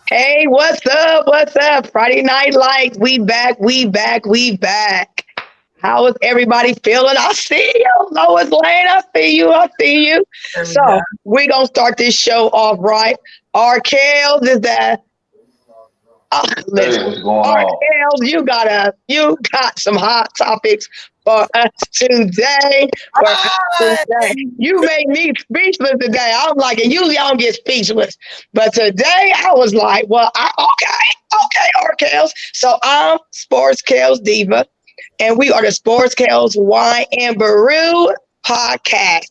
Hey, what's up? What's up? Friday Night Lights. We back. We back. We back. How is everybody feeling? I see you, Lois Lane. I see you. I see you. There we go. So we're gonna start this show off right. Rkelz is that. Hey, Listen, what's going on? Rkelz, you got some hot topics for us today. For us today, you made me speechless today. I'm like, and usually I don't get speechless, but today I was like, well, okay, Rkelz. So I'm Sports Kels Diva, and we are the Sports Kels Wine and Brew podcast,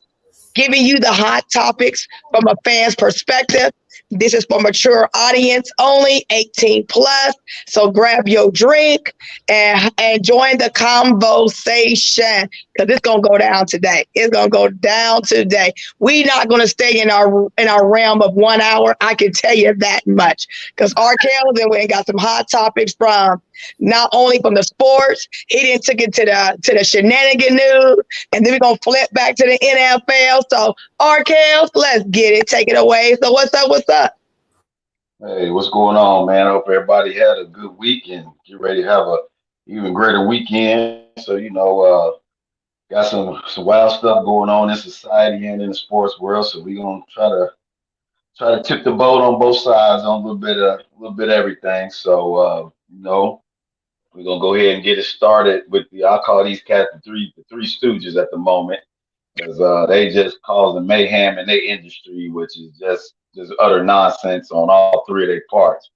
giving you the hot topics from a fan's perspective. This is for mature audience only, 18 plus. So grab your drink and join the conversation because it's gonna go down today. It's gonna go down today. We're not gonna stay in our realm of 1 hour. I can tell you that much. Because Rkelz and we got some hot topics from not only from the sports, he didn't took it to the shenanigan news, and then we're gonna flip back to the NFL. So Rkelz, let's get it. Take it away. So what's up? What's up? Hey, what's going on, man? I hope everybody had a good week and get ready to have a even greater weekend. So, got some wild stuff going on in society and in the sports world. So we're gonna try to tip the boat on both sides on a little bit of everything. So we're gonna go ahead and get it started with I call these cats the three stooges at the moment because they just causing mayhem in their industry, which is just utter nonsense on all three of their parts.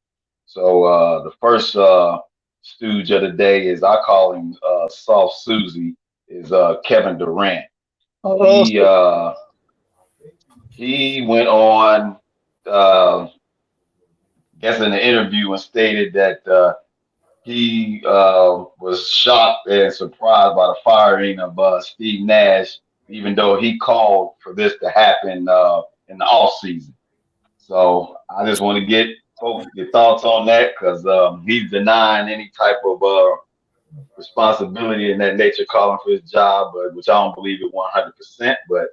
So the first stooge of the day is I call him Soft Susie is Kevin Durant. Oh, He uh, he went on guess in the interview and stated that he was shocked and surprised by the firing of Steve Nash, even though he called for this to happen in the off season. So I just want to get folks your thoughts on that because he's denying any type of responsibility in that nature, calling for his job, but which I don't believe it 100%. But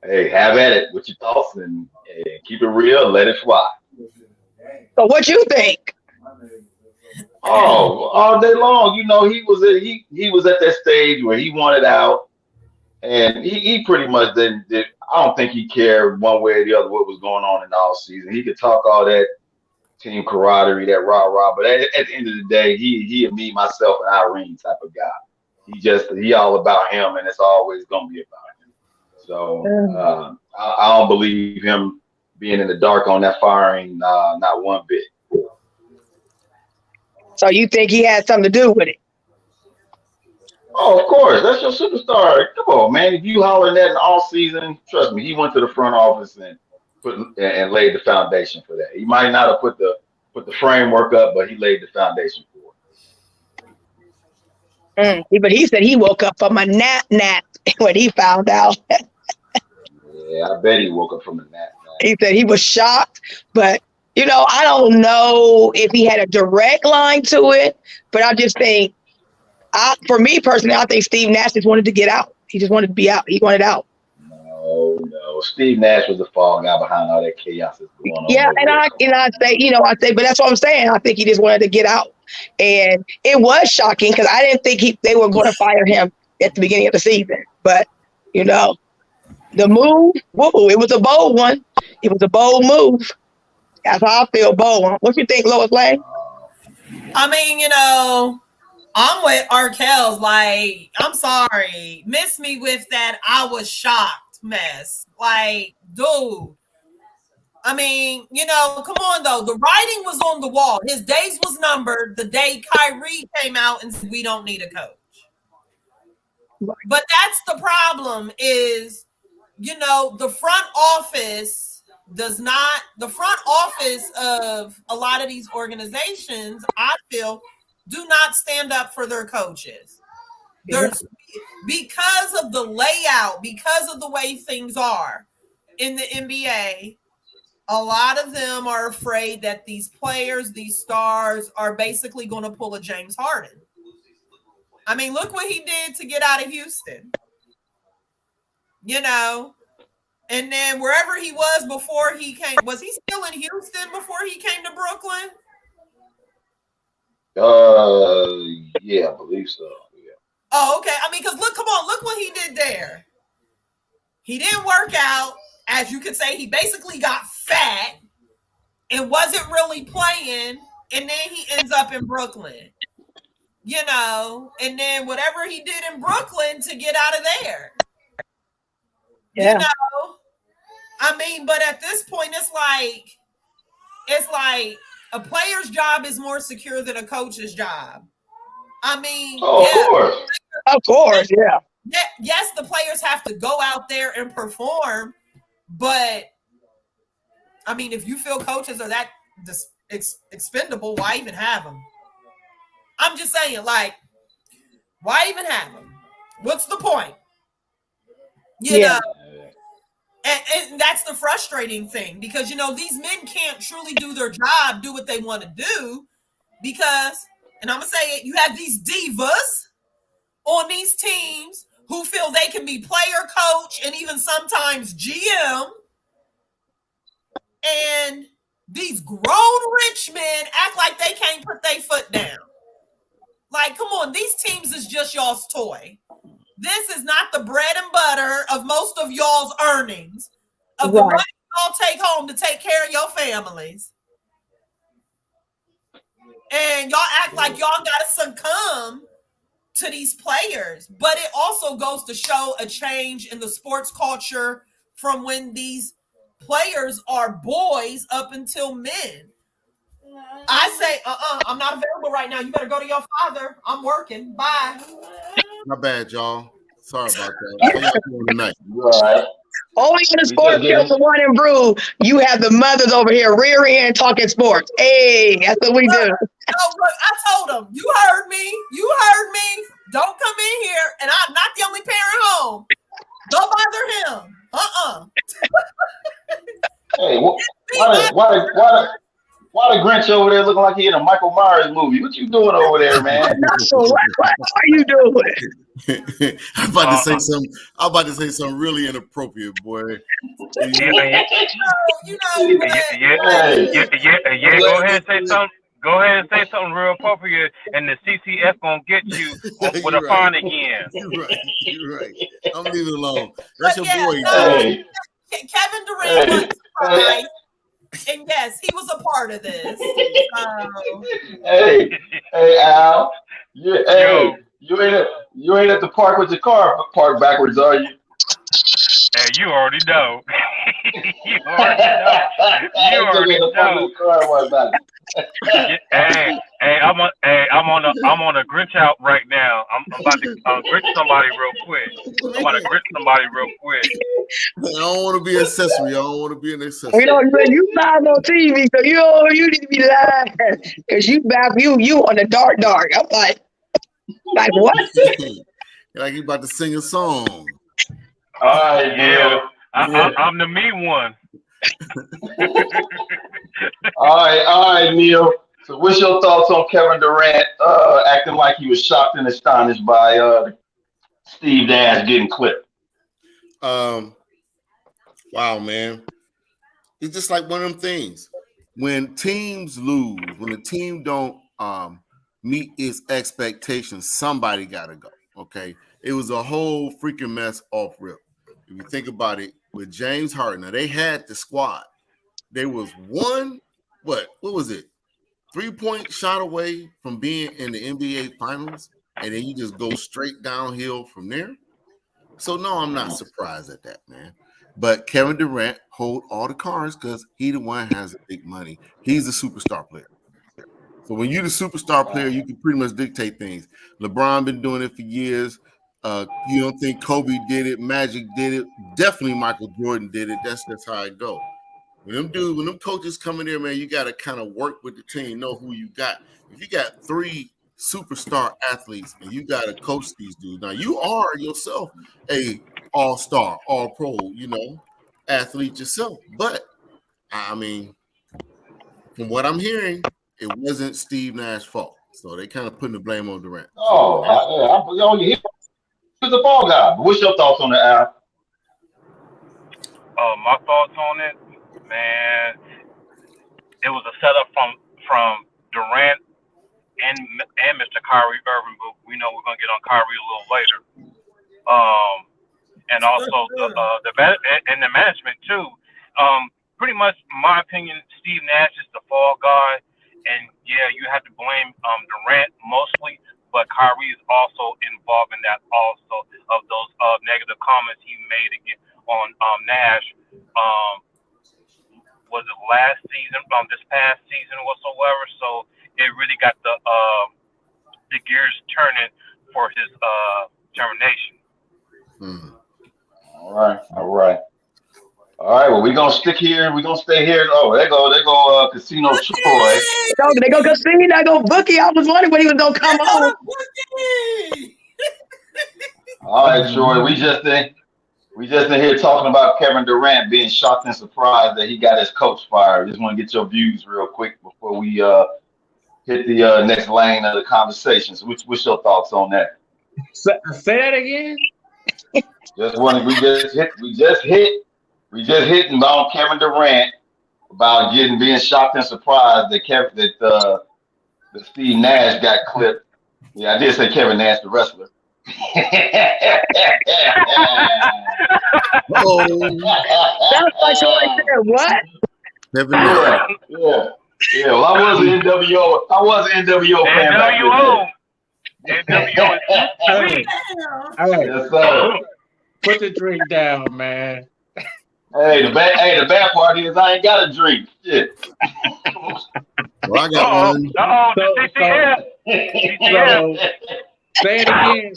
hey, have at it with your thoughts and keep it real, let it fly. so what you think? Oh, all day long, he was at that stage where he wanted out, and he pretty much didn't. I don't think he cared one way or the other what was going on in the all season. He could talk all that team camaraderie, that rah rah, but at the end of the day, he a me, myself, and Irene type of guy. He all about him, and it's always gonna be about him. So I don't believe him being in the dark on that firing, not one bit. So you think he had something to do with it? Oh, of course. That's your superstar. Come on, man. If you hollering that in all season, trust me, he went to the front office and laid the foundation for that. He might not have put the framework up, but he laid the foundation for But he said he woke up from a nap when he found out. it. Yeah, I bet he woke up from a nap, man. He said he was shocked, but I don't know if he had a direct line to it, but I just think, for me personally, I think Steve Nash just wanted to get out. He just wanted to be out. He wanted out. No, no. Steve Nash was the fall guy behind all that chaos that's going on Yeah, over and there. I Come and on. I say, but that's what I'm saying. I think he just wanted to get out, and it was shocking because I didn't think they were going to fire him at the beginning of the season. But you know, the move, whoa, it was a bold one. It was a bold move. That's how I feel, bold one. What you think, Lois Lane? I mean, I'm with Rkelz. Like, I'm sorry. Miss me with that. I was shocked mess. Like, dude. I mean, come on though. The writing was on the wall. His days was numbered the day Kyrie came out and said we don't need a coach. But that's the problem is, the front office the front office of a lot of these organizations, I feel, do not stand up for their coaches. Yeah. There's because of the layout, because of the way things are in the NBA, a lot of them are afraid that these players, these stars, are basically going to pull a James Harden. I mean, look what he did to get out of Houston. You know, And then wherever he was before he came, was he still in Houston before he came to Brooklyn? Yeah, I believe so. Yeah. Oh, okay. I mean, because look what he did there. He didn't work out. As you could say, he basically got fat and wasn't really playing. And then he ends up in Brooklyn. And then whatever he did in Brooklyn to get out of there. Yeah. I mean, but at this point, it's like a player's job is more secure than a coach's job. I mean, Of course, yeah. Yes, the players have to go out there and perform, but I mean, if you feel coaches are that expendable, why even have them? I'm just saying, like, why even have them? What's the point? You know? And that's the frustrating thing because, these men can't truly do their job, do what they want to do because, and I'm going to say it, you have these divas on these teams who feel they can be player, coach, and even sometimes GM. And these grown rich men act like they can't put their foot down. Like, come on, these teams is just y'all's toy. This is not the bread and butter of most of y'all's earnings, of the money y'all take home to take care of your families. And y'all act like y'all got to succumb to these players. But it also goes to show a change in the sports culture from when these players are boys up until men. I say, I'm not available right now. You better go to your father. I'm working. Bye. My bad, y'all. Sorry about that. How y'all doing tonight? All right. Only in the sports field, the one in Brew, you have the mothers over here rear end talking sports. Hey, that's what we do. No, look, I told them, you heard me. Don't come in here, and I'm not the only parent home. Don't bother him. Hey, why the Grinch over there looking like he in a Michael Myers movie? What you doing over there, man? What are you doing? I'm about to say something really inappropriate, boy. Yeah. Go ahead and say something. Go ahead and say something real appropriate, and the CCF gonna get you with a fine again. You're right. I'm leaving it alone. That's your boy. Kevin Durant was surprised. And yes, he was a part of this. Hey, Al. You ain't at the park with your car parked backwards, are you? Hey, you already know. You already know. I'm on a Grinch out right now. I'm about to Grinch somebody real quick. I don't want to be an accessory. I don't want to be an accessory. You live on TV, so you need to be live because you on the dark. I'm like what? Like you about to sing a song. All right, yeah. I'm the me one. All right, Neil. So, what's your thoughts on Kevin Durant acting like he was shocked and astonished by Steve Nash getting clipped? Wow, man. It's just like one of them things. When teams lose, when the team don't meet its expectations, somebody got to go, okay? It was a whole freaking mess off rip. If you think about it, with James Harden, now they had the squad. There was one, what was it? 3-point shot away from being in the NBA Finals, and then you just go straight downhill from there. So, no, I'm not surprised at that, man. But Kevin Durant hold all the cards because he the one has the big money. He's the superstar player. So when you're the superstar player, you can pretty much dictate things. LeBron been doing it for years. You don't think Kobe did it, Magic did it. Definitely Michael Jordan did it. That's how it goes. When them coaches come in there, man, you got to kind of work with the team, know who you got. If you got 3 superstar athletes and you got to coach these dudes, now you are yourself a all-star, all-pro, athlete yourself. But, I mean, from what I'm hearing, it wasn't Steve Nash's fault. So they kind of putting the blame on Durant. He's the ball guy. What's your thoughts on the Al? My thoughts on it, man. It was a setup from Durant and Mr. Kyrie Irving, but we know we're gonna get on Kyrie a little later. And also the management too. Pretty much, in my opinion, Steve Nash is the fall guy, and yeah, you have to blame Durant mostly, but Kyrie is also involved in that also of those negative comments he made again on Nash. Was it last season? This past season whatsoever. So it really got the gears turning for his termination. All right. Well, we're gonna stick here. We're gonna stay here. Oh, they go Casino Troy. They go Casino, they go Bookie. I was wondering when he was gonna come on. All right, Troy. We just in here talking about Kevin Durant being shocked and surprised that he got his coach fired. Just want to get your views real quick before we hit the next lane of the conversation. So what's your thoughts on that? Say that again. We just hit about Kevin Durant about being shocked and surprised that Steve Nash got clipped. Yeah, I did say Kevin Nash, the wrestler. That's what I said. What? Yeah. Well, I was an NWO fan. NWO is sweet. Hey, Yes, sir. put the drink down, man. Hey, the bad part is I ain't got a drink. Shit. Well, I got one. TCF. So say it again.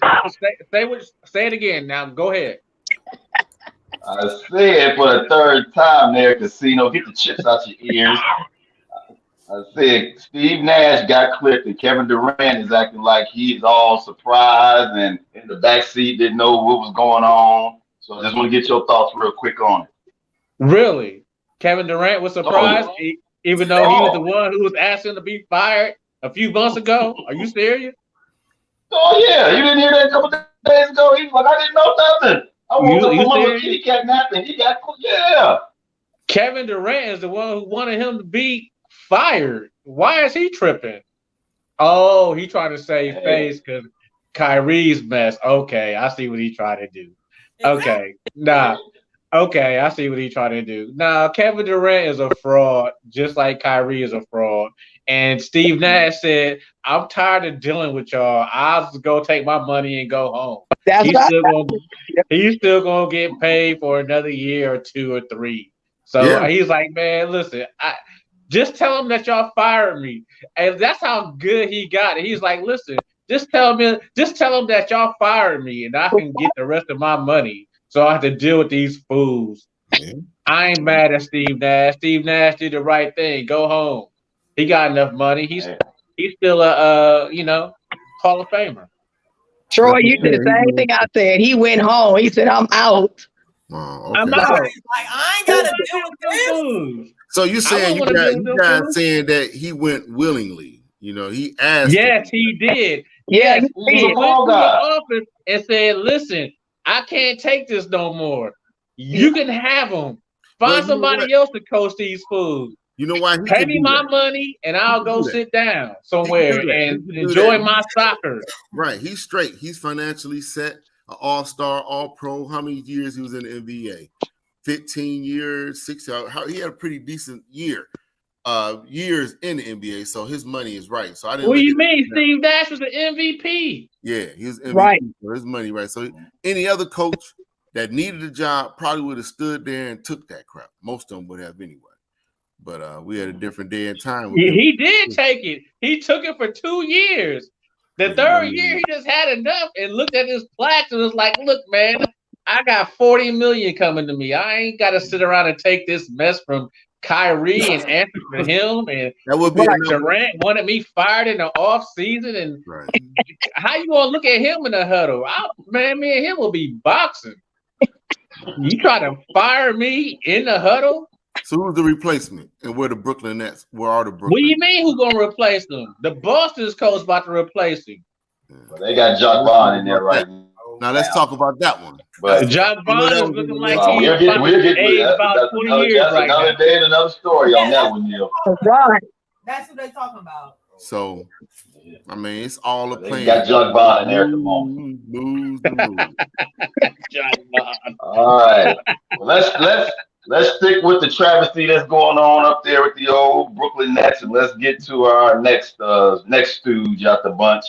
Say it again. Now go ahead. I said for the third time there, Casino, get the chips out your ears. I said Steve Nash got clipped and Kevin Durant is acting like he's all surprised and in the backseat didn't know what was going on. So I just want to get your thoughts real quick on it. Really? Kevin Durant was surprised, even though he was the one who was asking to be fired a few months ago? Are you serious? Oh, yeah. You didn't hear that a couple days ago? He was like, I didn't know nothing. I woke up from my kitty cat napping. He got, yeah. Kevin Durant is the one who wanted him to be fired. Why is he tripping? Oh, he trying to save face because Kyrie's mess. Okay, I see what he trying to do. Okay, Okay, I see what he trying to do. Nah, Kevin Durant is a fraud, just like Kyrie is a fraud. And Steve Nash said, I'm tired of dealing with y'all. I'll just go take my money and go home. He's still gonna get paid for another year or 2 or 3. So he's like, man, listen, just tell him that y'all fired me. And that's how good he got it. He's like, listen, just tell him that y'all fired me and I can get the rest of my money. So I have to deal with these fools. I ain't mad at Steve Nash. Steve Nash did the right thing. Go home. He got enough money. He's still a Hall of Famer. Troy, you did the same thing I said. He went home. He said, I'm out. Oh, okay. I'm out. Like, I ain't gotta deal with this. So you saying you guys saying that he went willingly? He asked. Yes, he did. Yeah, he went to the office and said, listen, I can't take this no more. You can have them. Find somebody else to coach these fools. You know why? Pay me my money and I'll go sit down somewhere and enjoy my soccer. Right. He's straight. He's financially set. An all-star, all-pro. How many years he was in the NBA? 15 years, 6 years. He had a pretty decent years in the NBA, so his money is right. So I didn't. What do you mean? Steve Nash was an MVP. Yeah, he was MVP right for his money, right? So any other coach that needed a job probably would have stood there and took that crap. Most of them would have anyway. But we had a different day and time. He did take it. He took it for 2 years. The third year, he just had enough and looked at his plaques and was like, look, man, I got $40 million coming to me. I ain't got to sit around and take this mess from Kyrie and answer for him. And that would be Durant wanted me fired in the off season. And how you gonna look at him in the huddle? Me and him will be boxing. You try to fire me in the huddle? So who's the replacement? And where are the Brooklyn Nets? Where are the Brooklyn? What do you mean who's gonna replace them? The Boston's coach about to replace him. Well, they got Jock Bond in there right now. Now let's talk about that one. But John Bond is looking like we'll he's get aged about 20 years that's right another now. day and another story on that one, Neil. Right. That's what they're talking about. So, I mean, it's all a plan. Got Jug Bond in there at the moment. Move. John Bond. All right. Well, let's stick with the travesty that's going on up there with the old Brooklyn Nets, and let's get to our next stooge out the bunch,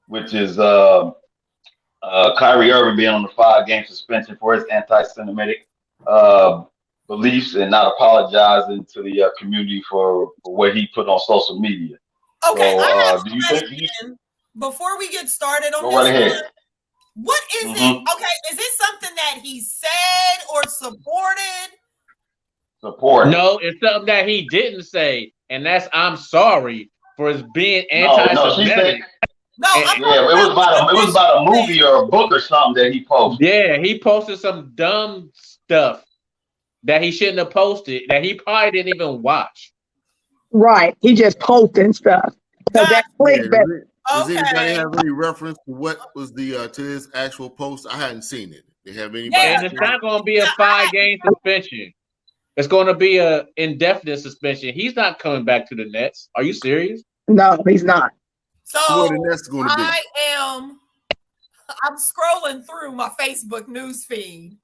which is Kyrie Irving being on the 5-game suspension for his anti-Semitic beliefs and not apologizing to the community for what he put on social media. Okay, so, I have do you think before we get started on go this right ahead. one, what is it? Okay, is it something that he said or supported? Support. No, it's something that he didn't say, and that's I'm sorry for his being anti-Semitic. It was about a movie or a book or something that he posted. Yeah, he posted some dumb stuff that he shouldn't have posted that he probably didn't even watch. Right. He just posting stuff. So that's clickbait. Does anybody have any reference to what was the to his actual post? I hadn't seen it. They have anybody? And it's not going to be a 5-game suspension. It's going to be a indefinite suspension. He's not coming back to the Nets. Are you serious? No, he's not. So what the Nets going to be? I'm scrolling through my Facebook news feed,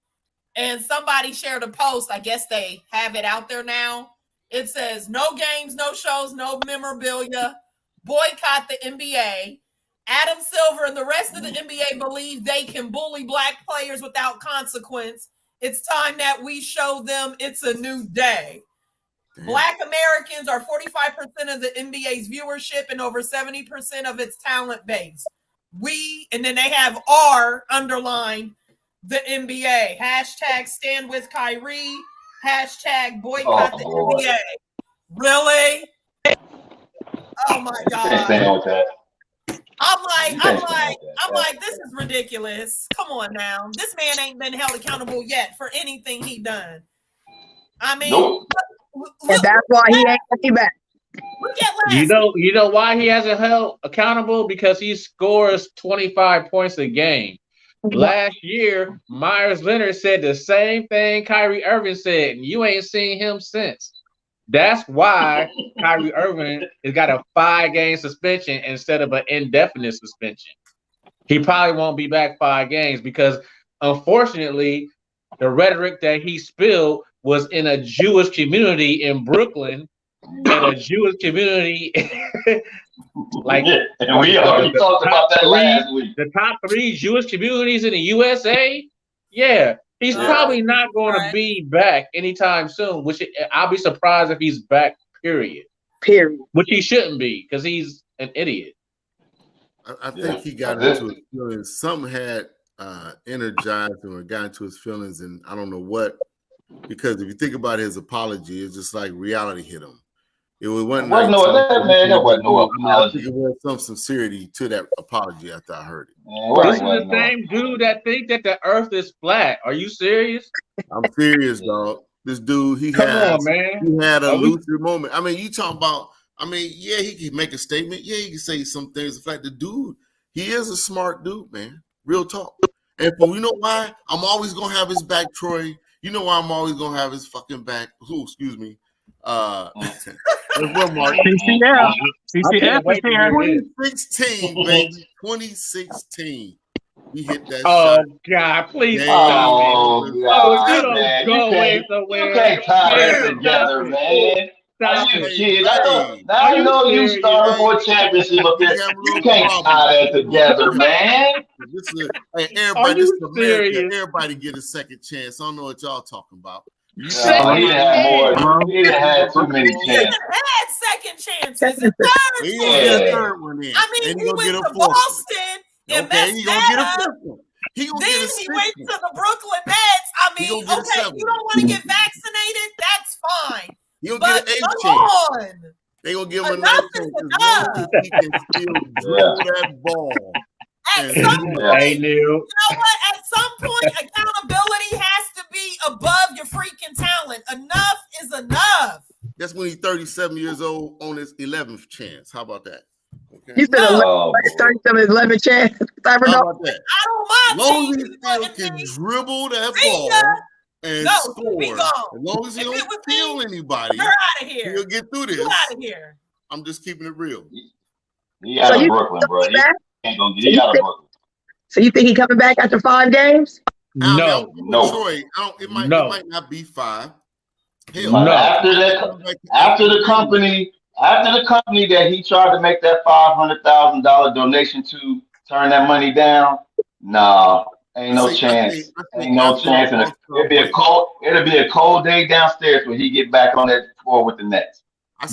and somebody shared a post. I guess they have it out there now. It says, no games, no shows, no memorabilia. Boycott the NBA. Adam Silver and the rest of the NBA believe they can bully black players without consequence. It's time that we show them it's a new day. Damn. Black Americans are 45% of the NBA's viewership and over 70% of its talent base. And then they have R underlined the NBA. Hashtag stand with Kyrie. Hashtag boycott the NBA. Really? Oh my God. I'm like, this is ridiculous. Come on now. This man ain't been held accountable yet for anything he done. I mean, nope. And that's why he ain't coming back. You know why he hasn't held accountable? Because he scores 25 points a game. Last year, Myers Leonard said the same thing Kyrie Irving said, and you ain't seen him since. That's why Kyrie Irving has got a 5-game suspension instead of an indefinite suspension. He probably won't be back 5 games because, unfortunately, the rhetoric that he spilled was in a Jewish community in Brooklyn, and a Jewish community like and we talked about that last week. The top 3 Jewish communities in the USA. Yeah. He's probably not going to be back anytime soon, which I'll be surprised if he's back, period. Which he shouldn't be because he's an idiot. I think he got into his feelings. Something had energized him or got into his feelings, and I don't know what. Because if you think about his apology, it's just like reality hit him. It wasn't no apology. There was some sincerity to that apology after I heard it. This is the same dude that think that the earth is flat. Are you serious? I'm serious, dog. This dude, he had a lucid moment. I mean, you talking about, yeah, he can make a statement. Yeah, he can say some things. In fact, the dude, he is a smart dude, man. Real talk. And you know why? I'm always going to have his back, Troy. You know why I'm always going to have his fucking back? Oh, excuse me. CCF is here. 2016, baby. 2016 We hit that. Oh shot. God, please stop. You don't go away somewhere. You can't tie that together, man. Stop it. I know you started for a championship up there. You can't tie that together, man. Hey, everybody, this is America. Everybody get a second chance. I don't know what y'all talking about. He didn't have more. He didn't have too many chances. He had second chances. A He gonna get a third one in. I mean, he went to Boston and messed that up. Then he went to the Brooklyn Nets. I mean, okay, you don't want to get vaccinated? That's fine. He'll get an 8 chance. They gonna give him a 9 chance. He can still drill that ball. At some point, you know what? At some point, accountability has to be above your freaking talent. Enough is enough. That's when he's 37 years old on his 11th chance. How about that? Okay. You said 11 chance. How about that? I don't mind. As long as he still can dribble that ball and score, as long as he don't kill anybody, you're out of here. He'll get through this. You're out of here. I'm just keeping it real. He out of Brooklyn, bro. He ain't gonna get out of Brooklyn. So you think he coming back after 5 games? No. Troy, it might not be 5. Hell, no. After the company that he tried to make that $500,000 donation to turn that money down, nah, ain't no chance. Ain't no chance. It'll be a cold day downstairs when he get back on that floor with the Nets.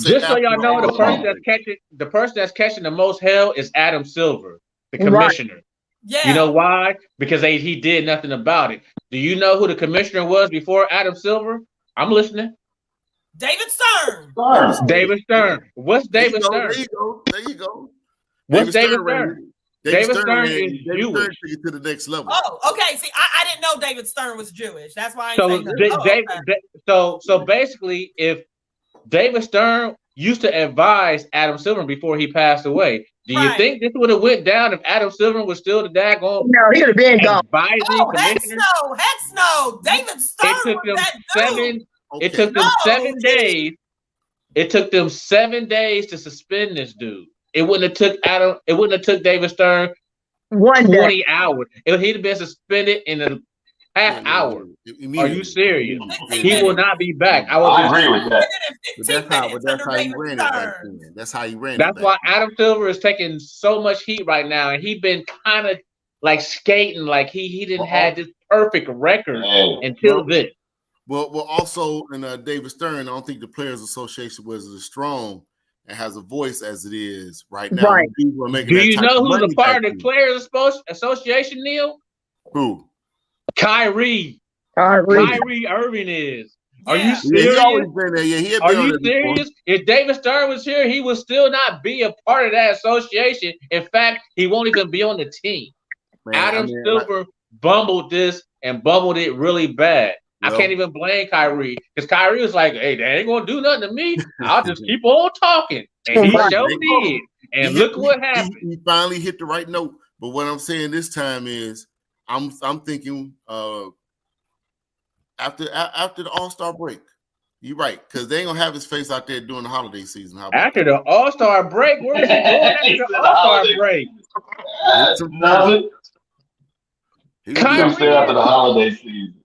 Just so y'all know, the person that's catching the most hell is Adam Silver, the commissioner. Right. Yeah. You know why? Because he did nothing about it. Do you know who the commissioner was before Adam Silver? I'm listening. David Stern. David Stern. What's David Stern? There you go. What's David Stern? David Stern is Jewish. To the next level. Oh, okay. See, I didn't know David Stern was Jewish. That's why So basically, if David Stern used to advise Adam Silver before he passed away, do you think this would have went down if Adam Silver was still the daggone? No, he would have been gone. Heck no. David Stern. It took them 7 days. It took them 7 days to suspend this dude. It wouldn't have took David Stern 20 hours. He'd have been suspended in a half hour. Are you serious? He will not be back. I agree with that. That's how he ran it back then. That's how he ran it. That's why Adam Silver is taking so much heat right now, and he been kind of like skating, like he didn't have this perfect record until this. Well, also in David Stern, I don't think the Players Association was as strong and has a voice as it is right now. Right. Do you know who's a part of the Players Association, Neil? Who? Kyrie Irving is. Are you serious? He's always been there. Yeah, Are you serious? If David Stern was here, he would still not be a part of that association. In fact, he won't even be on the team. Adam Silver bumbled this and bumbled it really bad. I can't even blame Kyrie because Kyrie was like, "Hey, they ain't gonna do nothing to me. I'll just keep on talking." And he sure did. And look what happened. He finally hit the right note. But what I'm saying this time is, I'm thinking after the All-Star break. You're right, because they ain't gonna have his face out there during the holiday season. After the All-Star break, where is he going after the All-Star break? He's gonna stay after the holiday season.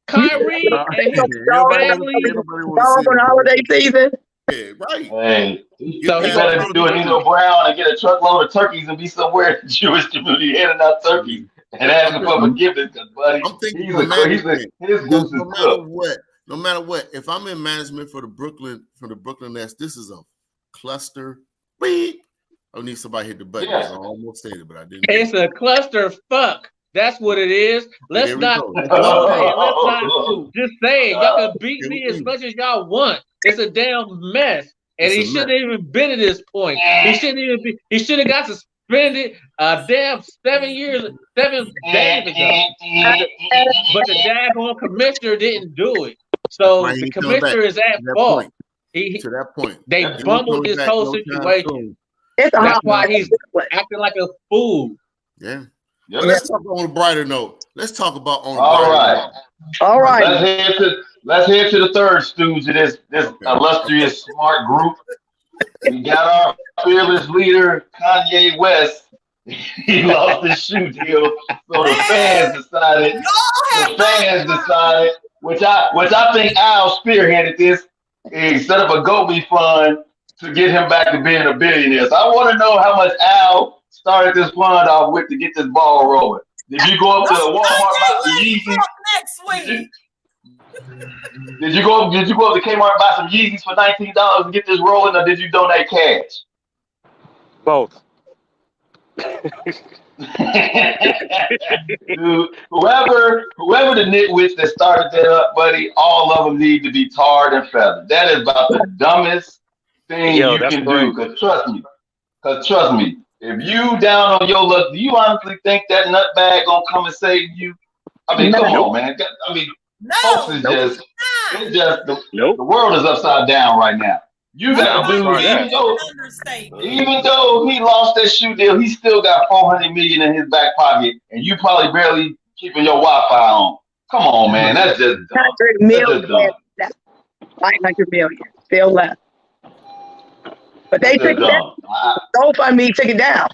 Kyrie and his family on holiday season. Yeah, right. Hey, so he better do a Nino Brown and get a truckload of turkeys and be somewhere in the Jewish community handing out turkeys and asking for forgiveness, because buddy, I'm thinking his goose is cooked. No matter what, if I'm in management for the Brooklyn Nets, this is a cluster. Beep. I need somebody to hit the button. Yeah. I almost said it, but I didn't. It's a cluster fuck. That's what it is. Let's not just say it. Y'all can beat me as much as y'all want. It's a damn mess. And he shouldn't even been at this point. He shouldn't even be. He should have got suspended a damn 7 days ago. But the daggone commissioner didn't do it. So the commissioner is at fault. To that point, they bumbled this whole situation. That's why he's acting like a fool. Yeah. Let's talk on a brighter note. Let's talk about on. All right. Let's head to the third stooge of this illustrious smart group. We got our fearless leader, Kanye West. He lost his shoe deal, so the fans decided, which I think Al spearheaded this. He set up a GoMe fund to get him back to being a billionaire. So I want to know how much Al started this fund off with to get this ball rolling. Did you go up to Walmart buy some Yeezys next week? Did you go up to Kmart and buy some Yeezys for $19 to get this rolling, or did you donate cash? Both. Dude, whoever the nitwits that started that up, buddy, all of them need to be tarred and feathered. That is about the dumbest thing you can do. Because trust me, if you down on your luck, do you honestly think that nutbag gonna come and save you? I mean, come on, man. I mean, folks is the world is upside down right now. You got dude, understatement. even though he lost that shoe deal, he still got $400 million in his back pocket, and you probably barely keeping your Wi-Fi on. Come on, man, that's just dumb. 100 million. 900 million still left. But they took it down. GoFundMe took it down.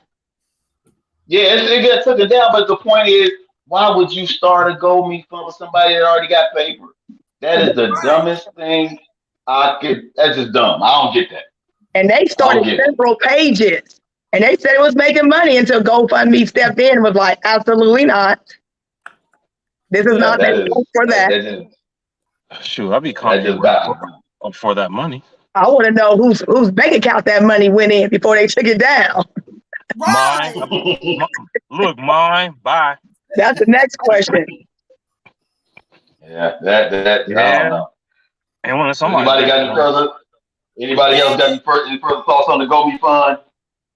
Yeah, it took it down, but the point is, why would you start a GoFundMe for somebody that already got paper? That is the dumbest thing that's just dumb. I don't get that. And they started several pages. And they said it was making money until GoFundMe stepped in and was like, absolutely not. This is not for that. Shoot, I'll be confident for that money. I want to know whose bank account that money went in before they took it down. Right. Mine. Bye. That's the next question. Yeah, that I don't know. And when somebody anybody else got any further thoughts on the GoFundMe fund?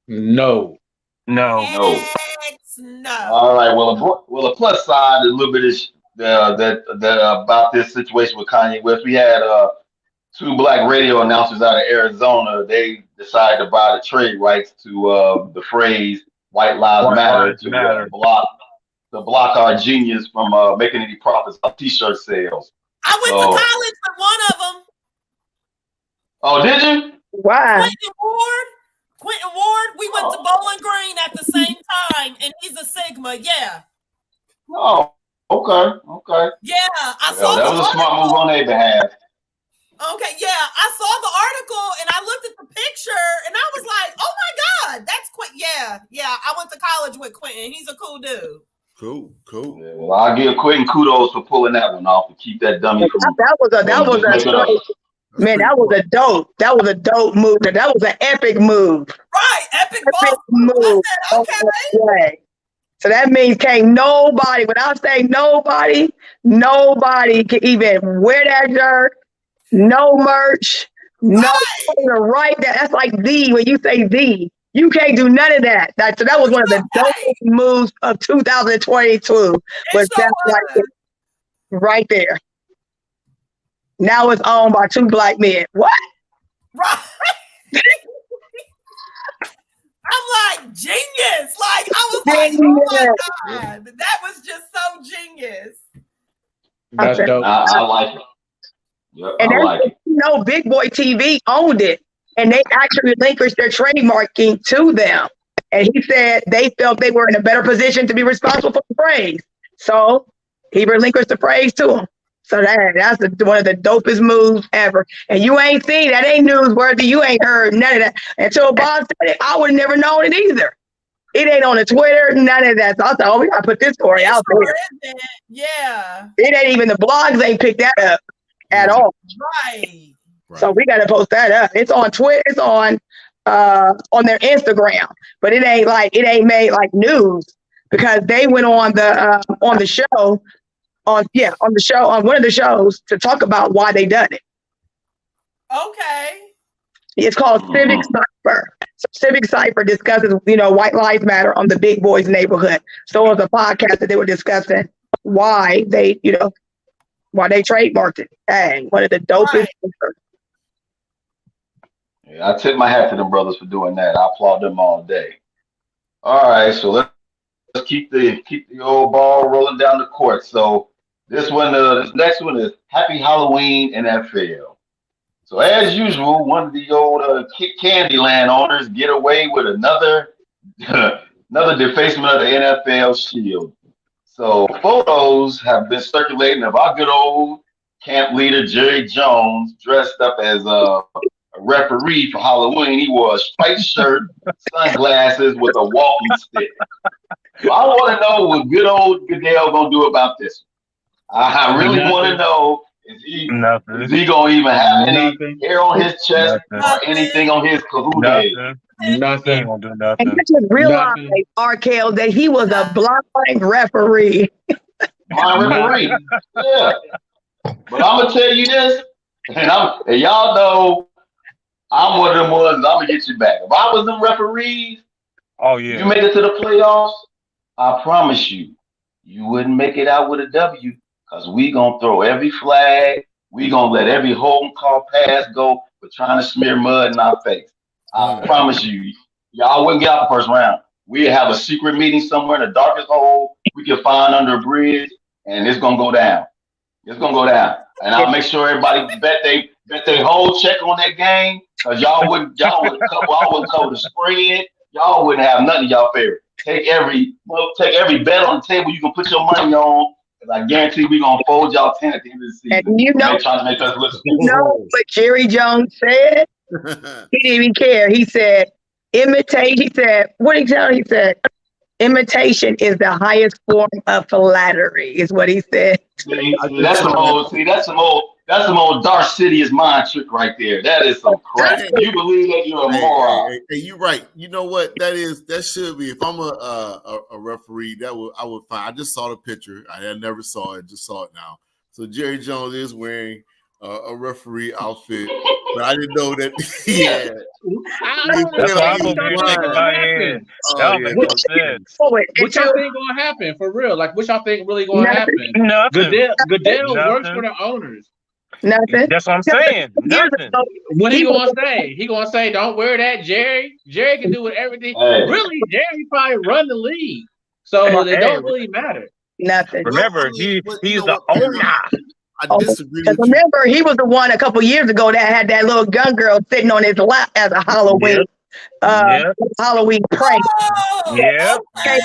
No. All right. Well, a plus side is a little bit about this situation with Kanye West. We had 2 black radio announcers out of Arizona. They decided to buy the trade rights to the phrase "White Lives Matter" to block our genius from making any profits on T-shirt sales. I went to college with one of them. Oh, did you? Why? Quentin Ward. We went to Bowling Green at the same time, and he's a Sigma. Yeah. Oh, okay. Yeah, I saw that was a smart move on their behalf. Okay, yeah, I saw the article and I looked at the picture and I was like, "Oh my God, that's Quentin." Yeah. I went to college with Quentin. He's a cool dude. Cool. Yeah, well, I'll give Quentin kudos for pulling that one off and keep that dummy from. That was a dope move. That was an epic move. Right, epic move. Okay. So that means can't nobody, without saying nobody can even wear that shirt. No merch. No right. That's like when you say you can't do none of that. So that was one of the dopest moves of 2022. Was that right there? Now it's owned by 2 black men. What? Right. I'm like, genius. Like, I was like, oh my God. That was just so genius. That's dope. I like it. Yep, and I like it. Big Boy TV owned it. And they actually relinquished their trademarking to them. And he said they felt they were in a better position to be responsible for the phrase. So he relinquished the phrase to them. So that's one of the dopest moves ever. And you ain't seen that. Ain't newsworthy. You ain't heard none of that. Until Bob said it, I would have never known it either. It ain't on the Twitter, none of that. So I thought, we got to put this story out there. Yeah. It ain't even, the blogs ain't picked that up at all. Right. So we got to post that up. It's on Twitter. It's on their Instagram. But it ain't made like news because they went on the show. On one of the shows to talk about why they done it. Okay. It's called Civic Cypher. So Civic Cypher discusses, White Lives Matter on the Big Boys neighborhood. So it was a podcast that they were discussing why they trademarked it. Dang, one of the dopest. Right. Yeah, I tip my hat to them brothers for doing that. I applaud them all day. All right, so let's keep the old ball rolling down the court. So this next one is Happy Halloween NFL. So as usual, one of the old Candyland owners get away with another defacement of the NFL shield. So photos have been circulating of our good old camp leader Jerry Jones dressed up as a referee for Halloween. He wore a striped shirt, sunglasses with a walking stick. So I want to know what good old Goodell gonna do about this. I really want to know, is he gonna even have any hair on his chest or anything on his kahuna? Nothing. Ain't gonna do nothing. And I just realized, Rkelz, that he was a blind referee. Blind referee, yeah. But I'm gonna tell you this, and y'all know I'm one of them ones. I'm gonna get you back. If I was them referees, oh yeah, you made it to the playoffs. I promise you wouldn't make it out with a W because we gonna throw every flag. We gonna let every home call pass go. for trying to smear mud in our face. I promise you, y'all wouldn't get out the first round. We'd have a secret meeting somewhere in the darkest hole we can find under a bridge, and it's gonna go down. It's gonna go down, and I'll make sure everybody bet they whole check on that game, cause y'all wouldn't cover the spread. Y'all wouldn't have nothing in y'all favor. Take every bet on the table you can put your money on, cause I guarantee we gonna fold y'all 10 at the end of the season. And you know, trying to make us listen. You know what Jerry Jones said? He didn't even care. He said, imitate. He said, what exactly? He said, imitation is the highest form of flattery, is what he said. That's some old Dark Sidious mind trick right there. That is some crap. You believe that you're a moron. Hey, you're right. You know what? That should be. If I'm a referee, I would find. I just saw the picture. I never saw it. Just saw it now. So Jerry Jones is wearing a referee outfit, but I didn't know that. Yeah. What y'all think gonna happen for real? Like, what y'all think really gonna happen? Nothing. Goodell works for the owners. Nothing. That's what I'm saying. Nothing. What he gonna say? He gonna say, "Don't wear that, Jerry. Jerry can do with everything." Hey. Really, Jerry probably run the league, so they don't really matter. Nothing. Remember, he's the owner. I disagree with you. Remember, he was the one a couple years ago that had that little gun girl sitting on his lap as a Halloween Halloween prank. Yeah. Okay.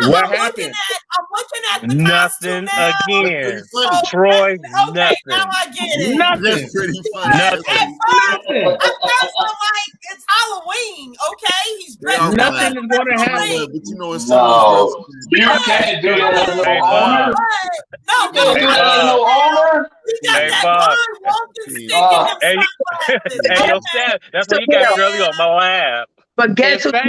What happened? I'm looking at the Nothing costume now. again. Troy, nothing. Now I get it. Nothing. That's pretty funny. Nothing. It's Halloween, okay? He's dressed Nothing is going to happen. But you know, it's No, you can't do that as an owner. No, You can't do that as no owner. He got Hey, that Bob. Ron Walton stick in him. Hey, yo, Stab, that's what you got early on my lap. But guess who? That's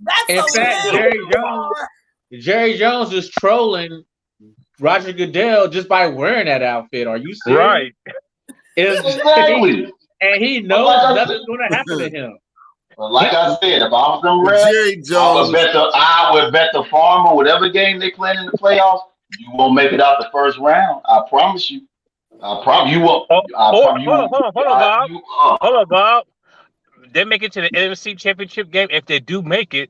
That's in fact, Jerry Jones is trolling Roger Goodell just by wearing that outfit. Are you serious? Right. Exactly. And he knows nothing's going to happen to him. But like I said, if I was them refs, Jerry Jones, I would bet the farmer, whatever game they playing in the playoffs, you won't make it out the first round. I promise you. I promise you won't. Hold on, Bob. They make it to the NFC Championship game. If they do make it,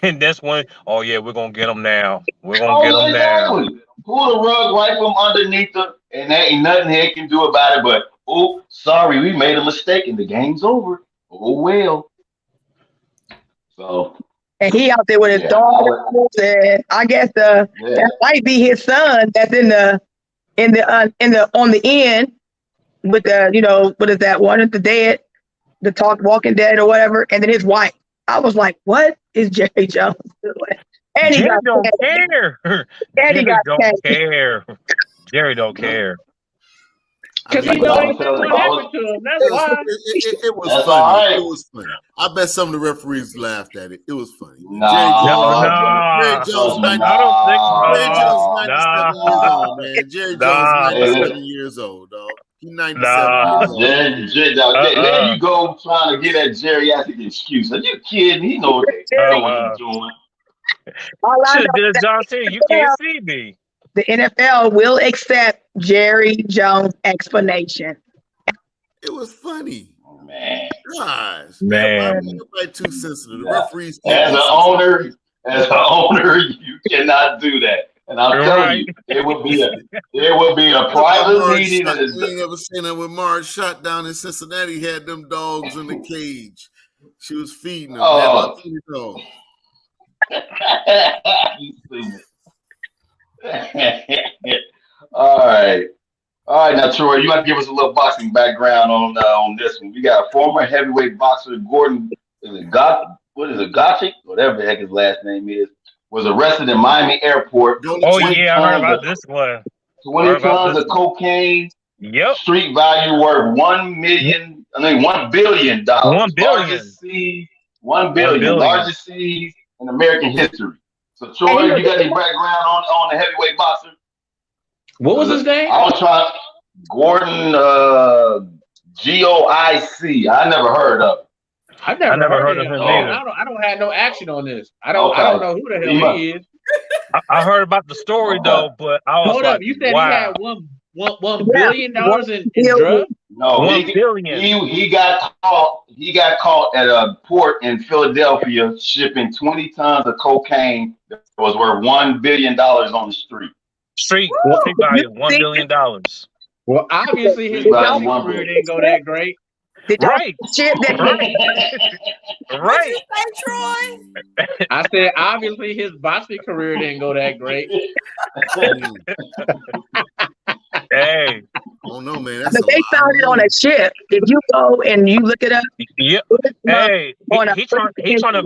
and that's when, oh yeah, we're gonna get them now. We're gonna get them now. Pull the rug right from underneath them, and there ain't nothing they can do about it. But oh, sorry, we made a mistake, and the game's over. Oh well. So. And he out there with his daughter, and I guess that might be his son. That's on the end with the what is that one of the dead, the Walking Dead or whatever, and then his wife. I was like, what is Jerry Jones doing? And he don't care. And he don't care. Jerry don't care. Because he knows anything will happen to him. That's why. It was funny. Right. It was funny. I bet some of the referees laughed at it. It was funny. Jerry Jones, 97 years old, dog. He's 97 years old. There you go trying to get that geriatric excuse. Are you kidding? He knows what he's doing. Should have John Cena. You can't see me. The NFL will accept Jerry Jones' explanation. It was funny. Oh, man. Gosh. Man. Everybody too sensitive. The referees. As an owner, you cannot do that. And I'm telling you, it would be a private meeting. You ain't ever seen that when Mars shot down in Cincinnati, had them dogs in the cage. She was feeding them. All right. Now, Troy, you have to give us a little boxing background on this one. We got a former heavyweight boxer, Gordon. Gothic? Whatever the heck his last name is, was arrested in Miami airport. Oh yeah, I heard about this one. 20 tons of cocaine. Yep. Street value worth $1 billion. $1 billion. $1 billion. Largest seize in American history. So, Troy, you got any background on the heavyweight boxer? What was his name? I was trying. Gordon, Goic. I never heard of him. I never heard of him either. I don't have no action on this. I don't know who the hell he is. I heard about the story though, but I was hold up. You said he had $1 billion in drugs? No, $1 billion. He got caught. He got caught at a port in Philadelphia shipping 20 tons of cocaine that was worth $1 billion on the street. Street value $1 billion. Well, obviously his boxing career didn't go that great. Right. Right. Did you say, Troy? I said obviously his boxing career didn't go that great. Hey. Oh no, man. But they found it on a ship. If you go and you look it up, Yep. Hey, he trying to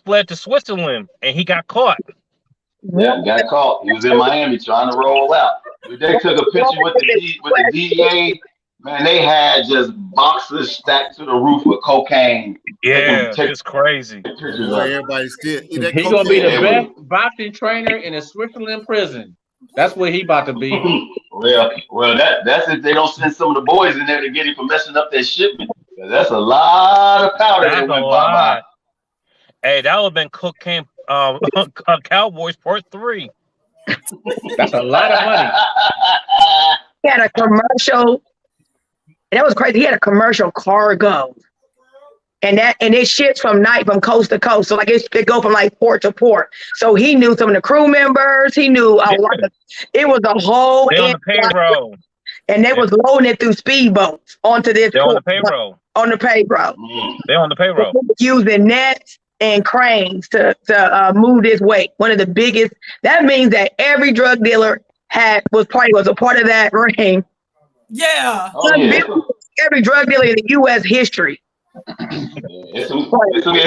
fled to Switzerland and he got caught. Yeah, got caught. He was in Miami trying to roll out. They took a picture with the DEA. Man, they had just boxes stacked to the roof with cocaine. Yeah, it's crazy. Everybody's still. He's gonna be the best boxing trainer in a Switzerland prison. That's what he about to be. well, that's if they don't send some of the boys in there to get him for messing up their shipment. That's a lot of powder that went by. Hey, that would have been Cocaine Cowboys Part 3. That's a lot of money. He had a commercial. And that was crazy. He had a commercial cargo. And it ships from coast to coast. So like it go from like port to port. So he knew some of the crew members. He knew a lot of, it was a whole on the payroll. And they was loading it through speedboats onto this. They're on the payroll. On the payroll. They're on the payroll. Using nets and cranes to move this weight. One of the biggest. That means that every drug dealer was a part of that ring. Yeah. Every drug dealer in the U.S. history. There's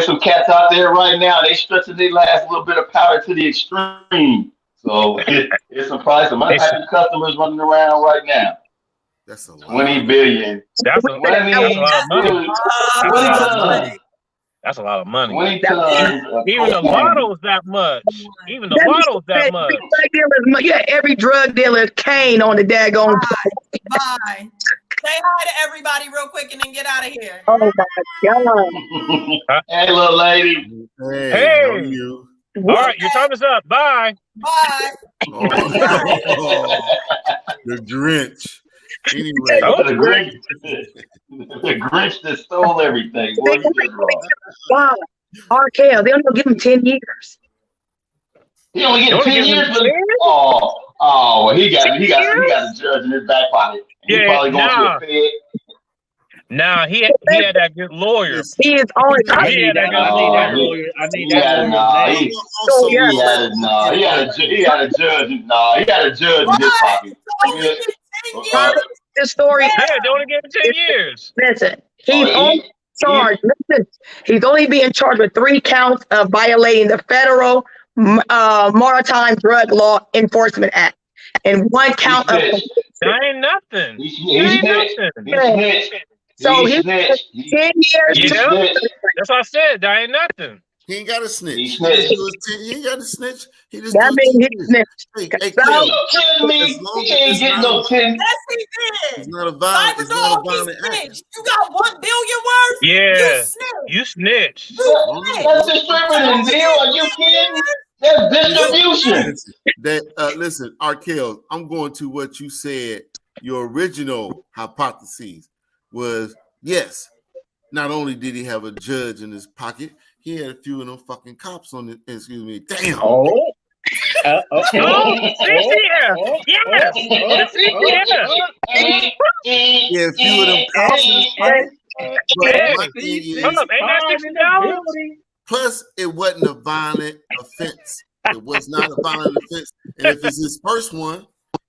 some cats out there right now. They stretching their last little bit of powder to the extreme. So it's probably some unhappy customers running around right now. That's a lot. 20 billion. That's a lot of money. That's a lot of money. 20 tons. Even the lotto's that much. Even the lotto's that much. Yeah, every drug dealer is Kane on the daggone. Bye. Say hi to everybody real quick and then get out of here. Oh my God. Hey, little lady. Hey. How are you? All right, your time is up. Bye. Bye. The Grinch. Anyway, the Grinch that stole everything. Wow. Rkelz, they only give him 10 years. He only get 10 years, but well, he got a judge in his back pocket. He's probably going to a fed. Nah, he had that good lawyer. He is always. I need that lawyer. I need that lawyer. He had a judge. He had a judge in his pocket. The story. Hey, they only gave him 10 years. Listen, he's only charged. Listen, he's only being charged with 3 counts of violating the federal Maritime Drug Law Enforcement Act, and 1 count of. That ain't nothing. He snitched. So he's 10 years. Yeah, that's what I said. That ain't nothing. he ain't got to snitch. He ain't got to snitch. He just That means he snitched. Hey, he ain't getting no 10. Yes, he did. It's not a violent. It's not a violent act. You got $1 billion worth. Yeah, you snitched. That's distributing, deal. Are you kidding? That's distribution. Listen, Rkelz, I'm going to what you said. Your original hypothesis was yes. Not only did he have a judge in his pocket, he had a few of them fucking cops on it. Excuse me. Damn. Yeah. Yeah, a few of them cops in his pocket. Plus, it wasn't a violent offense. It was not a violent offense. And if it's his first one,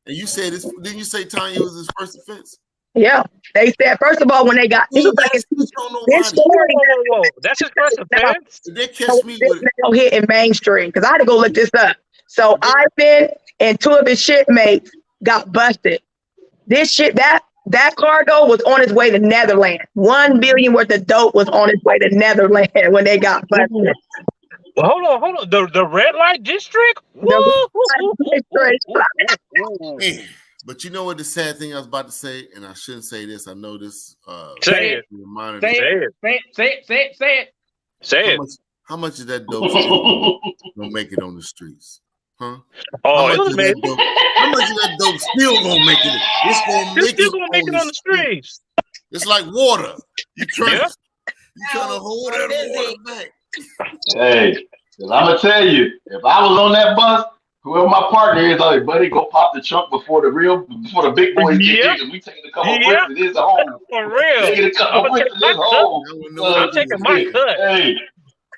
and you said this, didn't you say Tanya was his first offense? Yeah, they said first of all when they got he was like this story. That's his first offense. They catch me with it hit in mainstream because I had to go look this up. So Ivan and 2 of his shipmates got busted. This shit that cargo was on its way to Netherlands. 1 billion worth of dope was on its way to Netherlands when they got busted. Well, hold on. The red light district. But you know what the sad thing I was about to say, and I shouldn't say this. I know this. Say it. Say it. Say it. How much of that dope gonna make it on the streets? Huh? Oh, how it much was of that amazing. dope? How much of that dope still gonna make it? It's gonna They're make still it gonna make it on the streets. It's like water. You trying Yeah. to hold that water back. Hey, 'cause I'm gonna tell you, if I was on that bus, whoever my partner is, like, buddy, go pop the trunk before the big boys get here. Yep. 'Cause we taking a couple Yep. bricks and it's home. For real. Taking a I'm couple gonna bricks take and my it's cut. home. I'm taking my cut. Hey,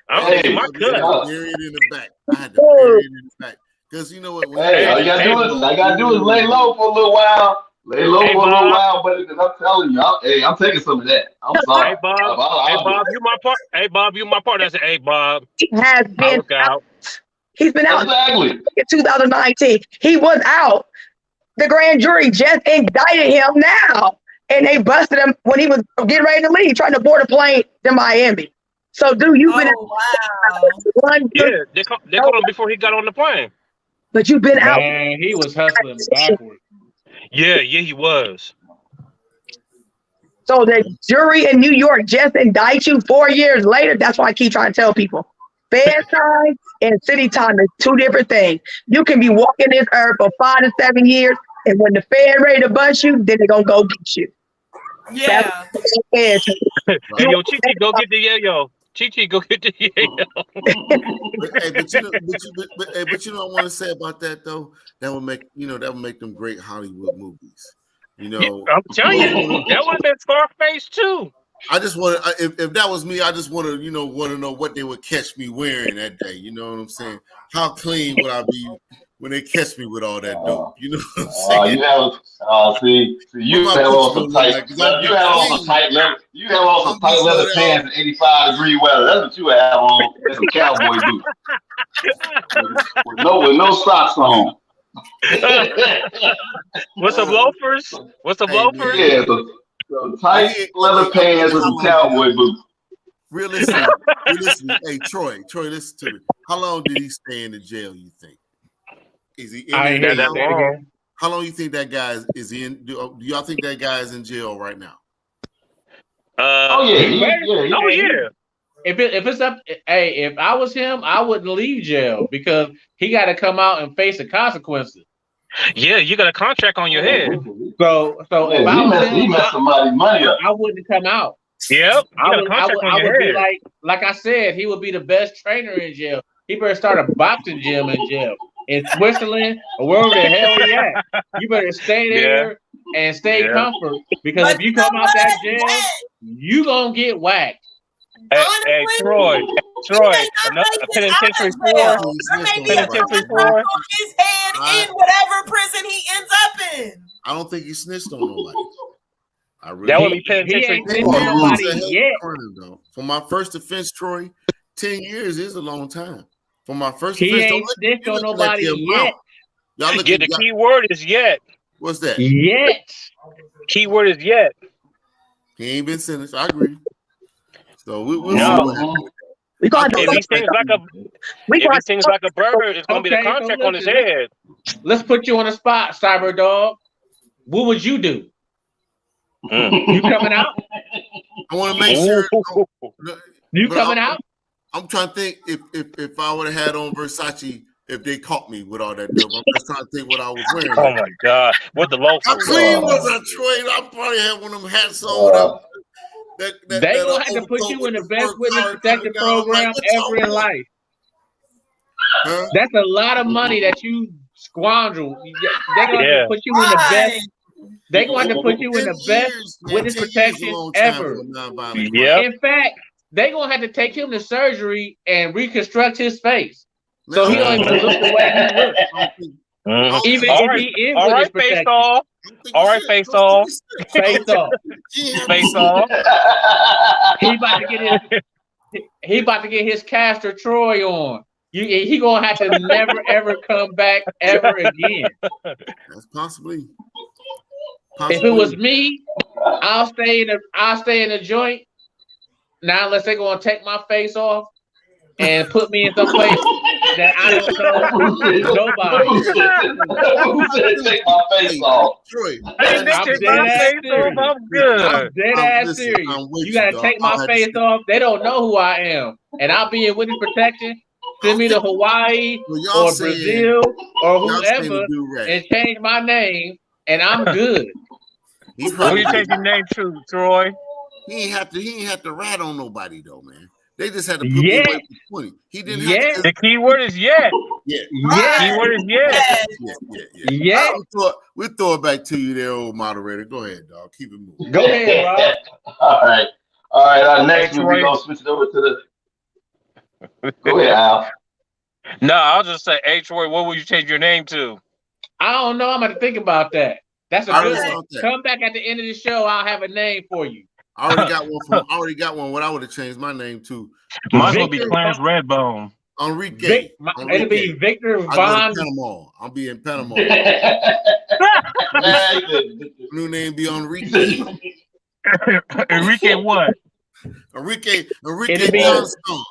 I'm hey, taking my cut. Bury it in the back. I had to bury it in the back. Because you know what? Hey, all you gotta do is lay low for a little while. Lay low Hey, for a little Bob. while, buddy. Because I'm telling you, I'm taking some of that. I'm sorry. Hey, Bob. Hey, Bob, you my part. Hey, Bob, you my partner. I said, hey, Bob. He has I been look out. He's been out Exactly. in 2019. He was out. The grand jury just indicted him now. And they busted him when he was getting ready to leave, trying to board a plane to Miami. So, dude, you've been wow. one Yeah, good, they called him before he got on the plane. but you've been out. Man, he was hustling backwards. Yeah, he was. So the jury in New York just indict you 4 years later. That's why I keep trying to tell people. Fed time and city time is two different things. You can be walking this earth for 5 to 7 years, and when the Fed ready to bust you, then they're going to go get you. Yeah. Hey, yo, Chi-Chi, go get the yayo. Chi-Chi, go get the yayo. But you know what I want to say about that though? That would make them great Hollywood movies. You know, Yeah, I'm telling you, that would have been Scarface too. I just want to, if that was me, I just want to know what they would catch me wearing that day. You know what I'm saying? How clean would I be when they catch me with all that dope? You know what I'm saying? You have on some tight. You have on some tight leather. You have on some tight leather pants in 85-degree weather. That's what you have on. And some cowboy boots with no socks on. With some loafers? Yeah, some tight leather pants with some cowboy boots. Realistically, hey Troy, listen to me. How long did he stay in the jail? You think? Is he in there now? Again. How long do you think that guy is in? Do y'all think that guy is in jail right now? Yeah. If it's up, hey, if I was him, I wouldn't leave jail because he got to come out and face the consequences. Yeah, you got a contract on your head. So if I was him, he messed somebody's money up. I wouldn't come out. Yep, I would be like I said, he would be the best trainer in jail. He better start a boxing gym in jail. In Switzerland or wherever the hell he at. You better stay there and stay comfort because if you come out that jail, you gonna get whacked. Hey, Troy, a penitentiary 4. Penitentiary 4. His head in whatever prison he ends up in. I don't think he snitched on nobody. That would be penitentiary 4. For my first offense, Troy, 10 years is a long time. For my first offense, he ain't snitched on nobody yet. The key word is yet. What's that? Yet. Key word is yet. He ain't been sentenced. I agree. So we'll see what happens. If he sings like a bird, it's gonna be the contract on his head. Let's put you on the spot, Cyber Dog. What would you do? You coming out? I want to make sure. You coming out? I'm trying to think if I would have had on Versace, if they caught me with all that dope. I'm just trying to think what I was wearing. Oh my God! What the loafers? How clean was I, Troy? I probably had one of them hats on. They gonna have to put you in the best witness protection program ever in life. Huh? That's a lot of money that you squander. They're gonna have to put you in the best. They're going to put you in the best witness protection ever. Yeah. In fact, they're going to have to take him to surgery and reconstruct his face. So he don't even look the way he looks. Even if he is witness protection. All right, face off. Face off. Face off. He about to get his Castor Troy on. He gonna have to never ever come back ever again. That's possibly. If it was me, I'll stay in the joint. Now, unless they're gonna take my face off and put me in some place that I don't know nobody. Take my face off. I'm dead ass serious. You gotta take my face off. They don't know who I am, and I'll be in witness protection. Send me to Hawaii y'all or saying- Brazil or y'all saying whoever the do-rag. and change my name, and I'm good. He's What you probably change your name to, Troy? he ain't have to rat on nobody though, man. They just had to put me Yeah. away for 20. He didn't have to. The key word is yet. Yeah. Yeah. Keyword is yes. Yeah. We'll throw it back to you there, old moderator. Go ahead, dog. Keep it moving. Go ahead, Rob. All right. Our next Hey, one, we're Troy. going to switch it over to the. Go ahead, Al. No, I'll just say, hey, Troy, what will you change your name to? I don't know. I'm going to think about that. That's a I good already one. thought that. Come back at the end of the show. I'll have a name for you. I already got one. What I would have changed my name to. Might as well be Victor Clarence Redbone. Enrique. It'll be Victor I go Von. to Panama. I'll be in Panama. New name be Enrique. Enrique what? Enrique It'll be- Johnstone.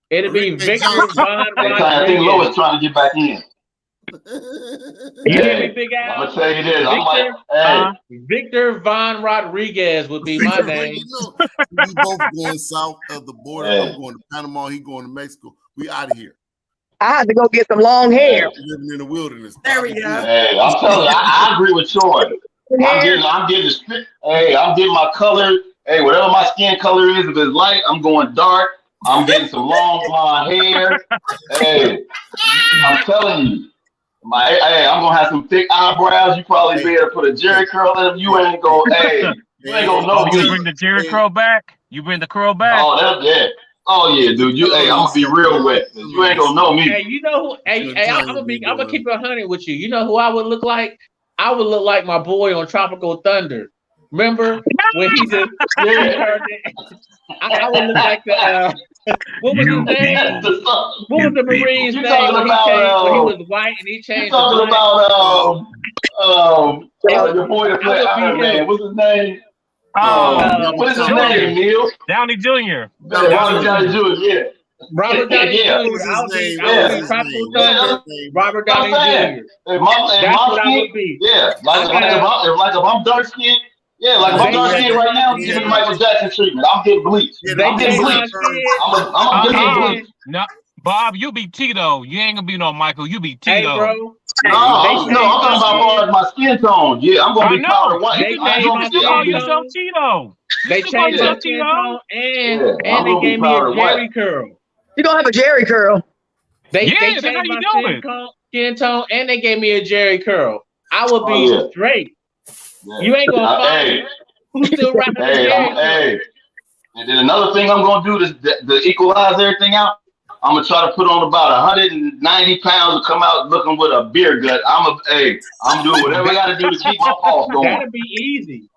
It'll be Enrique Victor Johnson. Von I think Lois Rodriguez. trying to get back in. You hear me, Big I'm Al? going to tell you this. I'm like, hey. Victor Von Rodriguez would be my name. We both going south of the border. Hey. I'm going to Panama. He going to Mexico. We out of here. I had to go get some long hair. Living in the wilderness. There we go. Hey, I'm telling you, I agree with Troy. I'm getting my color. Hey, whatever my skin color is, if it's light, I'm going dark. I'm getting some long blonde hair. Hey, I'm telling you. I'm gonna have some thick eyebrows. You probably be able to put a Jerry curl in them. You ain't gonna know You me. bring the Jerry curl back? You bring the curl back? Oh, that's yeah. Oh yeah, dude. I'm gonna be real wet. You ain't gonna know me. Hey, you know who? Hey, I'm gonna keep it 100 with you. You know who I would look like? I would look like my boy on Tropical Thunder. Remember when he just turned it? I would look like the what was his name? What was the Marine's name when he was white and he changed? You talking about your boy that played Iron Man? What's his name? What is his name, Neil? Downey Jr. Robert Downey Jr. Yeah. Robert Downey Jr. Yeah. I would be Tropical Thunder. Robert Downey Jr. That's what I would be. Yeah, if I'm dark skinned. Yeah, like if I'm dark skinned right now, I'm giving Michael Jackson treatment. I'm getting bleached. I'm getting bleached. I'm getting bleached. No, Bob, you be Tito. You ain't gonna be no Michael. You be Tito. Hey, bro. I'm talking about my skin tone. Yeah, I'm gonna be powder white. They call yourself Tito. They changed my skin tone and they gave me a Jerry curl. You don't have a Jerry curl. They changed my skin tone and they gave me a Jerry curl. I would be straight. Yeah. You ain't gonna find who's still rapping the Jerry curl. And then another thing I'm gonna do to equalize everything out. I'm gonna try to put on about 190 pounds to come out looking with a beer gut. I'm doing whatever I gotta do to keep my pulse going. That'll be easy.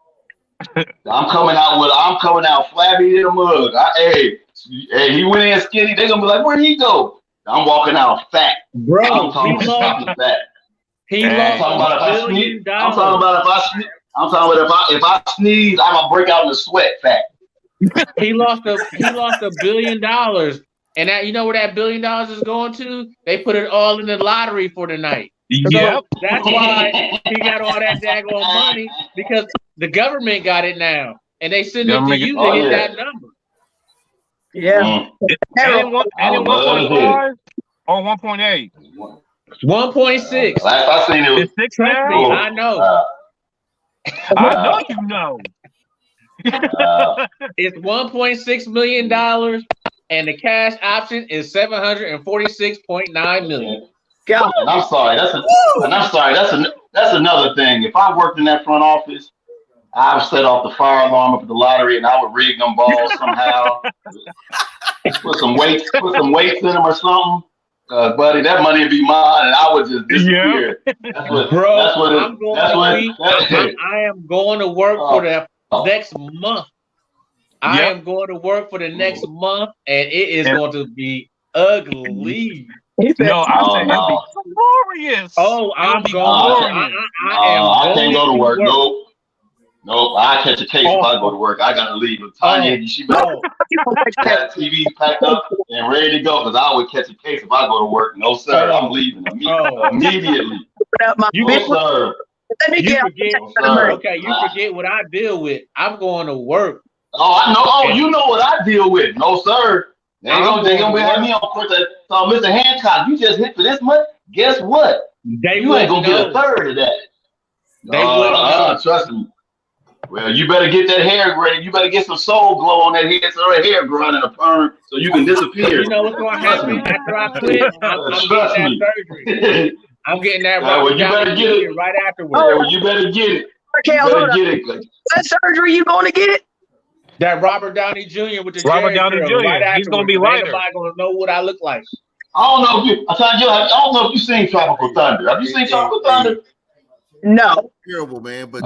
I'm coming out flabby in the mug. He went in skinny. They're gonna be like, where'd he go? I'm walking out fat. Bro, I'm talking about fat. I'm talking about if I sneeze, I'm gonna break out in the sweat fat. He lost $1 billion. And that, you know where that $1 billion is going to? They put it all in the lottery for the night. Yep. So that's why he got all that daggone money, because the government got it now. And they send it to you to hit that number. Yeah. And 1.5 or 1.8? 1.6. Last I seen it was It's 6 Trust me, now? I know. I know you know. It's $1.6 million, and the cash option is $746.9 million. God. And I'm sorry. That's another thing. If I worked in that front office, I would set off the fire alarm up at the lottery, and I would rig them balls somehow. put some weights in them or something. Buddy, that money would be mine, and I would just disappear. Yeah. I am going to work for the next month. I am going to work for the next month, and it is going to be ugly. No, I'm saying it'll be glorious. Oh, I'm going. I can't go to work. Nope. I catch a case if I go to work. I gotta leave with Tanya. She better have the TV packed up and ready to go, because I would catch a case if I go to work. No sir, I'm leaving immediately. You forget what I deal with. I'm going to work. Oh, I know. Oh, you know what I deal with. No sir. They gonna have me on court. So, Mr. Hancock, you just hit for this much. Guess what? You ain't gonna get a third of that. Trust me. Well, you better get that hair ready. You better get some soul glow on that head so that hair growing in a perm so you can disappear. You know what's going to happen after I quit? I'm getting that surgery. I'm getting that well, you better get it right afterwards. Well, you better get it. What surgery you going to get it? That Robert Downey Jr. with the Robert Downey Jr. Right, he's going to be lighter. Nobody going to know what I look like. I don't know if you've seen Tropical Thunder. Have you seen Tropical Thunder? No. Terrible, man. But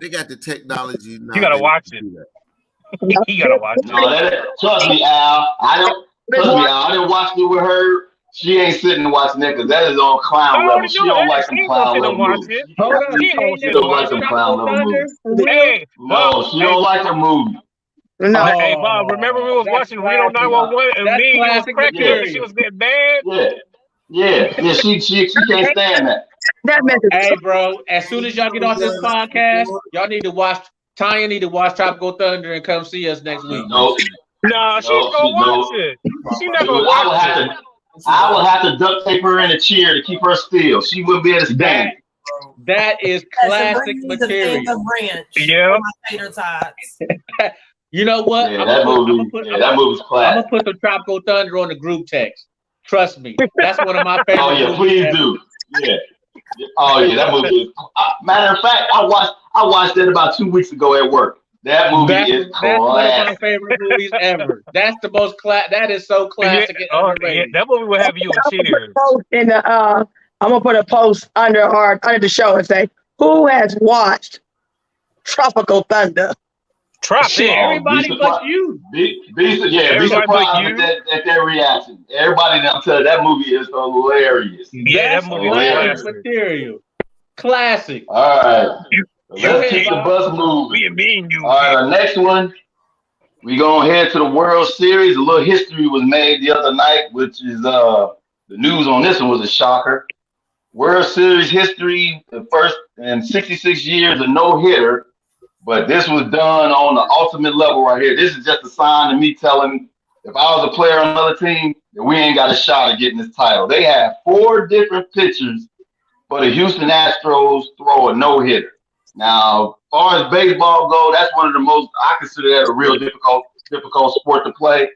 they got the technology now. You gotta watch it. You gotta watch it. No, trust me, Al. I didn't watch it with her. She ain't sitting watching that because that is on clown level. She don't like some clown level movies. She don't like some clown level movies. No, she don't like the movie. No. Hey, Bob, remember we was watching Reno 911 and me was cracking and she was getting bad? Yeah, she can't stand that. Hey, bro, as soon as y'all get off this podcast, y'all need to watch, Tanya need to watch Tropical Thunder and come see us next week. No, she's gonna watch it. She never watch it. I will have to duct tape her in a chair to keep her still. She wouldn't be able to stand. That is classic material. Yeah. You know what? Yeah, that movie's classic. I'm gonna put the Tropical Thunder on the group text. Trust me, that's one of my favorite. Oh yeah, please do. Yeah. Oh yeah, that movie is. Matter of fact, I watched that about 2 weeks ago at work. That movie is classic. That's one of my favorite movies ever. That's the most That is so classic. That movie will have you in tears. I'm gonna put a post under the show and say, "Who has watched Tropical Thunder?" Everybody but you. Be surprised at their reaction. Everybody, I'm telling you, that movie is hilarious. Yeah, that movie is material. Classic. All right. Let's keep the bus moving. All right, our next one, we're going to head to the World Series. A little history was made the other night, which is the news on this one was a shocker. World Series history, the first in 66 years, a no-hitter. But this was done on the ultimate level right here. This is just a sign to me telling if I was a player on another team that we ain't got a shot at getting this title. They have 4 different pitchers for the Houston Astros throw a no-hitter. Now, as far as baseball go, that's one of the most, I consider that a real difficult sport to play.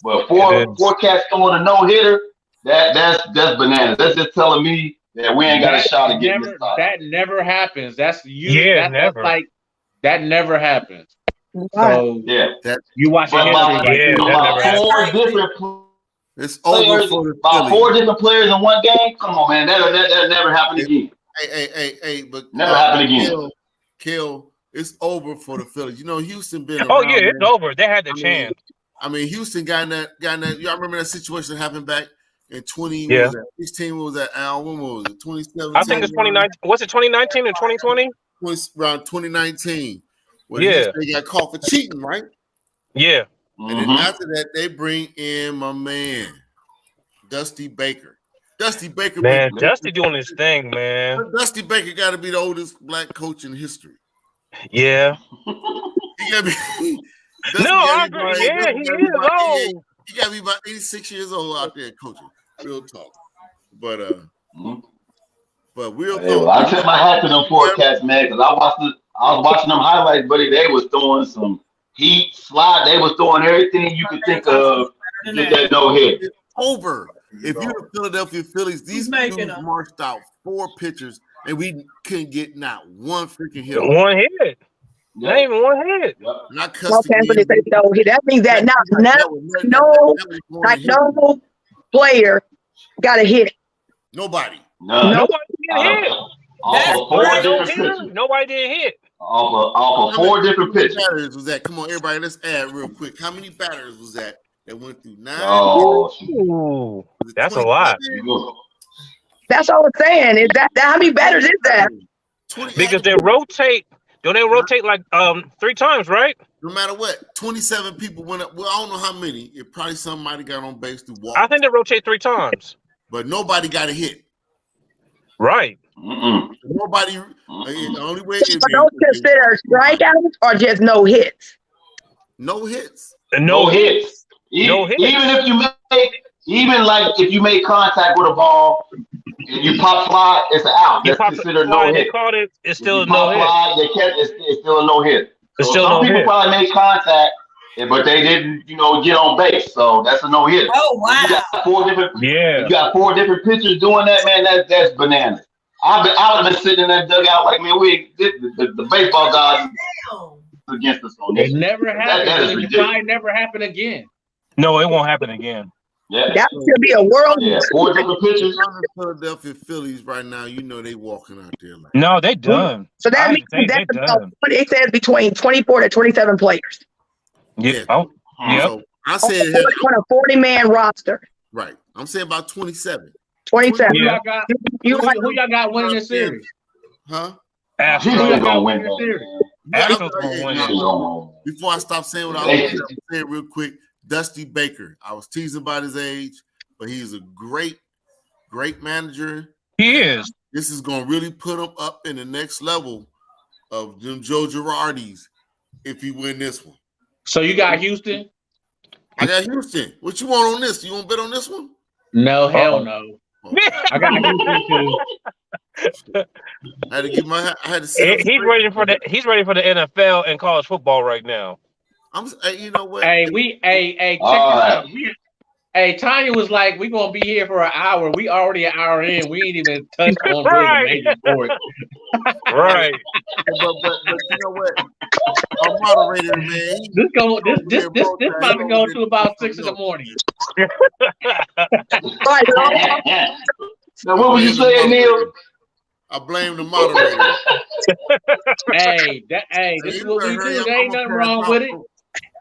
But four cats throwing a no-hitter, that's bananas. That's just telling me that we ain't got a shot at getting this title. That never happens. That's never. That never happens. So you watch it. It's over for about 4 different players in one game. Come on, man, that never happened again. Hey, but never happened again. Kill, it's over for the Phillies. You know, Houston been around. Oh yeah, it's over. They had the chance. I mean, Houston got in that. Y'all remember that situation that happened back in 20? Yeah. 16 was that? Al, when was it? 2017. I think it's 2019. Was it 2019 or 2020? Around 2019. When they got caught for cheating, right? Yeah. And then after that, they bring in my man, Dusty Baker. Dusty Baker, man, Dusty doing his thing, man. Dusty Baker got to be the oldest black coach in history. Yeah. He got to be. I agree. Yeah, he is old. He got to be about 86 years old out there coaching. Real talk. But real talk. I tip my hat to them forecasts, man, because I was watching them highlights, buddy. They was throwing some heat, slide. They was throwing everything you could think of to get that no hit. It's over. If you're the Philadelphia Phillies, these dudes marched out 4 pitchers, and we couldn't get not one freaking hit. One hit. Not even one hit. Not that means that no player got a hit. Nobody. Nobody did hit. Nobody did hit. Off of 4 different pitchers. Batters was that? Come on, everybody, let's add real quick. How many batters was that went through 9? Oh, that's a lot. That's all I'm saying. Is that how many batters is that? Because they rotate. Don't they rotate like 3 times, right? No matter what, 27 people went up. Well, I don't know how many. It probably somebody got on base through walk. I think they rotate 3 times. But nobody got a hit. Right. Nobody. The only way is. Don't consider strikeouts or just no hits. No hits. No hits. No hit. Even if you make contact with a ball and you pop fly, it's an out. You That's pop considered fly, no they hit. called it. It's If still you a no pop hit. fly, it's still a no hit. It's So still some no people hit. probably made contact, but they didn't, get on base. So that's a no hit. Oh wow! You got Yeah. 4 different pitchers doing that, man. That's bananas. I would have been sitting in that dugout like, man, the baseball gods against us on this. It never happened. That is It ridiculous. probably never happen again. No, it won't happen again. Yeah. That should be a world. Yeah, 4 different pitchers. The Philadelphia Phillies right now, they walking out there like. No, they done. So that means they that's about, done. it says between 24 to 27 players Yeah. Oh, yep. So I said on a 40-man roster. right. I'm saying about 27. 27. Who Yeah. y'all got? You Who like y'all got winning this series? Huh? He's Astros. gonna win this that. series? Astros gonna win it. Before I stop saying what I was going to say real quick, Dusty Baker. I was teasing about his age, but he's a great manager. He is. This is going to really put him up in the next level of them Joe Girardis if he win this one. So you got Houston? I got Houston. What you want on this? You want to bet on this one? No, hell no. I got Houston too. I had to get my. I had to sit up He's straight. ready for the. He's ready for the NFL and college football right now. You know what? Hey, check this out. Hey, Tanya was like, "We gonna be here for an hour. We already an hour in. We ain't even touched on Right. the major sport." Right. But you know what? Our moderator, man. This about to go to about 6 in the morning. Right. Now, what were you saying, Neil? I blame the moderator. This is what we do. There ain't nothing wrong with it.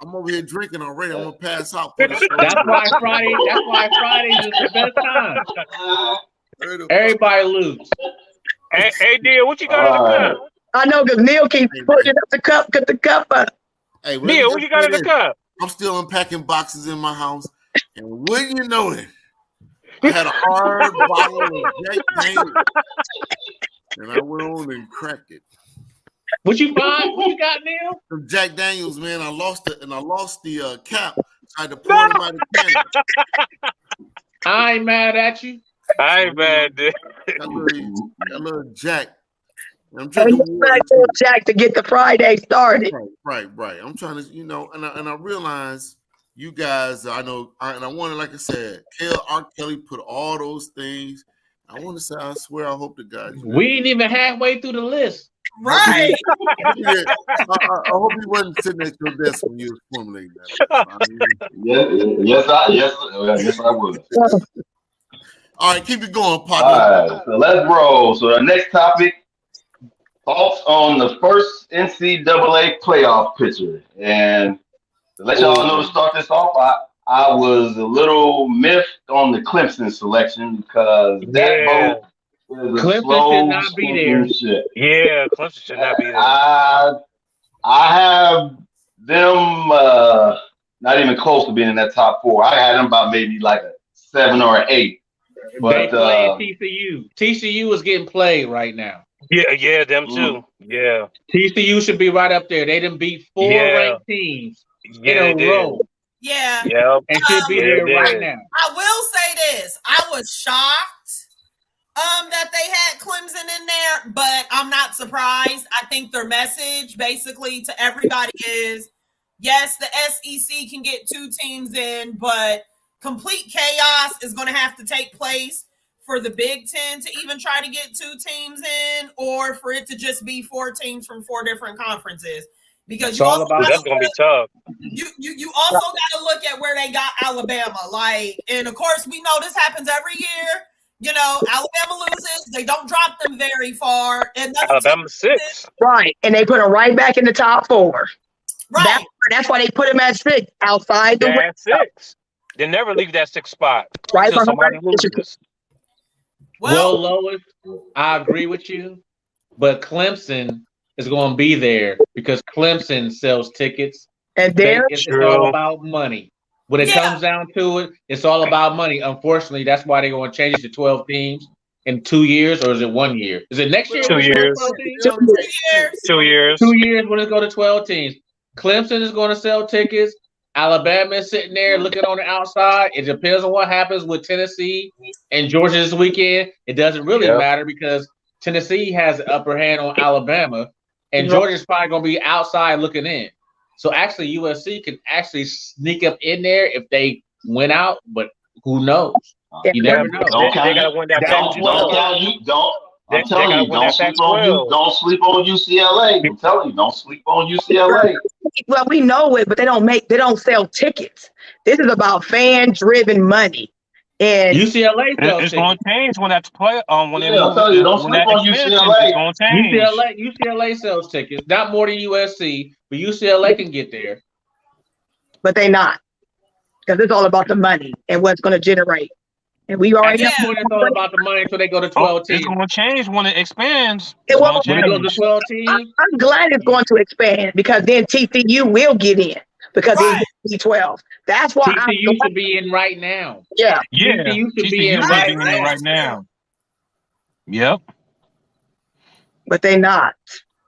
I'm over here drinking already. I'm gonna pass out for this. That's why Fridays is the best time. Everybody lose. Hey, Neil, what you got in the cup? I know because Neil keeps putting up the cup, cut the cup up. Hey, Neil, what you got in the cup? I'm still unpacking boxes in my house, and wouldn't you know it, I had a hard bottle of Jack Daniels, and I went on and cracked it. What you find? What you got, Neil? Some Jack Daniels, man. I lost it, and I lost the cap. So I had to pour it out of the can. I ain't mad at you. I ain't mad, dude. That little Jack. I'm And trying he's back to Jack to get the Friday started. Right. I'm trying to, and I realize you guys. I know, and I wanted, like I said, R. Kelly put all those things. I want to say, I swear, I hope to God. We ain't even halfway through the list. Right. I hope he wasn't sitting at your desk when you was formulating that. Yes, I would. All right, keep it going, All partner. right, so let's roll. So the next topic, thoughts on the first NCAA playoff pitcher. And to let y'all know, to start this off, I was a little miffed on the Clemson selection because that vote is a Clemson slow should not be there. shit. Yeah, Clemson should not be there. I have them not even close to being in that top 4. I had them about maybe like a 7 or 8. But They playing TCU. TCU is getting played right now. Yeah, them too. Yeah. TCU should be right up there. They done beat 4 ranked teams in a row. Yeah. Yep. And should be there right now. I will say this. I was shocked that they had Clemson in there, but I'm not surprised. I think their message basically to everybody is, yes, the SEC can get 2 teams in, but complete chaos is going to have to take place for the Big Ten to even try to get 2 teams in, or for it to just be 4 teams from 4 different conferences. Because that's going to be tough. You also got to look at where they got Alabama. And of course, we know this happens every year. Alabama loses. They don't drop them very far. And Alabama 6. Right. And they put them right back in the top 4. Right. That's why they put them at 6 outside the window. 6. They never leave that 6th spot. Right. Somebody loses. Well, Lois, I agree with you, but Clemson is going to be there because Clemson sells tickets. And it's all about money. When it comes down to it, it's all about money. Unfortunately, that's why they're going to change it to 12 teams in 2 years, or is it 1 year? Is it next year? 2 years. 2 years. 2 years. 2 years when it go to 12 teams. Clemson is going to sell tickets. Alabama is sitting there looking on the outside. It depends on what happens with Tennessee and Georgia this weekend. It doesn't really matter because Tennessee has the upper hand on Alabama, and Georgia's probably going to be outside looking in. So actually, USC can actually sneak up in there if they win out, but who knows? You never know. They got to win that Pac-12. I'm telling you, don't sleep on UCLA. I'm telling you, don't sleep on UCLA. Well, we know it, but they don't sell tickets. This is about fan-driven money. And UCLA it's going to change when that's play when they I'll tell you, don't sleep on UCLA. It's going to change. UCLA sells tickets, not more than USC, but UCLA can get there. But they're not, because it's all about the money and what's going to generate. And we already at that point, it's all about the money until they go to 12 teams. It's going to change when it expands. It won't when it goes to 12 teams. I'm glad it's going to expand because then TCU will get in because it's 12. That's why TCU should be in right now. Yeah. TCU should be in right now. Yep. But they're not.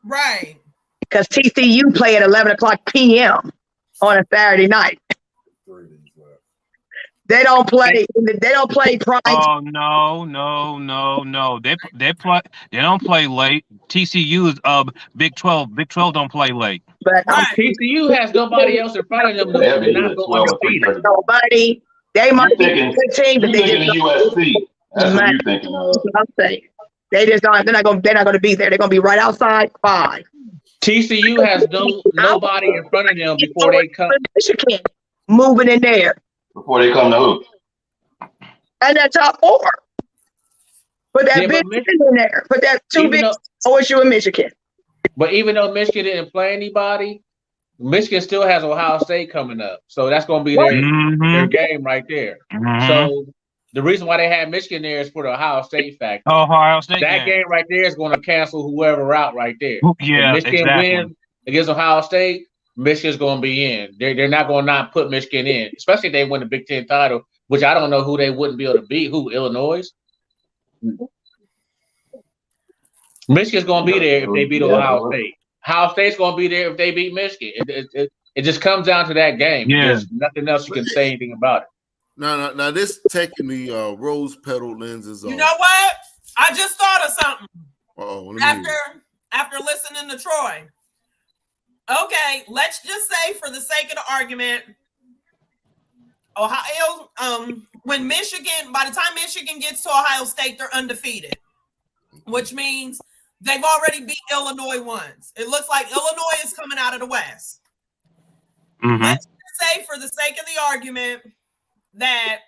Right. Because TCU play at 11 o'clock p.m. on a Saturday night. They don't play. They don't play prime. Oh no! They play. They don't play late. TCU is Big 12. Big 12 don't play late. But TCU has nobody else in front of them. They're not going undefeated. Nobody. They might be a good team, but they just USC. That's what you're thinking of. I'm saying they just aren't. They're not going to be there. They're going to be right outside 5. TCU has nobody in front of them before they come. Michigan moving in there. Before they come to who? And that top 4. Put that big in there. Put that 2 big OSU and Michigan. But even though Michigan didn't play anybody, Michigan still has Ohio State coming up. So that's going to be their game right there. So the reason why they had Michigan there is for the Ohio State factor. Ohio State. That game right there is going to cancel whoever out right there. Yeah, if Michigan wins against Ohio State, Michigan's going to be in. They're not going to not put Michigan in, especially if they win the Big Ten title, which I don't know who they wouldn't be able to beat. Who, Illinois? Michigan's going to be there if they beat Ohio State. Ohio State's going to be there if they beat Michigan. It just comes down to that game. Yeah. There's nothing else you can say anything about it. Now this taking the rose-petaled lenses off. You know what? I just thought of something. After listening to Troy. Okay, let's just say, for the sake of the argument, Ohio, when Michigan, by the time Michigan gets to Ohio State, they're undefeated, which means they've already beat Illinois once. It looks like Illinois is coming out of the West. Let's just say, for the sake of the argument, that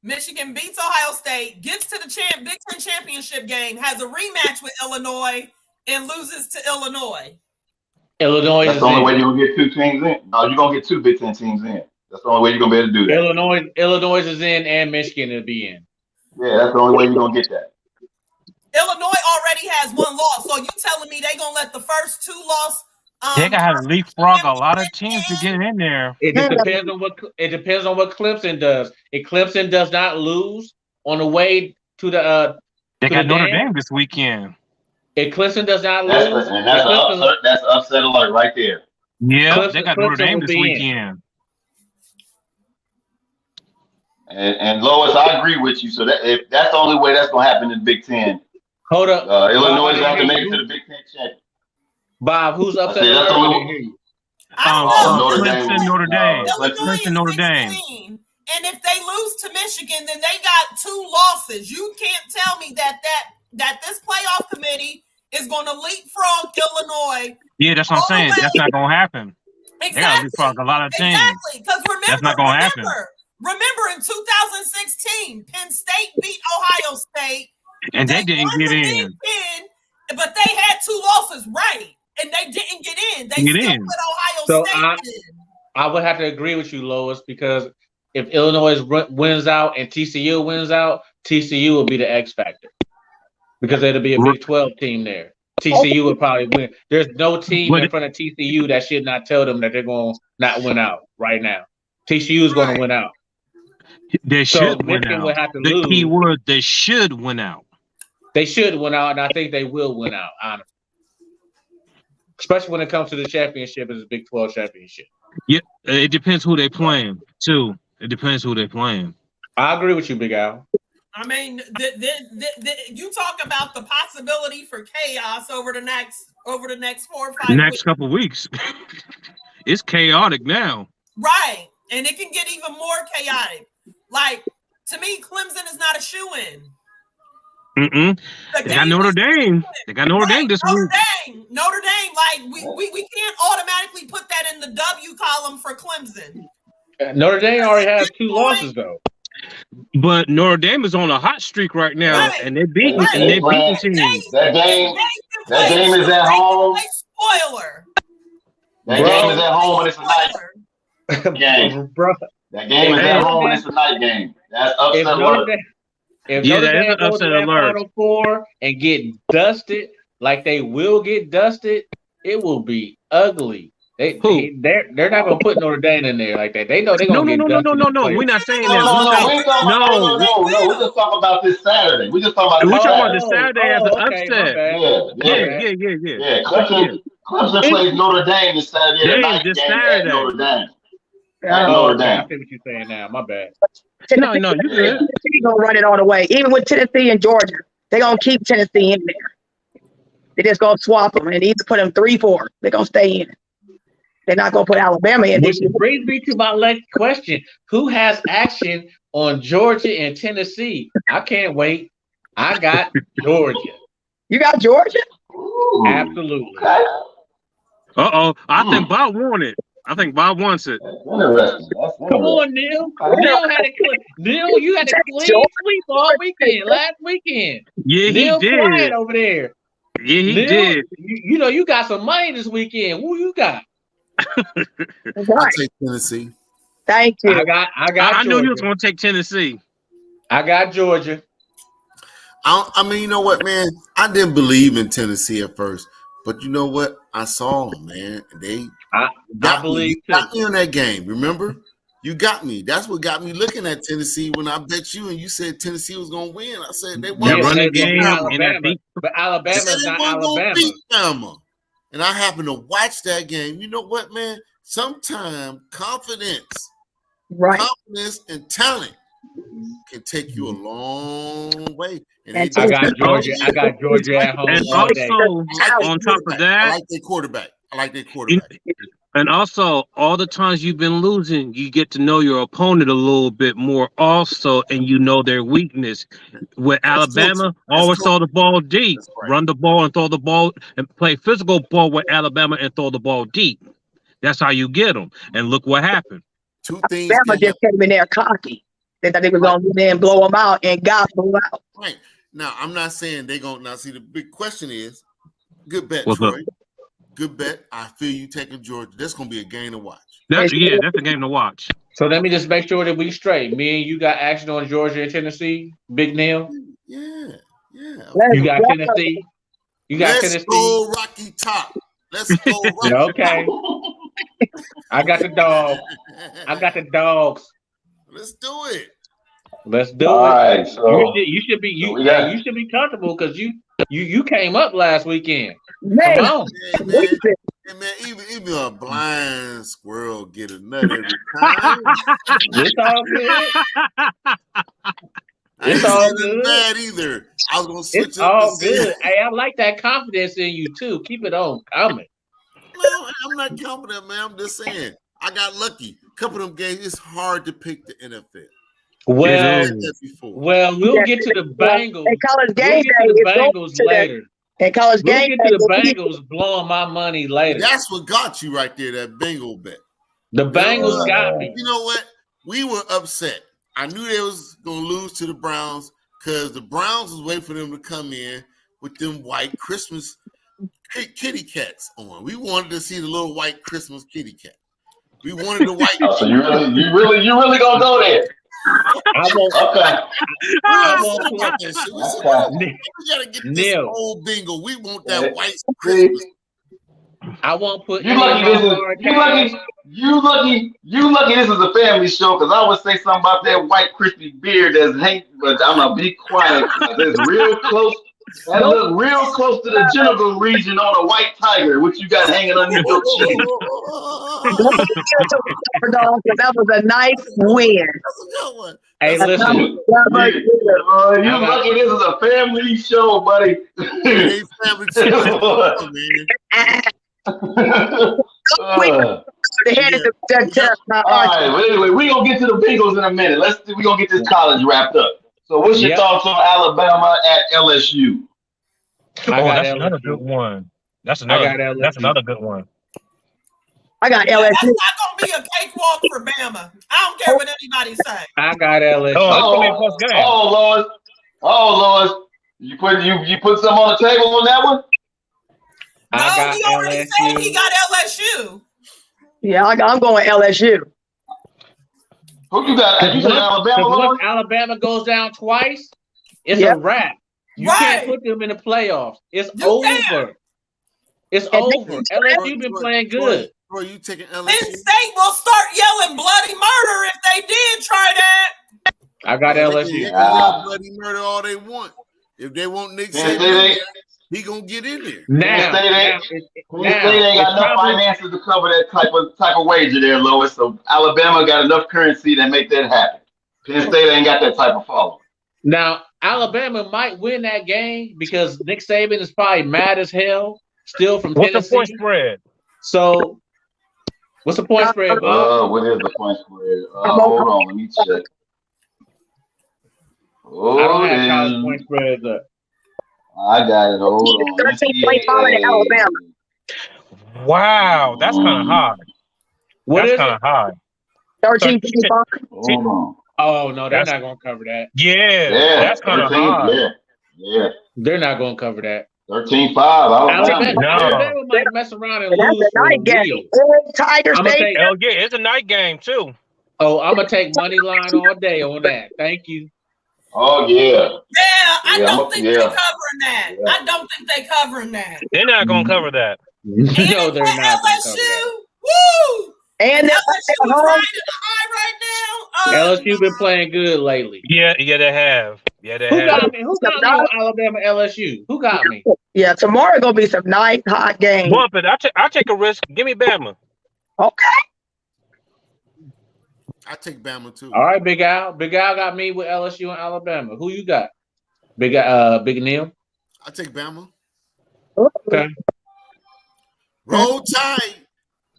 Michigan beats Ohio State, gets to the Big Ten championship game, has a rematch with Illinois, and loses to Illinois. Illinois That's the only way you're going to get 2 teams in. No, you're going to get 2 Big Ten teams in. That's the only way you're going to be able to do that. Illinois is in and Michigan will be in. Yeah, that's the only way you're going to get that. Illinois already has 1 loss. So you telling me they're going to let the first 2 loss they got to leapfrog a lot of teams to get in there. It depends on what Clemson does. If Clemson does not lose on the way to the they got Notre Dame this weekend. If Clemson does not lose, that's upset alert right there. Yeah, they got Notre Dame this weekend. And Lois, I agree with you. So if that's the only way that's going to happen in the Big Ten. Hold up, Illinois has to make it to the Big Ten championship. Bob, who's upset? That's the only way. Notre Dame. Clemson, Notre Dame. And if they lose to Michigan, then they got 2 losses. You can't tell me that this playoff committee is going to leapfrog Illinois. Yeah, that's what I'm saying. That's not going to happen. Exactly. They got to leapfrog a lot of teams. Exactly. Because that's not going to happen. Remember in 2016, Penn State beat Ohio State. And they didn't get in. But they had 2 losses, right? And they didn't get in. They still put Ohio State in. I would have to agree with you, Lois, because if Illinois wins out and TCU wins out, TCU will be the X factor because it'll be a Big 12 team there. TCU would probably win. There's no team in front of TCU that should not tell them that they're going to not win out right now. TCU is going to win out. They should win Michigan out. Would have to the lose. key word, they should win out. They should win out, and I think they will win out, honestly. Especially when it comes to the championship, it's a Big 12 championship. Yeah, it depends who they playing too. It depends who they playing. I agree with you, Big Al. I mean, you talk about the possibility for chaos over the next 4 or 5 Next weeks. couple weeks, it's chaotic now. Right, and it can get even more chaotic. Like, to me, Clemson is not a shoe-in. They got Notre Dame. They got Notre Dame this week. Notre Dame. Like we can't automatically put that in the W column for Clemson. Notre Dame already has 2 losses though. But Notre Dame is on a hot streak right now, and they're beating teams. That game is at home. Spoiler. That game is at home, and it's a night game. Bro. That game is at home, and it's a night game. That's upset alert. If Notre Dame goes to that Final Four and get dusted like they will get dusted, it will be ugly. They're not gonna put Notre Dame in there like that. They know they're gonna get dusted. No. We're not saying that. No. We just talking about this Saturday. We just talking about this Saturday as an upset. Yeah. Clemson plays Notre Dame this Saturday. This Saturday. Notre Dame. Notre Dame. I see what you're saying now. My bad. No, you good. Tennessee's gonna run it all the way. Even with Tennessee and Georgia, they're gonna keep Tennessee in there. They're just gonna swap them and either put them 3-4. They're gonna stay in. They're not gonna put Alabama in. Which brings me to my next question: who has action on Georgia and Tennessee? I can't wait. I got Georgia. You got Georgia? Ooh. Absolutely. I think Bob won it. I think Bob wants it. Interesting. Come on, Neil. Neil, you had a clean sweep all weekend, last weekend. Yeah, Neil he did. Quiet over there. Yeah, he Neil, did. You know, you got some money this weekend. Who you got? I'll take Tennessee. Thank you. I knew you was going to take Tennessee. I got Georgia. I mean, you know what, man? I didn't believe in Tennessee at first, but you know what? I saw them, man. I believe you got me in that game. Remember, you got me. That's what got me looking at Tennessee when I bet you and you said Tennessee was going to win. I said they won. Run the game, but Alabama's not Alabama. And I happened to watch that game. You know what, man? Sometimes confidence and talent can take you a long way. And I got Georgia. I got Georgia at home. And also, on top of that, I like their quarterback. And also, all the times you've been losing, you get to know your opponent a little bit more also, and you know their weakness. With Alabama, always throw the ball deep. Run the ball and throw the ball and play physical ball with Alabama and throw the ball deep. That's how you get them. And look what happened. Two things. Alabama just came in there cocky. They thought they were going to get in and blow them out and got them out. Right. Now, I'm not saying they're going to. Now, see, the big question is, good bet, What's Troy. up? Good bet. I feel you taking Georgia. That's going to be a game to watch. That's a game to watch. So let me just make sure that we straight. Me and you got action on Georgia and Tennessee, Big Neil? Yeah. You got Tennessee? Let's go Rocky Top. Let's go Rocky Okay. I got the dog. I got the dogs. Let's do it. Let's do All it. right, so you should be comfortable because you came up last weekend. Man, come on. Man, even a blind squirrel get a nut every time. It's all good. It's all good. Bad either. I was gonna switch it's up. All good. Hey, I like that confidence in you too. Keep it on coming. No, I'm not confident, man. I'm just saying I got lucky. A couple of them games, it's hard to pick the NFL. Well, we'll get to the Bengals. In college game we'll get to the Bengals later. In college game we'll get to the Bengals blowing my money later. That's what got you right there, that Bengal bet. The Bengals got me. You know what? We were upset. I knew they was going to lose to the Browns because the Browns was waiting for them to come in with them white Christmas kitty cats on. We wanted to see the little white Christmas kitty cat. We wanted the white. So you really gonna go there? I won't. We gotta get this old bingo. We want that white Christmas. I won't put you lucky this is a family show because I would say something about that white crispy beard that's Hank, but I'm gonna be quiet because it's real close That look real close to the genital region on a white tiger, which you got hanging underneath your chin. That was a nice win. That's a good one. Hey, listen. You lucky this is a family show, buddy. Hey, family show, man. All right, but anyway, we're gonna get to the Bengals in a minute. We're gonna get this college wrapped up. So what's your thoughts on Alabama at LSU? That's another good one. That's another good one. I got Yeah, LSU. that's not gonna be a cakewalk for Bama. I don't care what anybody say. I got LSU. Oh, it's gonna be a close game. Oh Lord. You put some on the table on that one? I got he already LSU. said he got LSU. Yeah, I'm going LSU. Who you got? You said Alabama, Lord? Once Alabama goes down twice, it's a wrap. You can't put them in the playoffs. It's over. It's over. LSU been playing good. Bro, you taking LSU? Penn State will start yelling bloody murder if they did try that. I got LSU. They can yell bloody murder all they want. If they want Nick Saban, he gonna get in there. Penn State ain't got enough finances to cover that type of wager there, Lois. So Alabama got enough currency to make that happen. Penn State ain't got that type of following. Now, Alabama might win that game because Nick Saban is probably mad as hell still from Tennessee. What's the point spread? So, what's the point spread, bud? What is the point spread? Hold on, let me check. I don't have college point spreads up. I got it. Hold on. 13.5 in Alabama. Wow, that's kind of high. That's kind of high. 13.5. Hold on. Oh no, they're not gonna cover that. Yeah, that's kind of high. Yeah, they're not gonna cover that. 13-5. Alabama might mess around and lose. That's a night game. Tiger State. Hell yeah, it's a night game too. Oh, I'm gonna take money line all day on that. Thank you. Oh yeah. Yeah, I don't think they're covering that. Yeah. I don't think they're covering that. They're not gonna cover that. No, they're not. LSU, woo! And LSU is riding the high right now. LSU been playing good lately. Yeah, they have. Yeah, they Who have. got me? Who got me on Alabama LSU? Who got me? Yeah, tomorrow gonna be some nice hot games. Bumping. I take a risk. Give me Bama. Okay. I take Bama too. All right, Big Al. Big Al got me with LSU and Alabama. Who you got? Big Neil. I take Bama. Okay. Roll Tide.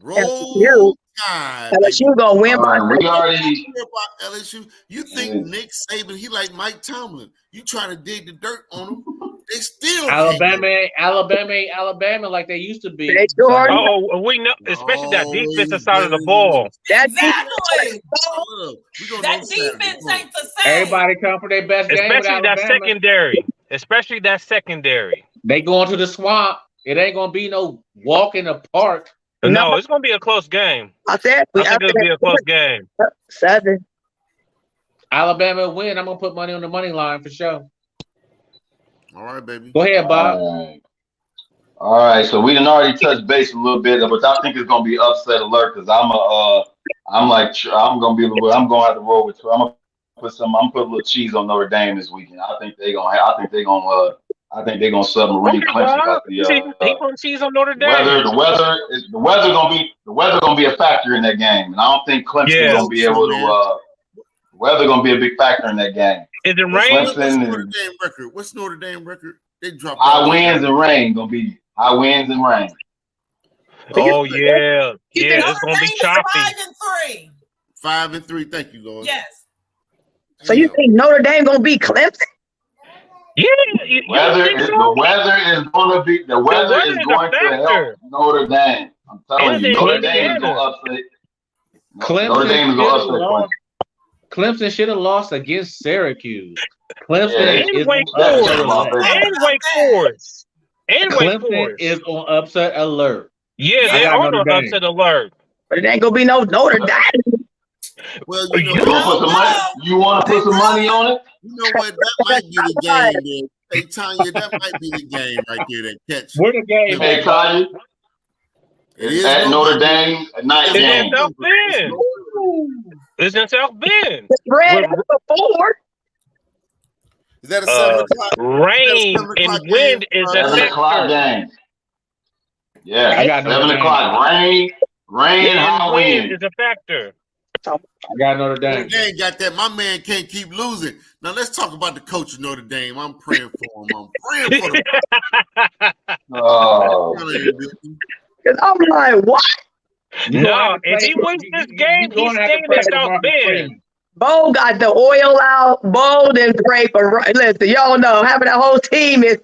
Roll Tide. LSU gonna win by we already about LSU. You think Nick Saban, he like Mike Tomlin. You trying to dig the dirt on him. They still Alabama like they used to be. They sure are. Oh, we know, especially that defensive side of the ball. Exactly. That defense ain't the same. Everybody come for their best game. Especially that secondary. Especially that secondary. They going to the swamp. It ain't gonna be no walk in the park. No, it's gonna be a close game. I think it'll be a close game. 7. Alabama win. I'm gonna put money on the money line for sure. All right, baby. Go ahead, Bob. All right. So we done already touched base a little bit, but I think it's gonna be upset alert because I'm gonna have to roll with. I'm gonna put a little cheese on Notre Dame this weekend. I think they're gonna submarine Clemson. He putting cheese on Notre Dame. The weather gonna be a factor in that game, and I don't think Clemson's gonna be able to. The weather gonna be a big factor in that game. Is it rain? What's Notre Dame record? They dropped high winds and rain. Gonna be high winds and rain. Oh yeah, it's gonna be choppy. 5-3. 5-3. Thank you, Lord. Yes. So you think Notre Dame gonna beat Clemson? Yeah. The weather is going to help Notre Dame. I'm telling you, Notre Dame is going to upset. Notre Dame is going to upset Clemson. Clemson should have lost against Syracuse. Clemson and Wake Forest. Clemson is on upset alert. Yeah, they are on upset alert. But it ain't gonna be no Notre Dame. Well, you want to put some money on it? You know what? That might be the game. There. Hey, Tanya, that might be the game right there. That catch. Where the game? Hey, Tanya. It is at Notre Dame, a night game. It's in South Bend. It's in South Bend. It's red before. Is that a 7 o'clock? Rain and wind is a 7 o'clock game. Yeah, I got 7 o'clock. Rain, high wind wind. is a factor. I got Notre Dame. Notre Dame got that. My man can't keep losing. Now let's talk about the coach of Notre Dame. I'm praying for him. I'm praying for him. Oh, Because I'm like, what? No, if he wins this game, he's staying in South Bend. Bo got the oil out. Bo didn't pray for. Listen, y'all know having a whole team is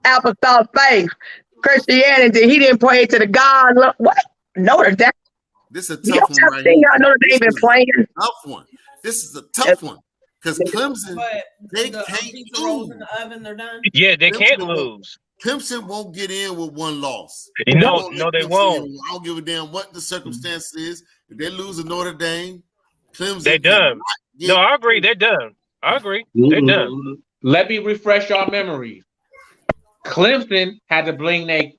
apostolic faith, Christianity. He didn't pray to the God. What? Notre Dame. This is a tough one right here. Notre Dame been playing. Tough one. This is a tough one because Clemson, they can't lose. In the oven, they're done. Yeah, they can't lose. Clemson won't get in with one loss. No, they won't. I don't give a damn what the circumstance is. If they lose to Notre Dame, Clemson, they're done. No, I agree. They're done. I agree. They're done. Let me refresh our memories. Clemson had to bring their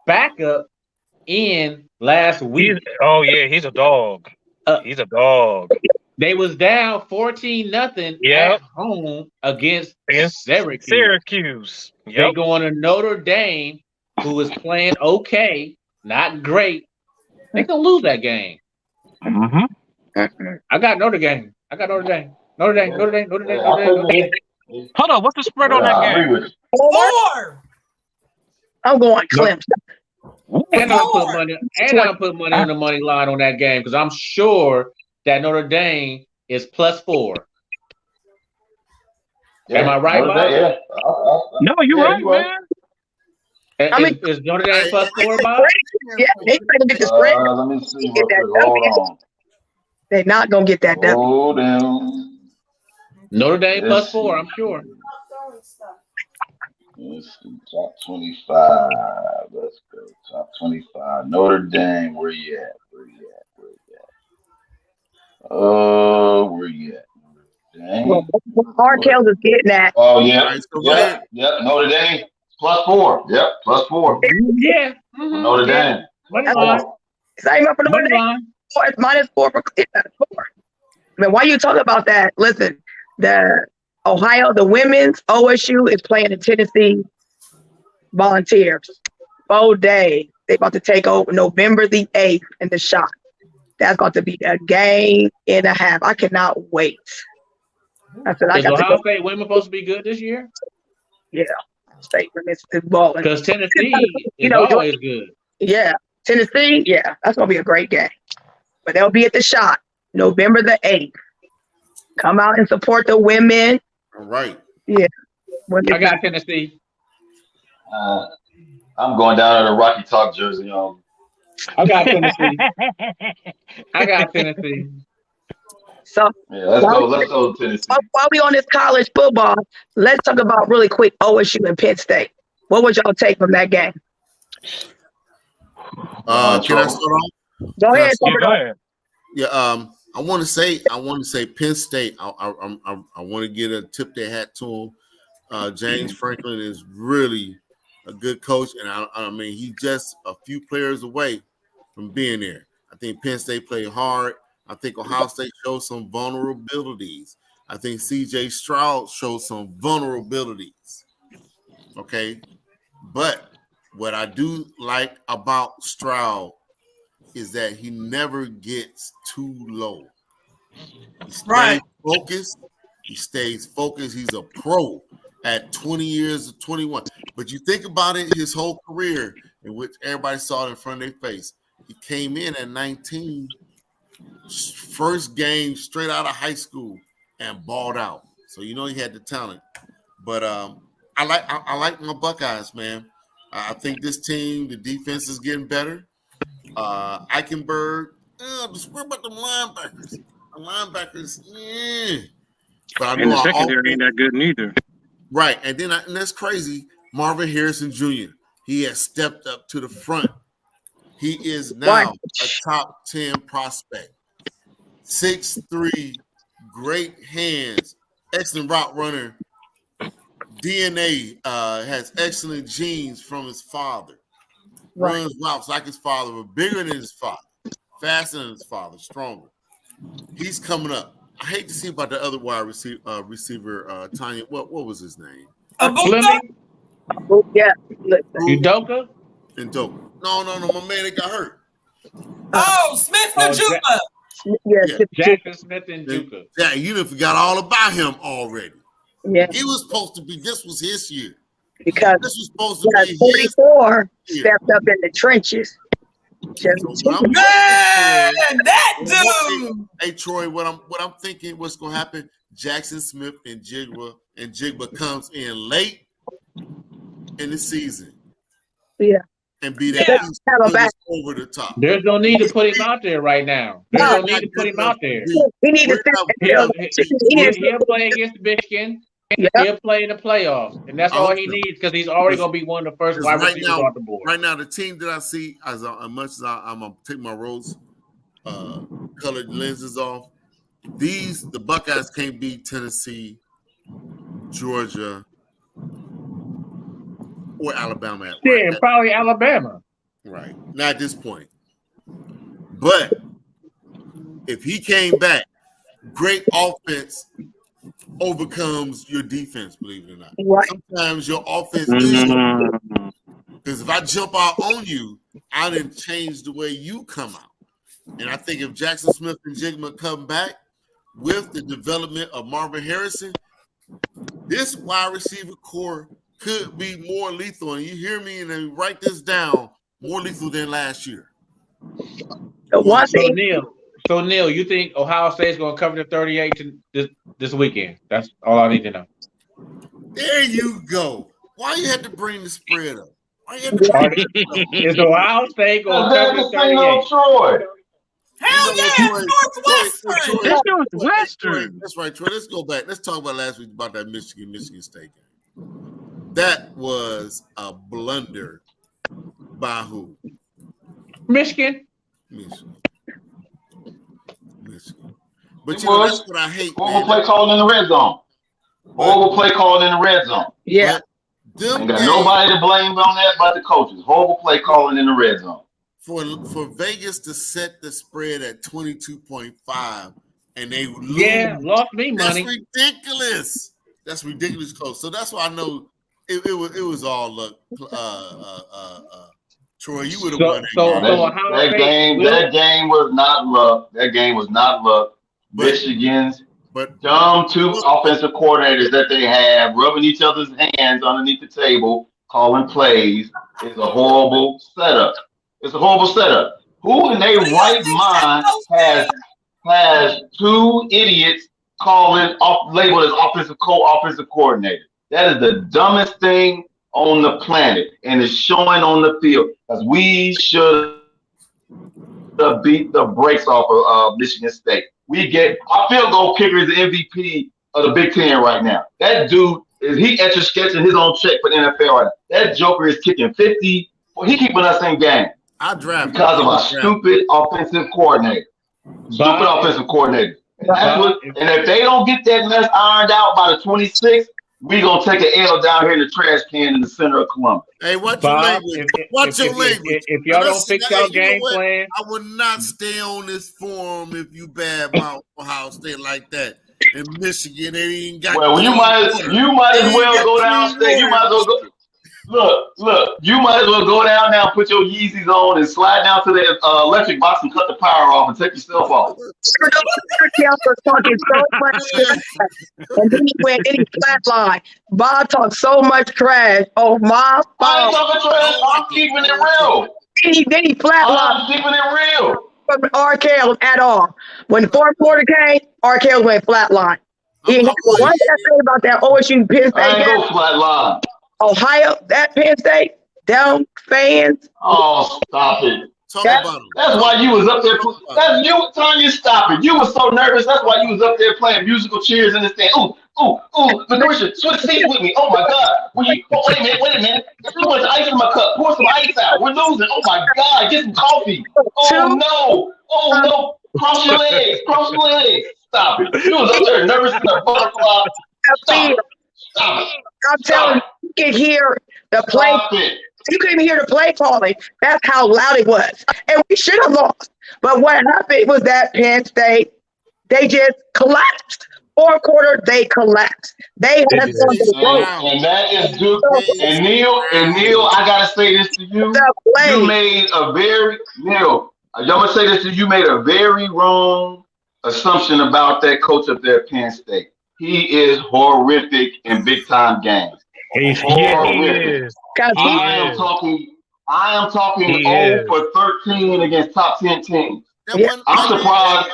backup in last week. He's a dog. He's a dog. They was down 14-0 at home against Syracuse. Yep. They going to Notre Dame, who is playing okay, not great. They gonna lose that game. I got Notre Dame. Notre Dame. Hold on, what's the spread on that game? 4. I'm going Clemson. And I put money on the money line on that game because I'm sure that Notre Dame is +4. Am I right, Bob? Yeah. No, you're right, man. Is Notre Dame +4, Bob? Yeah, they trying to get the spread. Let me see. Hold on. They're not gonna get that W. Hold on. Notre Dame +4, I'm sure. Let's see, top 25. Let's go. Top 25. Notre Dame, where you at? Where you at? Dang. Well, Rkelz is getting that. Oh, yeah. Notre Dame, +4. Yep, +4. Yeah. Notre Dame. Same up for Notre Dame. It's -4 for Clemson. I mean, why you talking about that? Listen, the women's OSU is playing the Tennessee Volunteers. Both days. They about to take over November the 8th in the shot. That's about to be a game and a half. I cannot wait. I said, is Ohio State women supposed to be good this year? Yeah. State women is balling. Because Tennessee is always good. Yeah. Tennessee, yeah. That's going to be a great game. But they'll be at the shot November the 8th. Come out and support the women. All right. Yeah. I got Tennessee. I'm going down to the Rocky Top jersey on. I got Tennessee. So yeah, let's go Tennessee. While we on this college football, let's talk about really quick OSU and Penn State. What would y'all take from that game? Can I start off? Go ahead. Yeah, I want to say Penn State. I want to get a tip their hat to them. James Franklin is really a good coach, and I mean he's just a few players away from being there. I think Penn State played hard. I think Ohio State showed some vulnerabilities. I think C.J. Stroud showed some vulnerabilities. Okay, but what I do like about Stroud is that he never gets too low. He stays focused. He stays focused. He's a pro at 20 years or 21. But you think about it, his whole career, in which everybody saw it in front of their face. He came in at 19, first game straight out of high school, and balled out. So you know he had the talent. But I like my Buckeyes, man. I think this team, the defense is getting better. Eichenberg, just worry about the linebackers. The linebackers, yeah. But I know and the secondary ain't that good neither. Right, and that's crazy. Marvin Harrison Jr. He has stepped up to the front. He is now a top 10 prospect. 6'3", great hands, excellent route runner. DNA has excellent genes from his father. Runs routes like his father, but bigger than his father, faster than his father, stronger. He's coming up. I hate to see about the other wide receiver, Tanya. What was his name? Fleming? Yeah. Udoka? And Dope. No. My man, they got hurt. Oh, Smith Najuma. Yeah. Jackson Smith and Juka. Yeah, you done forgot all about him already. Yeah. He was supposed to be. This was his year. Because this was supposed to be his 44 stepped up in the trenches. Man, that dude. Hey Troy, what I'm thinking, what's gonna happen? Jackson Smith and Jigba comes in late in the season. Yeah. And be that over the top. There's no need to put him out there right now. There's no need to put him out there. We need to he'll play against Michigan. He'll play in the playoffs, and that's all he needs because he's already going to be one of the first wide receivers off the board. Right now, the team that I see, as much as I'm going to take my rose colored lenses off, the Buckeyes can't beat Tennessee, Georgia, or Alabama. Yeah, probably Alabama. Right. Not at this point. But if he came back, great offense overcomes your defense, believe it or not. Right. Sometimes your offense is because if I jump out on you, I didn't change the way you come out. And I think if Jackson Smith and Jigma come back with the development of Marvin Harrison, this wide receiver core could be more lethal. And you hear me and then write this down, more lethal than last year. So Neil, you think Ohio State's going to cover the 38 this weekend? That's all I need to know. There you go. Why you had to bring the spread up? Is Ohio State going to cover the 38? Troy. Hell yeah, Northwestern. It's Northwestern. That's right, Troy. Let's go back. Let's talk about last week about that Michigan State game. That was a blunder by who? Michigan. But you know, that's what I hate. Horrible play calling in the red zone. Horrible play calling in the red zone. Yeah. Ain't got nobody to blame on that but the coaches. Horrible play calling in the red zone. For Vegas to set the spread at 22.5 and they lose, lost me money. That's ridiculous. That's ridiculous close. So that's why I know it was all luck. Troy, you would have won that game. That game was not luck. That game was not luck. Michigan's dumb two offensive coordinators that they have rubbing each other's hands underneath the table, calling plays is a horrible setup. It's a horrible setup. Who in their right mind has two idiots labeled as offensive coordinator? That is the dumbest thing on the planet, and it's showing on the field because we should beat the brakes off of Michigan State. Our field goal kicker is the MVP of the Big Ten right now. That dude he sketching his own check for the NFL right now. That joker is kicking 50. He keeping us in game. Because of a stupid offensive coordinator. Stupid offensive coordinator. And if they don't get that mess ironed out by the 26th, we're going to take an L down here in the trash can in the center of Columbus. Hey, watch your language. Watch your language. If y'all don't fix your game plan. I would not stay on this forum if you badmouth Ohio State like that. In Michigan, they ain't got. Well, you might as well go downstairs. You might as well go. Look, you might as well go down now, put your Yeezys on, and slide down to the electric box and cut the power off and take yourself off. Rkelz was talking so much trash, and then he went any flatline. Bob talked so much trash. Oh, my fault. I ain't talking trash. I'm keeping it real. Then he flatlined. I'm keeping it real. From Rkelz at all. When the fourth quarter came, Rkelz went flatline. What did I say about that OSU Penn State I ain't game? go flatline. Ohio, that Penn State, down fans. Oh, stop it. That's why you was up there. That's you, Tanya. Stop it. You was so nervous. That's why you was up there playing musical chairs in the stand. Ooh, Patricia, switch seats with me. Oh my God. Wait a minute. There's too much ice in my cup. Pour some ice out. We're losing. Oh my God. Get some coffee. Oh no. Cross your legs. Stop it. You was up there nervous in the butterfly. Stop it. I'm telling you, you can hear the play. You couldn't hear the play calling. That's how loud it was. And we should have lost. But what happened was that Penn State They just collapsed. Fourth quarter, they collapsed. They had did. the rope. And that is Duke. And Neil, I gotta say this to you. You made a very Neil. I'm gonna say this to you. You made a very wrong assumption about that coach up there at Penn State. He is horrific in big time games. He is. I am talking 0 for 13 against top 10 teams. I'm surprised.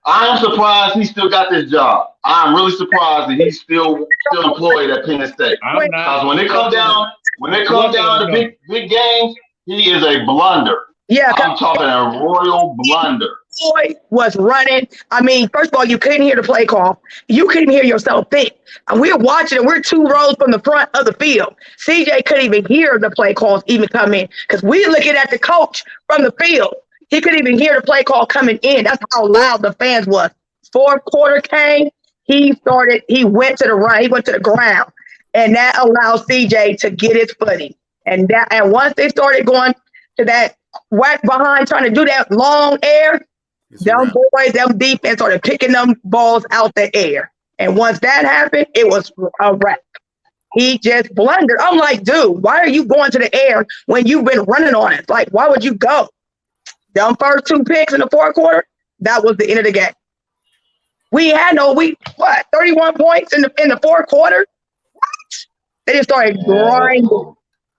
I am surprised he still got this job. I'm really surprised that he's still employed at Penn State. Because when they come down to big games, he is a blunder. Yeah, I'm talking a royal blunder. Boy was running. I mean, first of all, you couldn't hear the play call. You couldn't hear yourself think. And we're watching it. We're 2 rows from the front of the field. CJ couldn't even hear the play calls even come in because we're looking at the coach from the field. He couldn't even hear the play call coming in. That's how loud the fans was. Fourth quarter came. He went to the run. He went to the ground. And that allowed CJ to get his footing. And once they started going to that whack behind, trying to do that long air, them defense started picking them balls out the air. And once that happened, it was a wreck. He just blundered. I'm like, dude, why are you going to the air when you've been running on it? Like, why would you go? Them first 2 picks in the fourth quarter, that was the end of the game. We had 31 points in the fourth quarter? What? They just started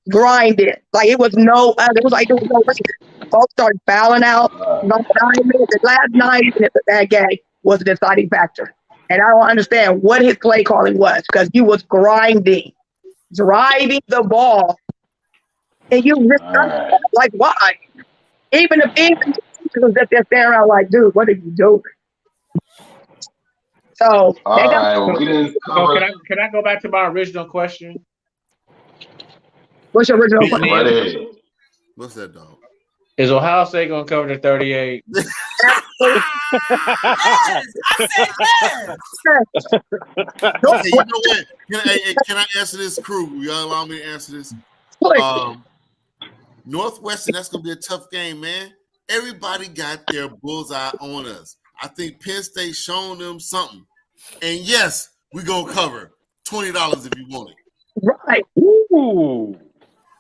grinding. Like it was no other. It was like there was no reason. Folks started fouling out. The last 9 minutes of that game was a deciding factor. And I don't understand what his play calling was because he was driving the ball. And you ripped like why? Even the was just standing around like, dude, what are you doing? So, can I go back to my original question? What's your original question? What's that, dog? Is Ohio State going to cover the 38? Yes, I said yes. Okay, you know what? Can I answer this, crew? Y'all allow me to answer this? Northwestern, that's going to be a tough game, man. Everybody got their bullseye on us. I think Penn State shown them something. And yes, we're going to cover $20 if you want it. Right. Ooh.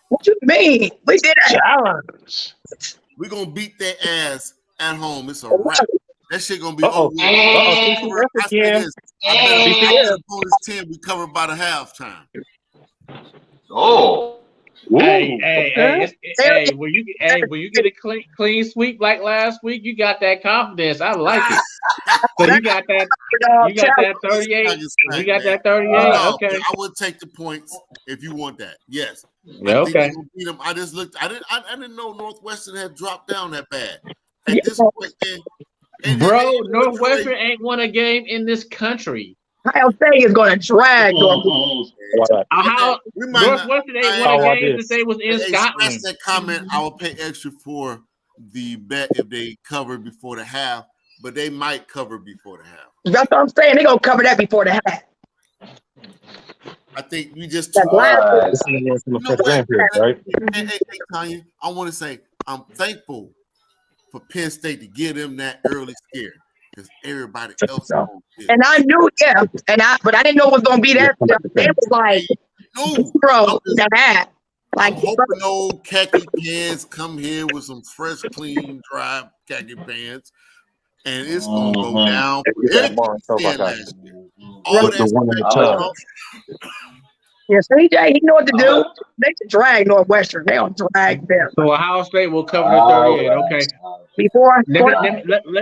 What you mean? We did a challenge. We're going to beat their ass at home. It's a wrap. That shit going to be over. I say this. I bet bonus 10 we covered by the halftime. Oh. Hey, will you get a clean sweep like last week? You got that confidence. I like it. So you got that 38. You got that 38. Okay. I would take the points if you want that. Yes. Okay. Beat them. I just looked. I didn't know Northwestern had dropped down that bad. At this point, bro, Northwestern ain't won a game in this country. Ohio State is going to drag Northwestern ain't won a game since they was in Scotland. That comment, I will pay extra for the bet if they cover before the half, but they might cover before the half. That's what I'm saying. They're going to cover that before the half. I think we just Hey, Tanya, I want to say I'm thankful for Penn State to give them that early scare. Because everybody else and I knew but I didn't know it was gonna be that. It was like I'm hoping old khaki pants come here with some fresh, clean, dry khaki pants, and it's gonna go down. All that. Yes, CJ, he know what to do. They can drag Northwestern. They don't drag them. So Ohio State will cover the 38. Okay.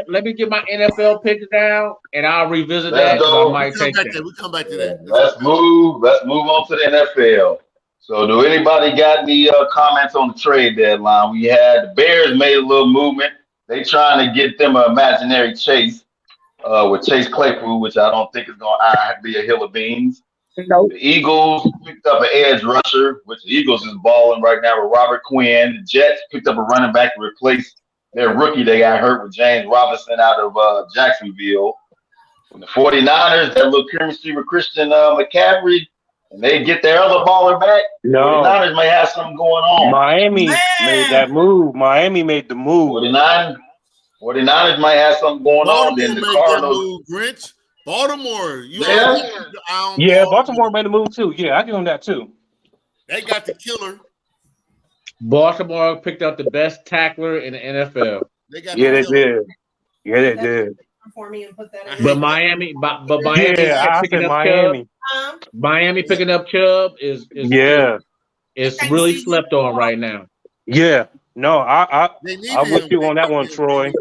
Let me get my NFL picks down, and I'll revisit that. I might take that. We'll come back to that. Let's move on to the NFL. So, do anybody got any comments on the trade deadline? We had the Bears made a little movement. They trying to get them an imaginary Chase with Chase Claypool, which I don't think is going to be a hill of beans. Nope. The Eagles picked up an edge rusher, which the Eagles is balling right now with Robert Quinn. The Jets picked up a running back to replace their rookie they got hurt with James Robinson out of Jacksonville. And the 49ers, that little chemistry with Christian McCaffrey, and they get their other baller back. No. 49ers may have something going on. Miami made that move. Miami made the move. 49. 49ers might have something going on. Then the Baltimore made that Cardinals. move, Grinch. Baltimore, you Yeah. always keep your eye on Yeah, Baltimore. Baltimore made a move too. Yeah, I give them that too. They got the killer. Baltimore picked up the best tackler in the NFL. They got Yeah, the they killer. did. Yeah, they did. For me and put that in. But Miami Yeah, I picking said up Miami. Chubb. Miami picking up Chubb is Yeah, really slept on right now. yeah. No, I'm with him. you on that one, Troy.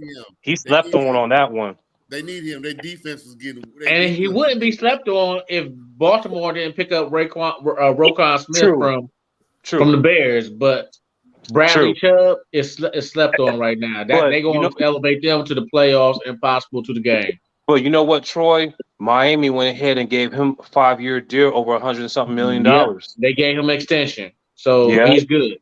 He They slept need him. on that one. They need him. Their defense was getting. And he wouldn't be slept on if Baltimore didn't pick up Roquan Smith from the Bears. But Bradley Chubb is slept on right now. That they going to elevate them to the playoffs and possible to the game. But you know what, Troy? Miami went ahead and gave him a 5-year deal over $100-something million. Yep. They gave him extension, so he's good.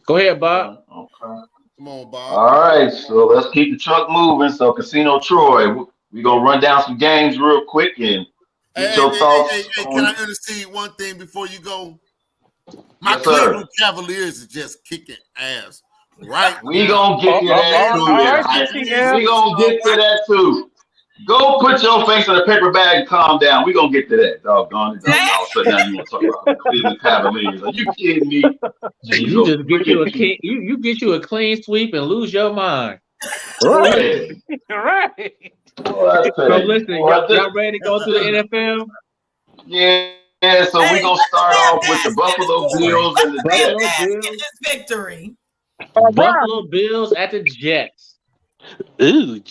Go ahead, Bob. Okay. Come on, Bob. All right, so let's keep the truck moving. So, Casino Troy, we're going to run down some games real quick and get your thoughts. Hey, can I intercede one thing before you go? My Cleveland Cavaliers is just kicking ass. Right. We going to get to that too. We going to get to that too. Go put your face in a paper bag and calm down. We're going to get to that. Doggone it. All of a sudden now you want to talk about the Cleveland Cavaliers. Are you kidding me? You just get you get you a clean sweep and lose your mind. Right. Right. So listen, y'all ready to go to the NFL? Yeah, so we're going to start off with the Buffalo Bills and the Jets. Victory. Buffalo Bills at the Jets. Ooh.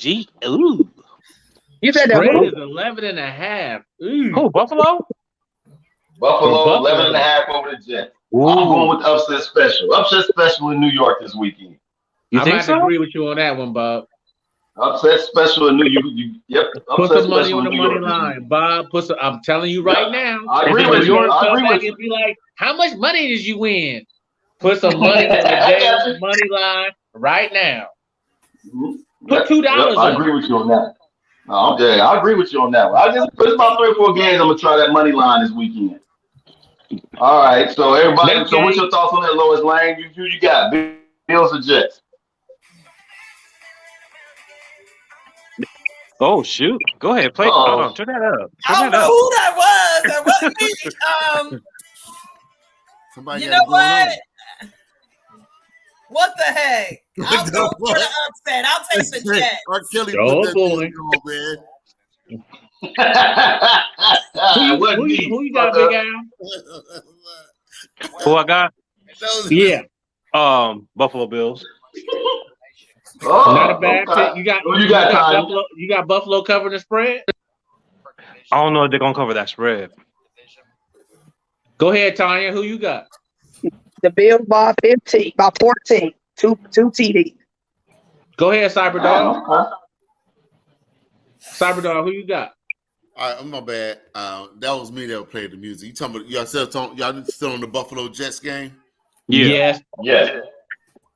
You said that spread is 11.5. Oh, Buffalo? Buffalo 11.5 over the Jets. I'm going with the upset special. Upset special in New York this weekend. I might agree with you on that one, Bob. Upset special in New York. Yep. Put some money on the money line, Bob. I'm telling you right now. I agree with you. I agree with you. Be like, how much money did you win? Put some money on the damn money line right now. Put $2 on. I agree with you on that. Okay, I agree with you on that one. I just put about 3 or 4 games. I'm gonna try that money line this weekend. All right, so everybody. So what's your thoughts on that, Lois Lane? You got Bills or Jets? Oh shoot! Go ahead, play. Turn that up. I don't know who that was. That wasn't me. Somebody you know what? What the heck? I'll go for the upset. I'll take the Jets. Rkelz boy. Who you got, Big Al? Who I got? Yeah. Buffalo Bills. Not a bad pick. You got Buffalo. You got Buffalo covering the spread. I don't know if they're gonna cover that spread. Go ahead, Tanya. Who you got? The Bills by 15, by 14, two TD. Go ahead, Cyberdog. Cyberdog, who you got? All right, my bad. That was me that played the music. You talking about y'all still on the Buffalo Jets game? Yeah. Yes.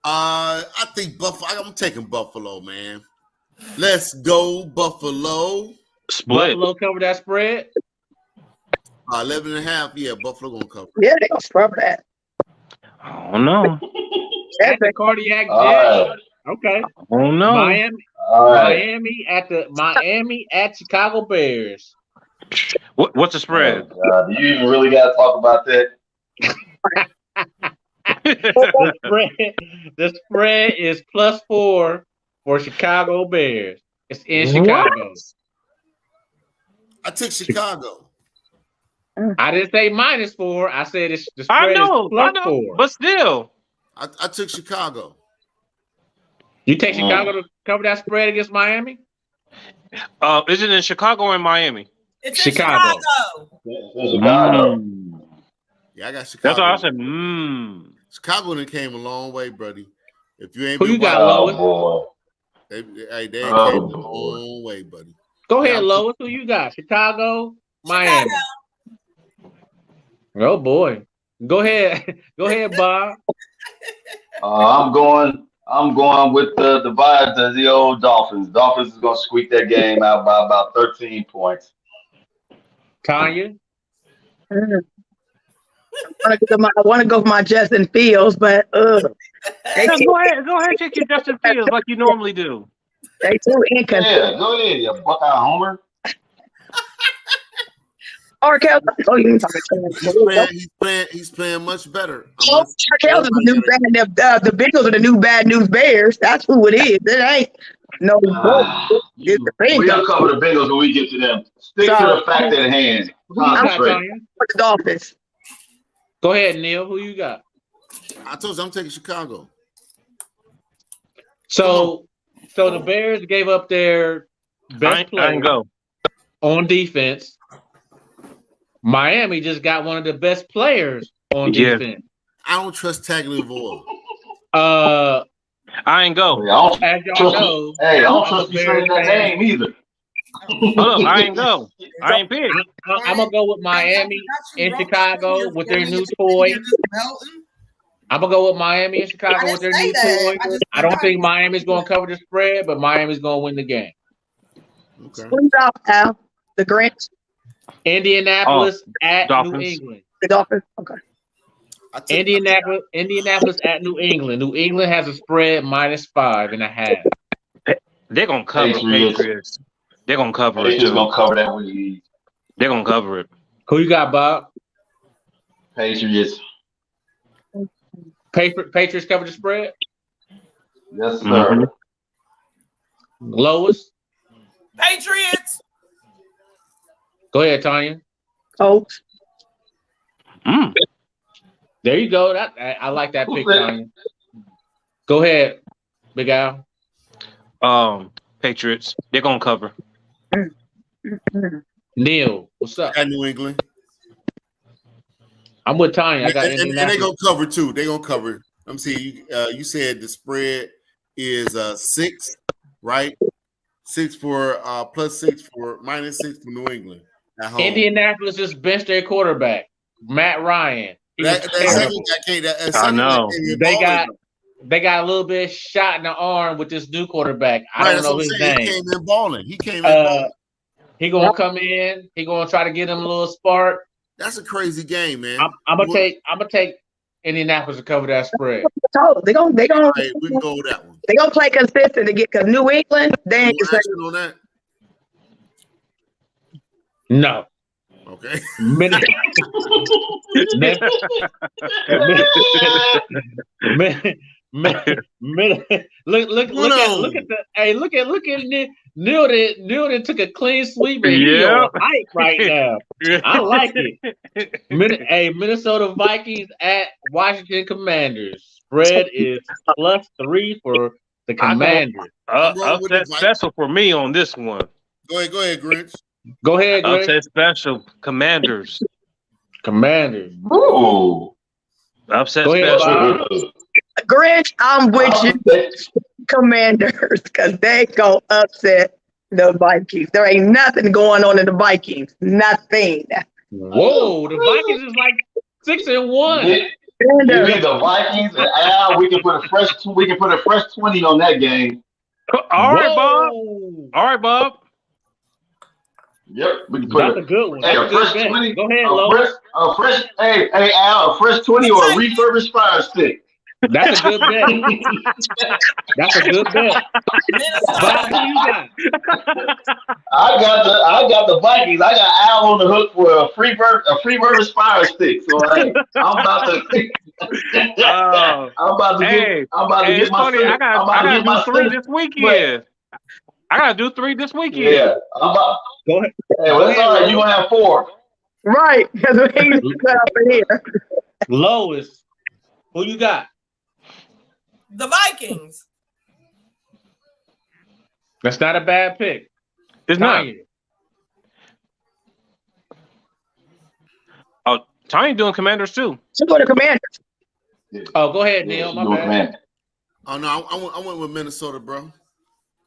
I think Buffalo. I'm taking Buffalo, man. Let's go, Buffalo. Split. Buffalo cover that spread. 11.5. Yeah, Buffalo gonna cover. Yeah, they gonna cover that. I don't know. At the cardiac jet. Right. Okay. I don't know. Miami at Chicago Bears. What's the spread? Oh, do you even really got to talk about that? the spread is +4 for Chicago Bears. It's in Chicago. I took Chicago. I didn't say -4. I said the spread is +4. But still. I took Chicago. You take Chicago to cover that spread against Miami? Is it in Chicago or in Miami? It's Chicago. Yeah, I got Chicago. That's all I said. Chicago done came a long way, buddy. If you ain't who you got, Lois? They came a long way, buddy. Go ahead, Lois. Who you got? Chicago, Miami. Oh boy. Go ahead. Go ahead, Bob. I'm going with the vibes of the old Dolphins. Dolphins is gonna squeak that game out by about 13 points. Tanya? I want to go for my Justin Fields, but They No, too, go ahead and take your Justin Fields like you normally do. they too inconsistent. Yeah, go ahead, you Buckeye homer. Rkelz, oh, you talking to He's playing much better. Rkelz is the new bad. The Bengals are the new bad news Bears. That's who it is. It ain't no. It's the We'll Bengals. cover the Bengals when we get to them. Stick to the fact at hand. Concentrate. For the Dolphins. Go ahead, Neil. Who you got? I told you I'm taking Chicago. So the Bears gave up their best player on defense. Miami just got one of the best players on defense. I don't trust Tagliavola. I ain't go. Hey, I don't trust you in that game either. Hold up, I ain't go. I ain't picked. I'm gonna go with Miami and Chicago with their new toy. I'm gonna go with Miami and Chicago with their new toy. I don't think Miami's gonna cover the spread, but Miami's gonna win the game. Okay. Who's out, Al? The Grinch? Indianapolis at Dolphins. New England. The Dolphins? Okay. Indianapolis at New England. New England has a spread -5.5. They're gonna cover Patriots. They're gonna cover it. Patriots gonna cover that with you. They're gonna cover it. Who you got, Bob? Patriots. Patriots cover the spread? Yes, sir. Mm-hmm. Lois? Patriots. Go ahead, Tanya. Colts. There you go. I like that pick, Tanya. Go ahead, Big Al. Patriots. They're gonna cover. Neil, what's up? At New England. I'm with Tanya. I got and they're gonna cover too. They're gonna cover. Let me see. You said the spread is 6, right? 6 for +6 for -6 for New England at home. Indianapolis just benched their quarterback, Matt Ryan. I know. They got a little bit shot in the arm with this new quarterback. I don't know his name. He came in balling. He gonna come in. He gonna try to get him a little spark. That's a crazy game, man. I'm gonna take Indianapolis to cover that spread. They gonna we can go with that one. They gonna play consistent to get because New England they ain't consistent on that. No. Okay. Look at Neil that took a clean sweep and he on hype right now. I like it. Minnesota Vikings at Washington Commanders. Spread is +3 for the Commanders. Upset special for me on this one. Go ahead, Grinch. Go ahead, Grinch. Upset special. Commanders. Ooh. Upset ahead, special. Grinch, I'm with you. Commanders, because they go upset the Vikings. There ain't nothing going on in the Vikings. Nothing. Whoa, the Vikings is like 6-1. Give me the Vikings and Al. We can put a fresh 20 on that game. All right, Bob. Yep, we can put That's a good one. Hey, That's a fresh 20. Go ahead, Lois. Hey, Al, a fresh 20 or a refurbished fire stick. That's a good bet. That's a good bet. Bob, who you got? I got the Vikings. I got Al on the hook for a free refurbished fire stick. So I'm about to. I'm about to get my. Funny. I gotta do 3 this weekend. I gotta do 3 this weekend. Yeah, I'm about. Go ahead. Hey, well, that's all right. You're gonna have 4. Right, because we ain't set up in here. Lois, who you got? The Vikings. That's not a bad pick. It's not. Oh, Tiny doing Commanders too. She's going to Commanders. Oh, go ahead, Neil. My bad. Oh no, I went with Minnesota, bro.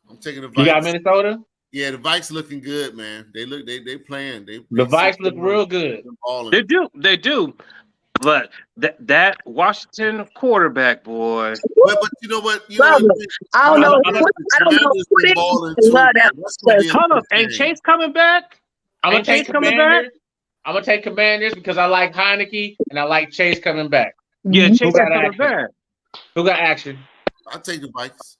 I'm taking the Vikes. You got Minnesota? Yeah, the Vikes looking good, man. They playing. The Vikes look real good. They do. But that Washington quarterback, boy. But you know what? I don't know. Hold up, ain't Chase coming back? I'm gonna take Commanders because I like Heineke and I like Chase coming back. Yeah, Chase is coming back. Who got action? I'll take the Vikings.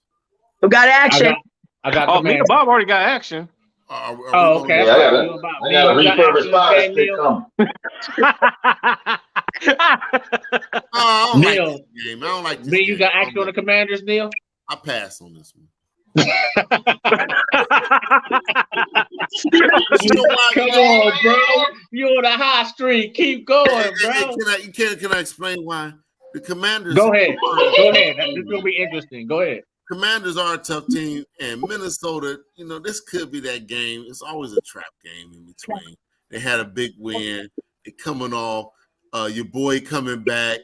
Who got action? I got Oh, me and Commanders. Bob already got action. Oh, okay. Yeah, That's I got a refurbished fire stick coming. I don't like Neil, this game. I don't like this me, game. you got action on the Commanders, Neil? I pass on this one. Come on, bro. You on a high streak. Keep going, bro. Can I explain why? The Commanders. Go ahead. Go ahead. This is gonna be interesting. Go ahead. Commanders are a tough team, and Minnesota, this could be that game. It's always a trap game in between. They had a big win. They coming off. Your boy coming back.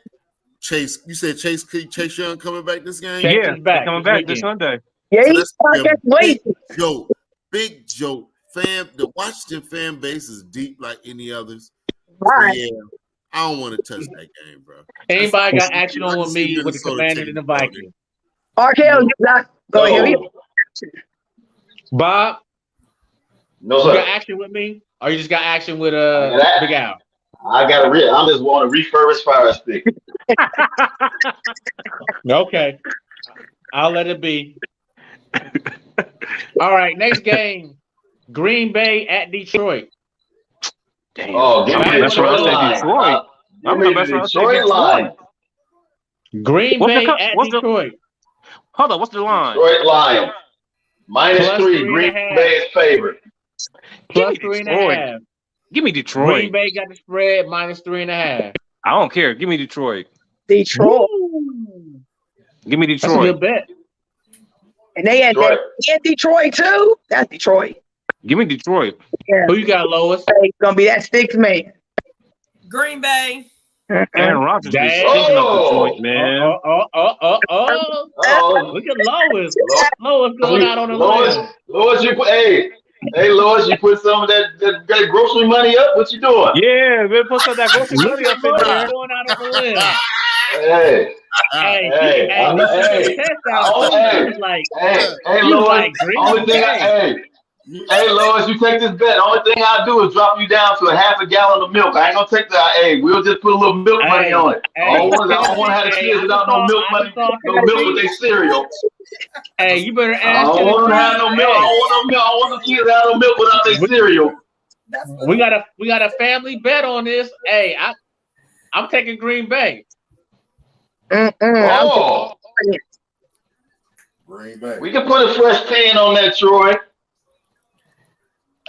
Chase, you said Chase Young coming back this game? Yeah, coming back this Sunday. Yeah, So he's that's wait. big joke. The Washington fan base is deep like any others. Right. Yeah, I don't want to touch that game, bro. Anybody got action on with me with the Commanders and the Vikings? Rkelz, you got go ahead. Bob, No, you sir. got action with me? Or you just got action with Big Al? I just want a refurbished fire stick. Okay. I'll let it be. All right, next game. Green Bay at Detroit. Damn. Oh, give me That's right. Detroit. I'm Give me the the best Detroit line. Green Bay at Detroit. Hold on, what's the line? Detroit Lions. -3. +3.5. Green Bay is favored. Plus 3.5. Give me Detroit. Green Bay got the spread -3.5. I don't care. Give me Detroit. Detroit. Woo. Give me That's a Detroit. good bet. And they had that in Detroit too. That's Detroit. Give me Detroit. Yeah. Who you got, Lois? It's gonna be that sixth man. Green Bay. Aaron Rodgers is Dang. stinking up Detroit, man. Oh, Look at Lois. Lois going out on the limb. Lois, you put Lois, you put some of that grocery money up. What you doing? Yeah, we'll put some of that grocery Look money at up in Lois there. going out on the limb. Hey, Hey, Lois. Only thing Lois, you take this bet. Only thing I'll do is drop you down to a half a gallon of milk. I ain't gonna take that. Hey, we'll just put a little milk money on it. I don't want to have the kids without no milk money, no milk with their cereal. Hey, you better I ask. don't want to have no milk. I don't want no milk. I don't want the kids to have no milk without their cereal. We got a family bet on this. Hey, I'm taking Green Bay. Oh, Green Bay. we can put a fresh 10 on that, Troy.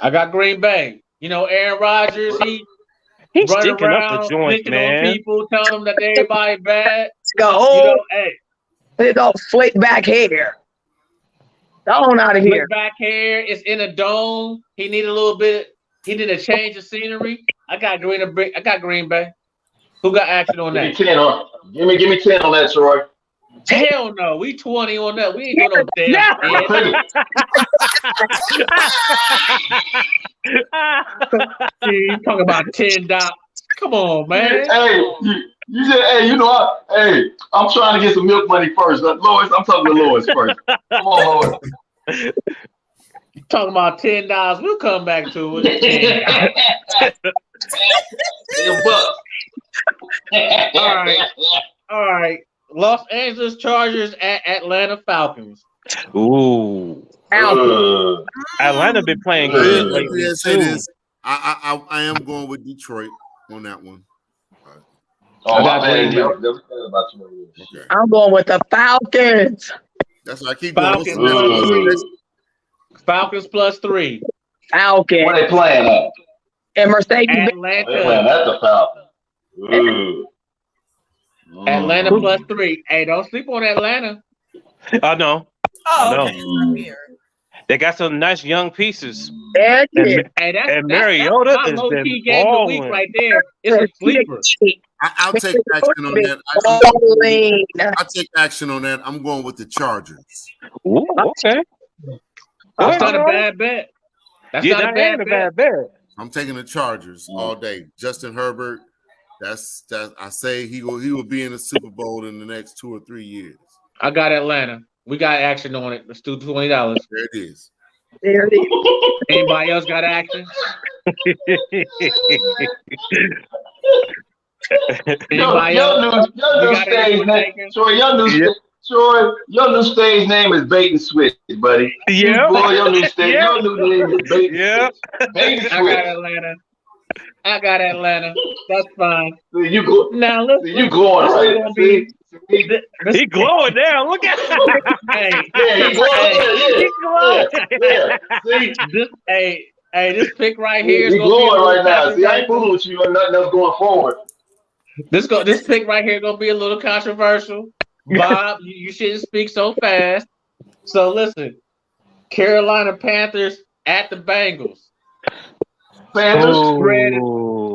I got Green Bay. Aaron Rodgers, He's running stinking around, up the joint, picking on man. people, telling them that everybody bad. Go. Hey, They go slick back hair. Go on out of here. look back here. It's in a dome. He need a little bit. He need a change of scenery. I got Green Bay. Who got action on that? Give me 10 on that, Troy. Hell no. We 20 on that. We ain't doing no damn. I'll take it. You talking about $10? Come on, man. Hey, I'm trying to get some milk money first. Lois, I'm talking to Lois first. Come on, Lois. You talking about $10? We'll come back to it. All right. Los Angeles Chargers at Atlanta Falcons. Ooh. Atlanta been playing good lately. Yes, it is. I am going with Detroit on that one. Oh, my man. Okay. I'm going with the Falcons. That's why I keep Falcons going. Falcons +3. Falcons. What are they playing at? And Mercedes. They're playing Atlanta. at the Falcons. Atlanta +3. Hey, don't sleep on Atlanta. I know. Oh, No. okay. I'm here. They got some nice young pieces. There it is. Hey, And Mariota that's has my been low-key game of the week balling. right there. It's a sleeper. I'll take action on that. I'll take action on that. I'm going with the Chargers. Ooh, okay. That's not a bad bet. That's Yeah, not that ain't a bad bet. bet. I'm taking the Chargers all day. Justin Herbert. That's I say he will be in the Super Bowl in the next 2 or 3 years. I got Atlanta. We got action on it. Let's do $20. There it is. There it is. Anybody else got action? Anybody else? Your new stage name, Troy, your new stage name is Bait and Switch, buddy. Yeah. Boy, your new name is Bait and Yeah. Switch. Bait and I Switch. got Atlanta. That's fine. See, you go. Now let's you glowing right now. See? He glowing now. Look at him. Hey, Yeah, he glowing. He glowing. See? This pick right here is He gonna be a glowing little right now. See, I ain't controversial. fooling with you or nothing else going forward. This pick right here gonna be a little controversial. Bob, you shouldn't speak so fast. So listen, Carolina Panthers at the Bengals. Panthers.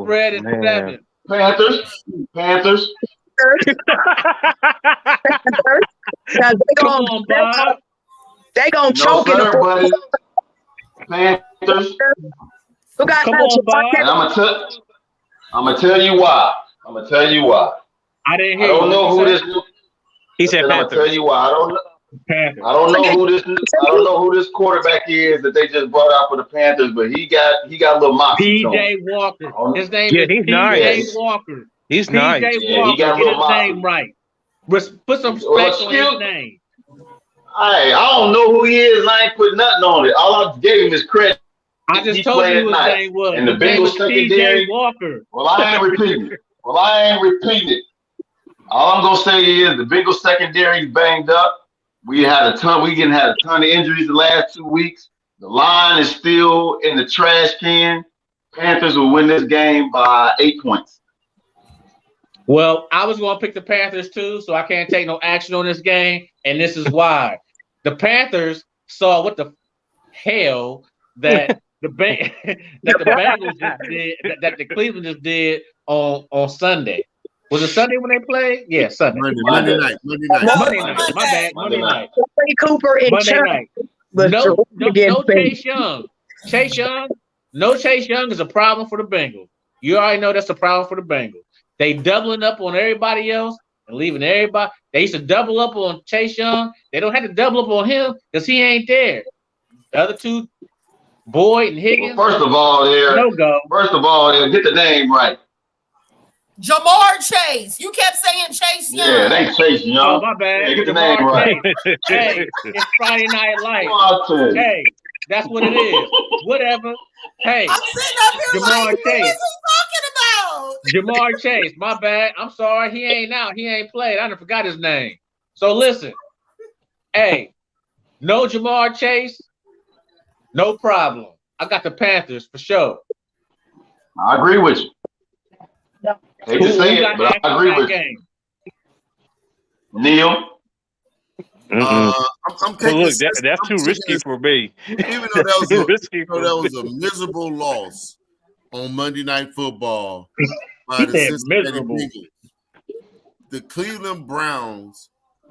Spread is 7. Panthers. Come on, Bob. They gonna No, choke in the sir, fourth. buddy. Panthers. Who got Come on, Bob. And I'm gonna tell you why. I didn't I hear don't you. know who this. He said I'm gonna Panthers. tell you why. I don't know. Panthers. I don't know who this quarterback is that they just brought out for the Panthers, but he got a little moxie. PJ Walker. His name Yeah, is he's PJ nice. Walker. He's PJ nice. Yeah, Walker. he got a Get little his moxie. name right. Put some Well, respect on his name. I don't know who he is, and I ain't put nothing on it. All I gave him is credit. I just He told played you who his nice. name was. And the His name Bengals was PJ secondary. Walker. Well, I ain't repeating it. All I'm gonna say is the Bengals secondary is banged up. We had a ton of injuries the last 2 weeks. The line is still in the trash can. Panthers will win this game by 8 points. Well, I was going to pick the Panthers too, so I can't take no action on this game, and this is why. The Panthers saw what the hell that the Bengals just did, that the Cleveland just did on Sunday. Was it Sunday when they played? Yeah, Sunday. Monday night. Monday night. My bad. Monday night. Ray Cooper and Monday Chuck. night. But No again, Chase Young. Chase Young is a problem for the Bengals. You already know that's a problem for the Bengals. They doubling up on everybody else and leaving everybody. They used to double up on Chase Young. They don't have to double up on him because he ain't there. The other two, Boyd and Higgins. Well, first of all, get the name right. Jamar Chase. You kept saying Chase Young. Yeah, it ain't Chase Young. Oh, my bad. Yeah, get the Jamar name right. Hey, it's Friday Night Lights. Martin. Hey, that's what it is. Whatever. Hey, I'm sitting up here Jamar like, who Chase. is he talking about? Jamar Chase. My bad. I'm sorry. He ain't out. He ain't played. I done forgot his name. So listen. Hey, no Jamar Chase. No problem. I got the Panthers for sure. I agree with you. Hate to say it, but I agree with you. Neil. I'm taking. Look, that's too risky for me. Even though that was a miserable loss on Monday Night Football by the Cincinnati Bengals, the Cleveland Browns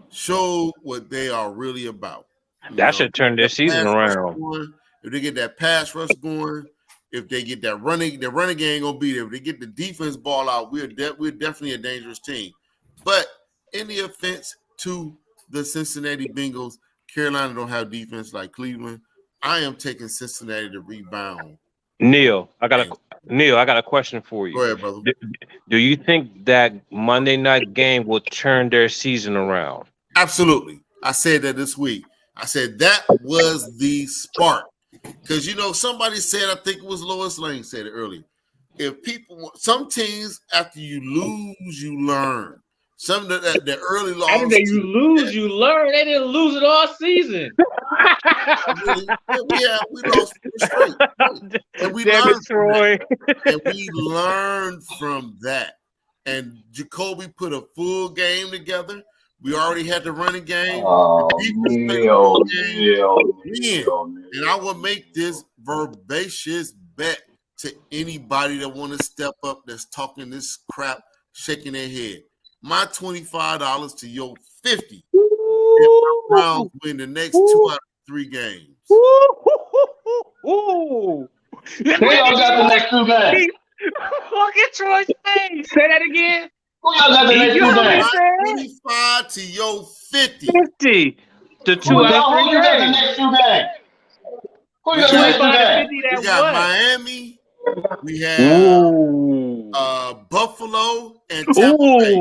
showed what they are really about. That should turn their season around. If they get that pass rush going, if they get that running game gonna be there. If they get the defense ball out, we're definitely a dangerous team. But in the offense to the Cincinnati Bengals, Carolina don't have defense like Cleveland. I am taking Cincinnati to rebound. Neil, I got a question for you. Go ahead, brother. Do you think that Monday night game will turn their season around? Absolutely. I said that this week. I said that was the spark. Because, somebody said, I think it was Lois Lane said it earlier. Some teams, after you lose, you learn. Some of the early loss. After you lose, you learn. They didn't lose it all season. We lost straight. And we learned from that. And we learned from that. And Jacoby put a full game together. We already had the running game. And I will make this verbacious bet to anybody that want to step up that's talking this crap, shaking their head. My $25 to your $50 if the Browns win the next 2 out of 3 games. Who y'all got the next 2 games? Look at Troy's face. Say that again. Who y'all got the next 2 games? My 25 to your 50. 50. The 2 out of 3 Who you got the next 2 games? Who you got the next 2 games? We got Miami We have Buffalo and Tampa Bay.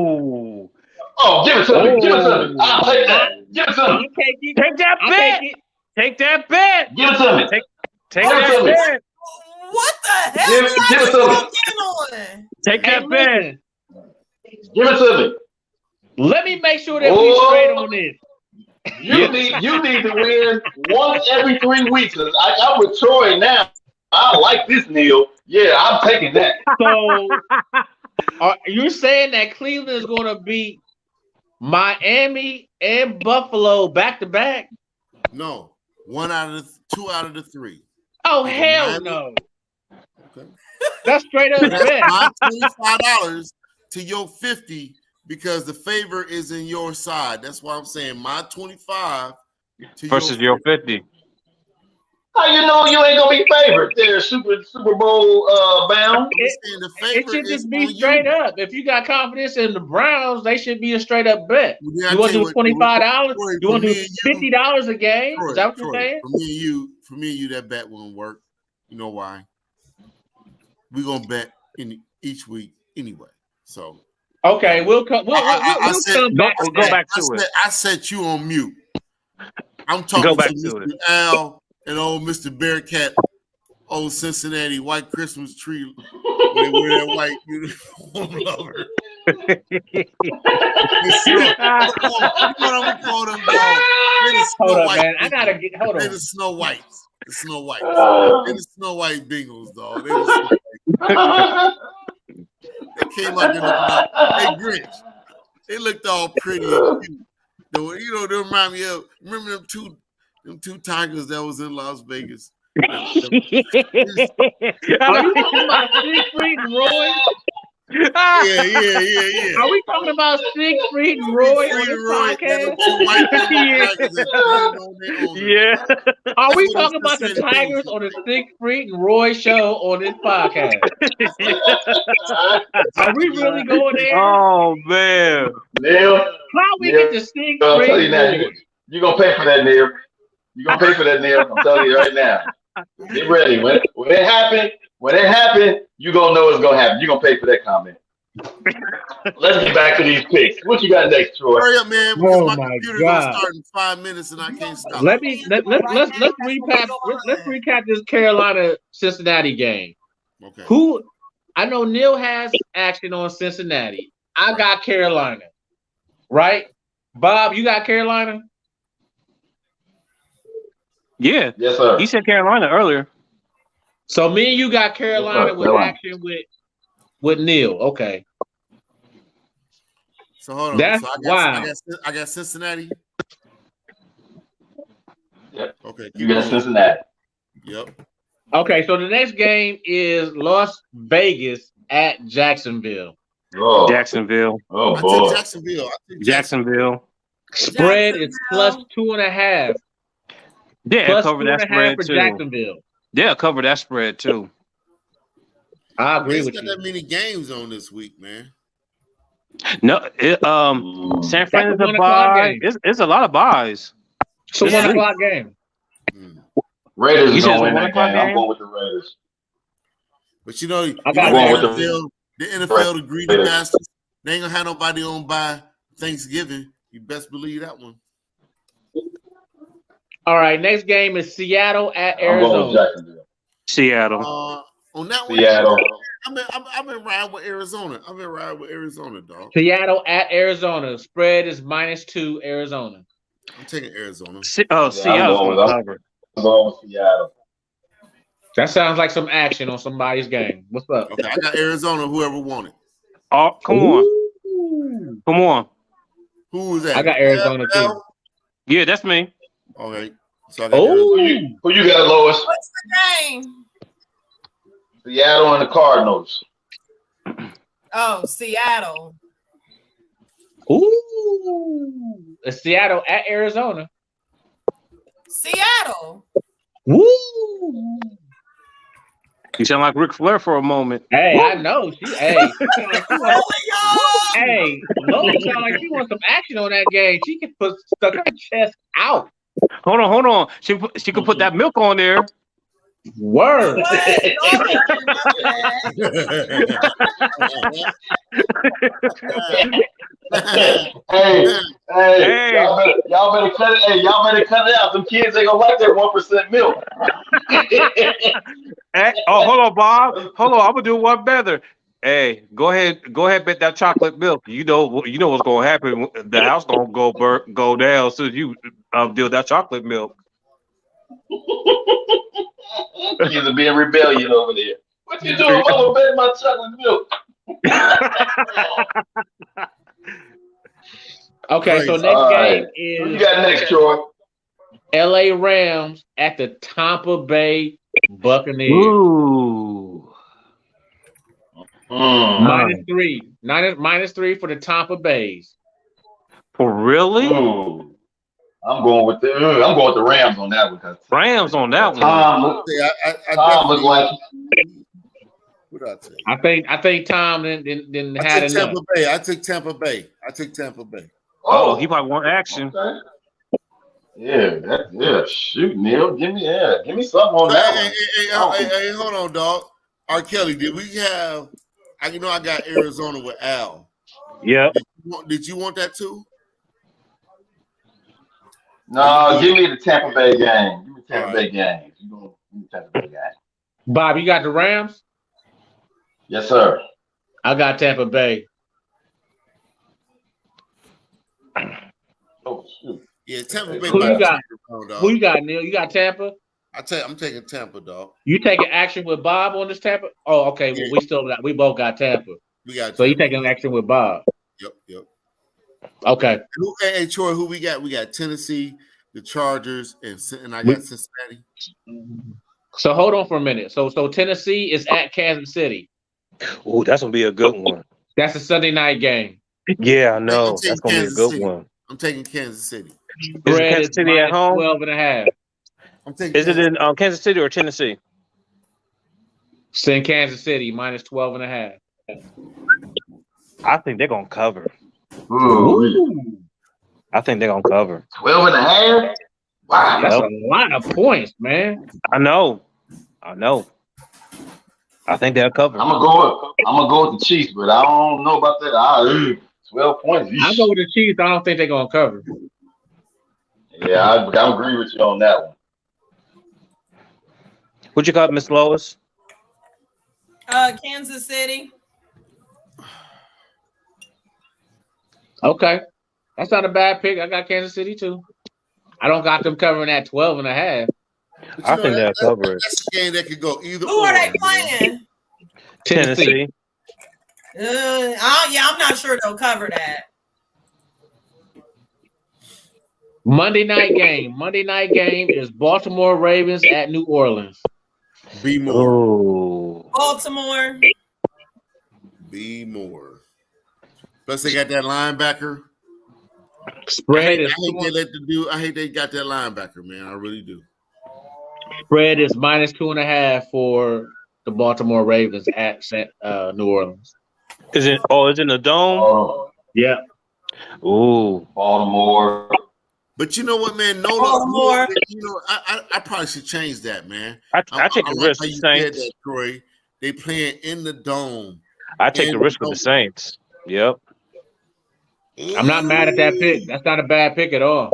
Oh, give it to me. Give it to me. I'll take that. Give it to me. Take that bet. Take that bet. Give it to me. Take that bet. What the hell? Give it to me. On? Take that bet. Give it to me. Let me make sure that we straight on this. You need to win once every 3 weeks. I'm with Troy now. I like this, Neil. Yeah, I'm taking that. So, are you saying that Cleveland is going to beat Miami and Buffalo back to back? No, 2 out of the 3. Oh hell no! Okay, that's straight up bet. My $25 to your 50 because the favor is in your side. That's why I'm saying my 25 to versus your 50. How you know you ain't gonna be favored? They're Super Bowl bound. It should just be straight up. If you got confidence in the Browns, they should be a straight up bet. You want to do $25? You want to do $50 a game? Is that what you're saying? For me and you, that bet won't work. You know why? We're gonna bet in each week anyway. So okay, we'll come back. We'll go back to it. I set you on mute. I'm talking to Mr. Al and old Mr. Bearcat, old Cincinnati white Christmas tree. They wear that white uniform lover. Hold on, man. I gotta get. Hold on. They're the Snow Whites. The Snow Whites. They're the Snow White Bengals, dog. They came out there looking like, hey, Grinch. They looked all pretty and cute. You know, they remind me of. Remember them two tigers that was in Las Vegas? Are you talking about Siegfried and Roy? Yeah. Are we talking about Siegfried and Roy on this podcast? Yeah. Are we talking about the Tigers on the Siegfried and Roy show on this podcast? Are we really going there? Oh man, Neil. How we get to Siegfried? I'll tell you now. You're gonna pay for that, Neil. You're gonna pay for that, Neil. I'm telling you right now. Get ready. When it happened, you gonna know it's gonna happen. You're gonna pay for that comment. Let's get back to these picks. What you got next, Troy? Hurry up, man. Because my computer's gonna start in 5 minutes and I can't stop. Let's recap this Carolina Cincinnati game. Okay. I know Neil has action on Cincinnati. I got Carolina. Right? Bob, you got Carolina? Yeah. Yes, sir. He said Carolina earlier. So me and you got Carolina with action with Neil. Okay. So hold on. That's I got Cincinnati. Yep. Okay. You got Cincinnati. Yep. Okay, so the next game is Las Vegas at Jacksonville. Oh. Jacksonville. Oh boy. Jacksonville. Spread is plus 2.5. Yeah, cover that spread for too. Jacksonville. Yeah, cover that spread too. I agree with you. There's not that many games on this week, man. No, San Fran is a bye. It's a lot of buys. It's a 1 o'clock game. Raiders is going to win that game. I'm going with the Raiders. But you know, the NFL, the greedy bastards, they ain't gonna have nobody on by Thanksgiving. You best believe that one. All right, next game is Seattle at Arizona. Seattle. On that one, Seattle. I've been riding with Arizona. Dog. Seattle at Arizona. Spread is -2 Arizona. I'm taking Arizona. Seattle. I'm going with Seattle. That sounds like some action on somebody's game. What's up? Okay, I got Arizona. Whoever won it. Oh, come on. Who was that? I got Arizona too. Yeah, that's me. Okay. So I got who you got, Lois? What's the game? Seattle and the Cardinals. Oh, Seattle. Ooh. It's Seattle at Arizona. Seattle. Woo. You sound like Ric Flair for a moment. Hey, I know. Hey, Lois sound like she wants some action on that game. She can stuck her chest out. Hold on. She could put that milk on there. Word. What? Hey, y'all better cut it. Hey, y'all better cut it out. Some kids ain't gonna like that 1% milk. Hold on, Bob. Hold on. I'm gonna do one better. Hey, go ahead, bet that chocolate milk. You know what's gonna happen. The house gonna go down as soon as you deal that chocolate milk. Kids are being rebellious over there. What you doing, Mama? Bet my chocolate milk. Okay, so next game is who you got next, Troy? LA Rams at the Tampa Bay Buccaneers. Ooh. -3. -3 for the Tampa Bays. For really? Ooh. I'm going with the Rams on that one. Rams on that one. Tom look like. What did I say? I think Tom didn't have enough. Tampa Bay. I took Tampa Bay. Oh, he probably want action. Okay. Yeah. Shoot, Neil, give me something on that one. Hey, hold on, dog. R. Kelly, did we have? I got Arizona with Al. Yeah. Did you want that too? No, give me the Tampa Bay game. Give me Tampa Bay game. You going give me Tampa Bay game? Bob, you got the Rams? Yes, sir. I got Tampa Bay. Oh shoot. Yeah, Tampa Bay. Who you got? Who you got, Neil? You got Tampa? I'm taking Tampa, dog. You taking action with Bob on this Tampa? Oh, okay. Yeah. Well, we both got Tampa. We got. So you taking action with Bob? Yep. Okay. Hey, Troy, who we got? We got Tennessee, the Chargers, and I got Cincinnati. So hold on for a minute. So Tennessee is at Kansas City. Oh, that's gonna be a good one. That's a Sunday night game. Yeah, I know. That's gonna be a good one. I'm taking Kansas City. Is it Kansas City at home? 12.5. Is it in Kansas City or Tennessee? It's in Kansas City, -12.5. I think they're gonna cover. Ooh. I think they're gonna cover. 12.5? Wow, that's a lot of points, man. I know. I think they'll cover. I'm gonna go with the Chiefs, but I don't know about that. 12 points. I go with the Chiefs. I don't think they're gonna cover. Yeah, I agree with you on that one. What you got, Miss Lois? Kansas City. Okay. That's not a bad pick. I got Kansas City too. I don't got them covering at 12.5. I think they'll cover it. That's a game that could go either. Who are they playing? Tennessee. I'm not sure they'll cover that. Monday night game is Baltimore Ravens at New Orleans. Be more. Baltimore. Be more. Plus they got that linebacker. Spread is. I hate they got that linebacker, man. I really do. Spread is -2.5 for the Baltimore Ravens at New Orleans. Is it in the dome? Yeah. Ooh, Baltimore. But you know what, man? Baltimore. I probably should change that, man. I take the risk with the Saints. That, Troy. They playing in the dome. I take the risk with the Saints. Yep. I'm not mad at that pick. That's not a bad pick at all.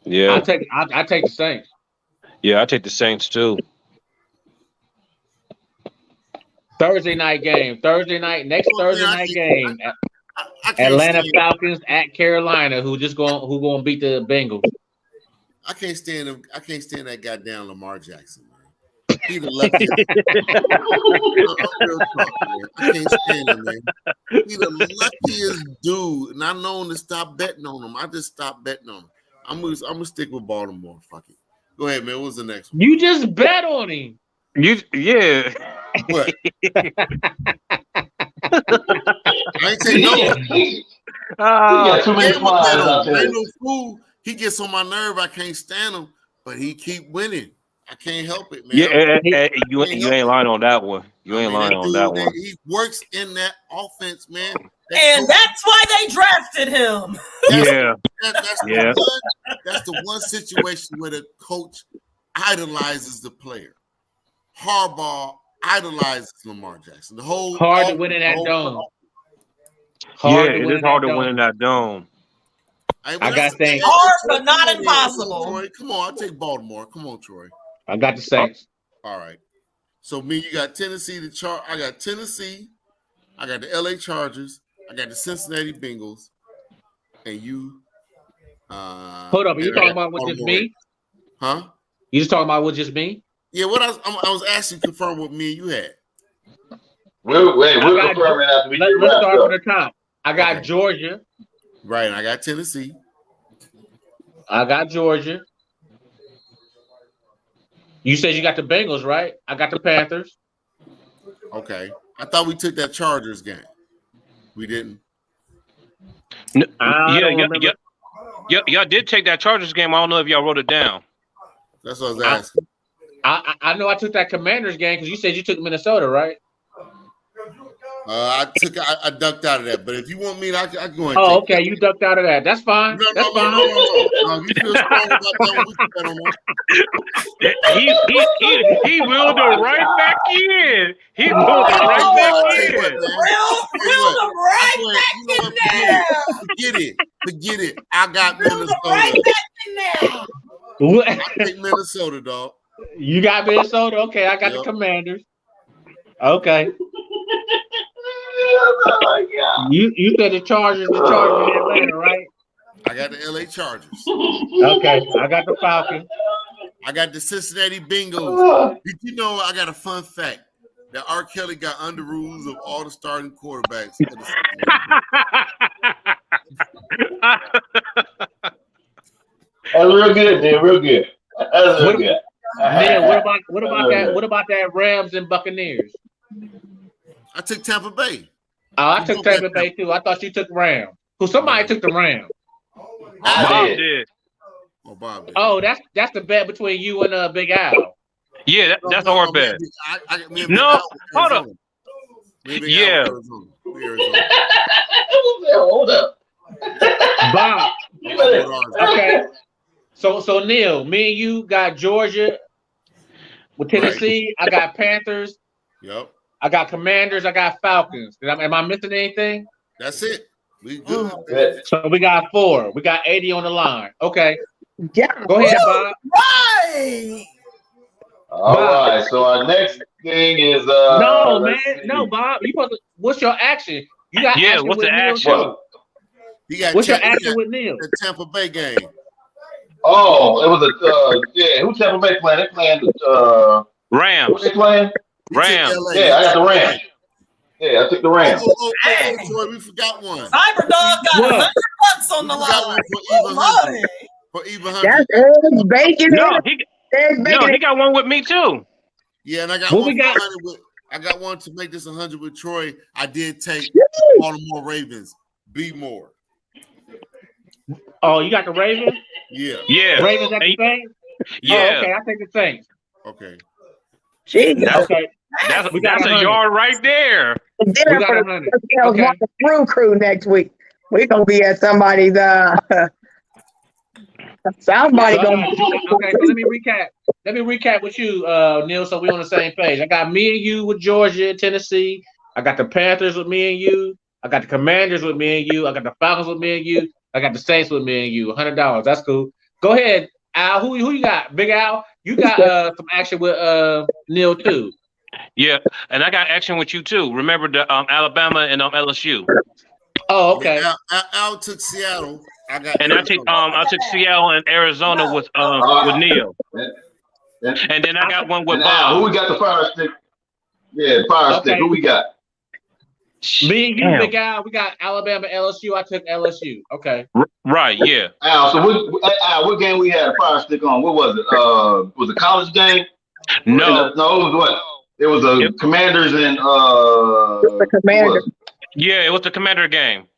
Yeah. I take the Saints. Yeah, I take the Saints too. Thursday night game. Thursday night game. Atlanta Falcons at Carolina, who gonna beat the Bengals. I can't stand him. I can't stand that goddamn Lamar Jackson, man. He's the luckiest. I can't stand him, man. He's the luckiest dude, and I'm known to stop betting on him. I just stopped betting on him. I'm gonna stick with Baltimore. Fuck it. Go ahead, man. What's the next one? You just bet on him. Yeah. What? I ain't say no. He got too many flies out there. Ain't no fool. He gets on my nerve. I can't stand him, but he keep winning. I can't help it, man. Yeah, you ain't lying on that one. You ain't lying on that one. He works in that offense, man. And that's why they drafted him. That's the one situation where the coach idolizes the player. Harbaugh idolizes Lamar Jackson. The whole hard to win in that dome. It is hard to win in that dome. Hey, I got Saints. Hard, but not impossible. Troy, come on, I'll take Baltimore. Come on, Troy. I got the Saints. All right. So me, you got Tennessee. I got Tennessee. I got the LA Chargers. I got the Cincinnati Bengals. And you. Hold up. Are you talking about with just me? Huh? You just talking about with just me? Yeah. What I was asking to confirm what me and you had. We're confirming after we Let's start from the top. I got Georgia. Right. And I got Tennessee. I got Georgia. You said you got the Bengals, right? I got the Panthers. Okay. I thought we took that Chargers game. We didn't. No, y'all did take that Chargers game. I don't know if y'all wrote it down. That's what I was asking. I know I took that Commanders game because you said you took Minnesota, right? I ducked out of that. But if you want me, I can go ahead. Oh, okay. You ducked out of that. That's fine. That's fine. No. You feel strong about that? We can bet on that. He wheeled it right back in. He wheeled it right back in. Wheeled it right back in there. Forget it. I got Minnesota. Right back in there. I take Minnesota, dog. You got Minnesota? Okay, I got the Commanders. Okay. Oh my God. You said the Chargers in Atlanta, right? I got the LA Chargers. Okay, I got the Falcons. I got the Cincinnati Bengals. Did you know I got a fun fact that R. Kelly got under rules of all the starting quarterbacks? That's real good, dude. Real good. That's real good. Man, what about that Rams and Buccaneers? I took Tampa Bay. Oh, I took Tampa Bay too. I thought you took Rams. Somebody took the Rams. I did. Bob did. Oh, that's the bet between you and Big Al. Yeah, that's our bet. No, hold up. Yeah. Hold up. Bob. Okay. So Neil, me and you got Georgia with Tennessee. I got Panthers. Yep. I got Commanders. I got Falcons. Am I missing anything? That's it. We good. So we got 4. We got 80 on the line. Okay. Yeah. Go ahead, Bob. Right. All right. So our next thing is no, man. No, Bob. You supposed to, what's your action? You got action what's with the Neil action? too. What's your action with Neil? The Tampa Bay game. Oh, it was who's Tampa Bay playing? They playing the Rams. Who they playing? Rams. Yeah, I got the Rams. Yeah, I took the Rams. Troy, we forgot one. Cyberdog got $100 on the line. For even That's $100. bacon. He got one with me too. Yeah, and I got what one. We got? I got one to make this 100 with Troy. I did take Baltimore Ravens. Be more. Oh, you got the Ravens? Yeah. Yeah. Ravens at the Saints? Yeah. Oh, okay, I take the Saints. Okay. Okay. That's a yard right there. Dinner for the Brew Crew next week. We're gonna be at somebody's somebody gonna okay, so let me recap. Let me recap with you, Neil, so we're on the same page. I got me and you with Georgia and Tennessee. I got the Panthers with me and you. I got the Commanders with me and you. I got the Falcons with me and you. I got the Saints with me and you. $100. That's cool. Go ahead, Al. Who you got? Big Al? You got some action with Neil too. Yeah, and I got action with you too. Remember the Alabama and LSU. Oh, okay. Al took Seattle. I took Seattle and Arizona with Neil. And then I got one with Bob. Who we got the fire stick? Yeah, fire stick. Who we got? Me and you, Big Al. We got Alabama, LSU. I took LSU. Okay. Right. Yeah. Al. So what game we had a fire stick on? What was it? Was it a college game? No. No. It was what? It was the Commanders and the Commanders. Yeah, it was the Commander game.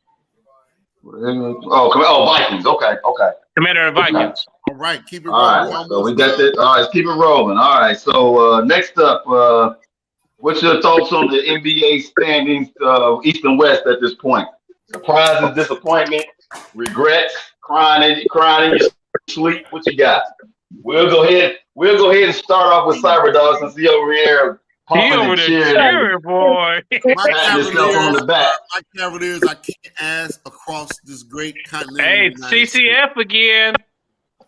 Oh, Vikings. Okay. Commander and Vikings. All right, keep it rolling. All right, so we got it. All right, let's keep it rolling. All right, so next up, what's your thoughts on the NBA standings, East and West at this point? Surprises, disappointment, regrets, crying in your sleep. What you got? We'll go ahead we'll go ahead and start off with Cyberdog since he over here He pumping over and there cheering, cheering, boy. patting himself on the back. My Cavaliers, I can't ask across this great continent. Hey, CCF again.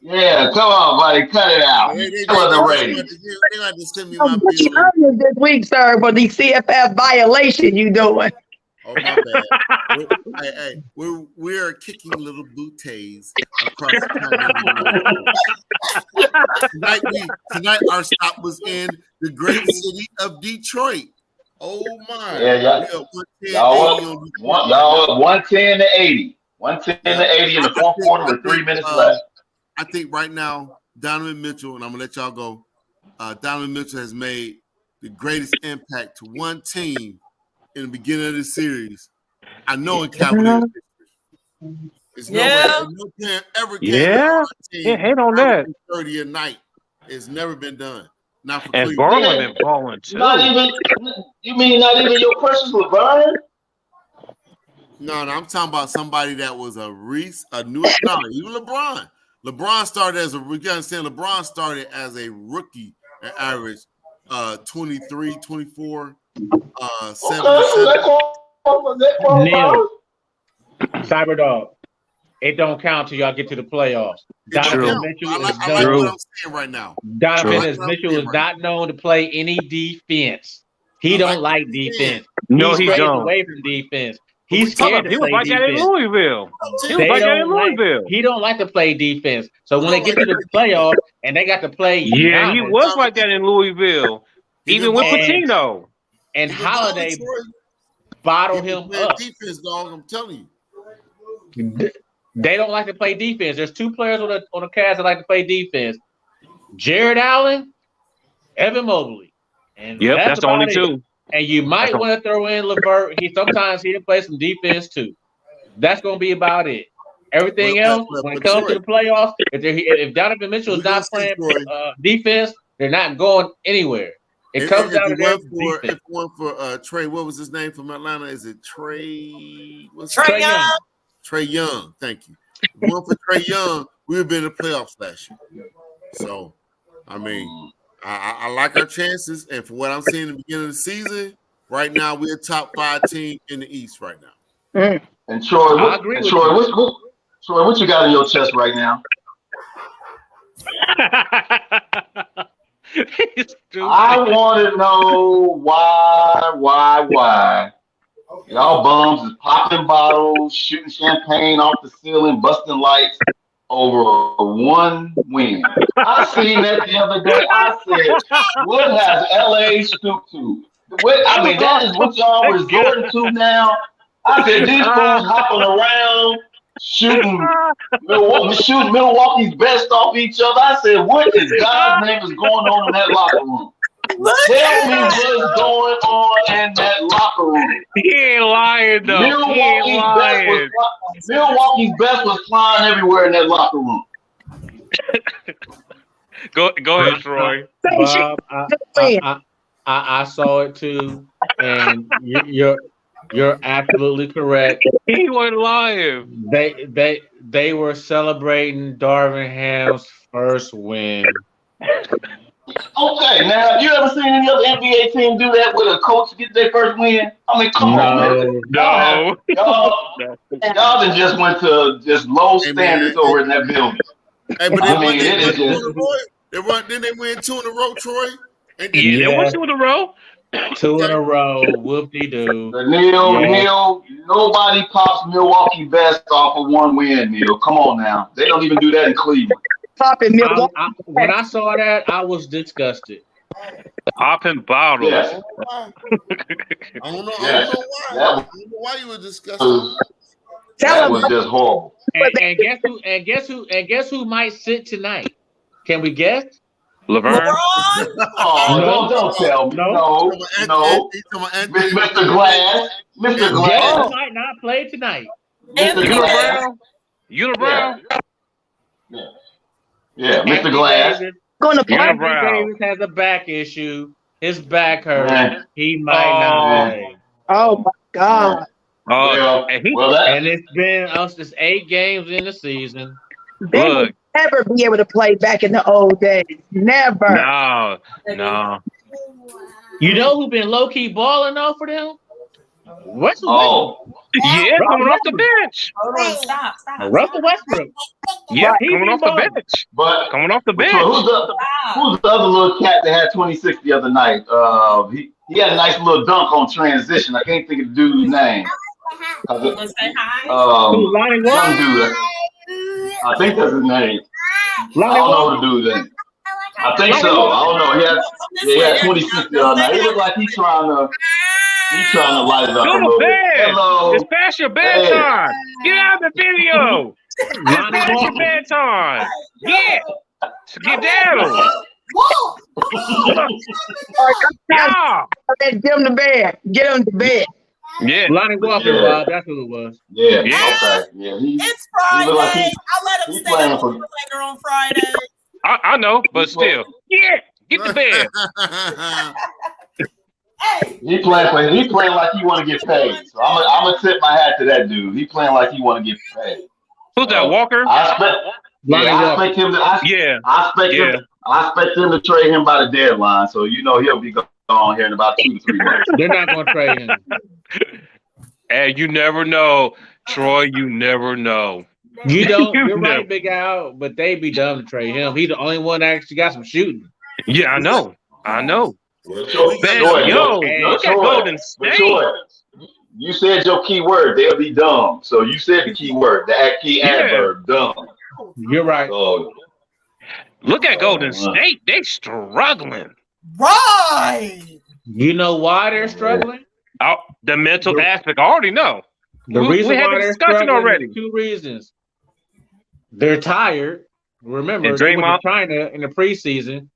Yeah, come on, buddy, cut it out. Tell us the ratings. They got to send me my Pretty bill. honest this week, sir, for the CFF violation you doing. Oh my bad. We're kicking little booties across the continent. Tonight our stop was in the great city of Detroit. Oh my! Yeah. Y'all 110 to 80. 110 to 80 in the fourth quarter with 3 minutes left. I think right now Donovan Mitchell, and I'm gonna let y'all go. Donovan Mitchell has made the greatest impact to one team in the beginning of the series. I know in Cavaliers history. It's no player ever came to team. Yeah, hate on that. 30 a night. It's never been done. Not for And Cleveland. Garland been balling too. Not even your precious LeBron? No, I'm talking about somebody that was even LeBron. LeBron started as LeBron started as a rookie and averaged 23, 24, 7. Neil, Cyberdog. It don't count till y'all get to the playoffs. Donovan Mitchell I is like known. what I'm saying right now. Donovan Mitchell is not known to play any defense. He don't like defense. No, he stays don't. away from defense. He's scared to He was play like that in defense. Louisville. He was like that in Louisville. He don't like to play defense. So when they get to the playoffs and they got to play, Yeah, he was like that in Louisville. Even with Patino. And Holiday bottle him up. Defense, dog. I'm telling you. They don't like to play defense. There's two players on the Cavs that like to play defense: Jared Allen, Evan Mobley. And that's the only two. And you might want to throw in LeVert. Sometimes he'll play some defense too. That's going to be about it. Everything else, when it comes to the playoffs, if Donovan Mitchell is not playing defense, they're not going anywhere. It comes down to defense. If one for Trey, what was his name from Atlanta? Is it Trey? Trey Young. Trey Young, thank you. One for Trey Young, we would have been in the playoffs last year. So, I mean, I like our chances, and for what I'm seeing in the beginning of the season, right now we're a top 5 team in the East right now. And Troy, what you got in your chest right now? I want to know why. Y'all bums is popping bottles, shooting champagne off the ceiling, busting lights over one win. I seen that the other day. I said, what has LA stooped to? That is what y'all resorting to now. I said, these fools hopping around, shooting Milwaukee's best off each other. I said, what is God's name is going on in that locker room? Tell me what's going on in that locker room. He ain't lying though. Milwaukee's best was flying everywhere in that locker room. Go ahead, Troy. Bob, I saw it too, and you're absolutely correct. He wasn't lying. They were celebrating Darvin Ham's first win. Okay, now you ever seen any other NBA team do that with a coach get their first win? I mean, come on, man. No. Y'all just went to just low standards over in that building. Hey, but didn't they win 2 in a row, Troy? They won 2 in a row. 2 in a row. Whoop-de-doo. Neil, nobody pops Milwaukee best off of one win, Neil. Come on now. They don't even do that in Cleveland. When I saw that, I was disgusted. Popping bottles. Yes. I don't know why you were disgusted. That was just horrible. And guess who might sit tonight? Can we guess? LeVert. Oh, don't tell me. No. Mr. Glass. Guess who might not play tonight? Unibrow. Yeah, Mr. Glass. Gonna play. Davis has a back issue. His back hurts. He might not play. Oh my God. And it's been it's 8 games in the season. Look, ever be able to play back in the old days. Never. No, no. You know who been low key balling though for them? Russell Oh, Yeah, coming off the bench. Hold on, stop. Russell Westbrook. Yeah, He coming been off the balling. bench. but Coming off the bench. so who's the other little cat that had 26 the other night? He had a nice little dunk on transition. I can't think of the dude's name. Wanna say hi? Who, Lonnie Young Walker? dude. I think that's his name. I Lonnie don't know Walker? the dude's name. I think so. I don't know. He had 26 the other night. He looked like he's trying to light it up a Go to little bit. bed. Hello. It's past your bedtime. Get out of the video. It's Lonnie past your Walker. bedtime. Get down. Yeah. Get him to bed. Get him to bed. Yeah. Lonnie Walker, Yeah. Bob. That's who it was. Yeah. Yeah. Okay. Yeah. It's Friday. look like I let him he's stay playing up for- later on Friday. I know, but still. Yeah. Get to bed. He playing like he want to get paid. So I'm gonna tip my hat to that dude. He playing like he want to get paid. Who's that, Walker? I expect him to. Yeah. I expect him to trade him by the deadline. So he'll be gone here in about 2 to 3 months. They're not going to trade him. And you never know, Troy. You never know. You don't. You You're know. right, Big Al. But they be dumb to trade him. He's the only one that actually got some shooting. Yeah, I know. Man, Look at Golden State. You said your key word. They'll be dumb. So you said the key word, the key adverb, dumb. You're right. So, Look at Golden State. They struggling. Right. You know why they're struggling? The mental aspect, I already know. The We reason had why the they're discussion struggling already. is 2 reasons. They're tired. Remember, And they went Draymond- to China in the preseason.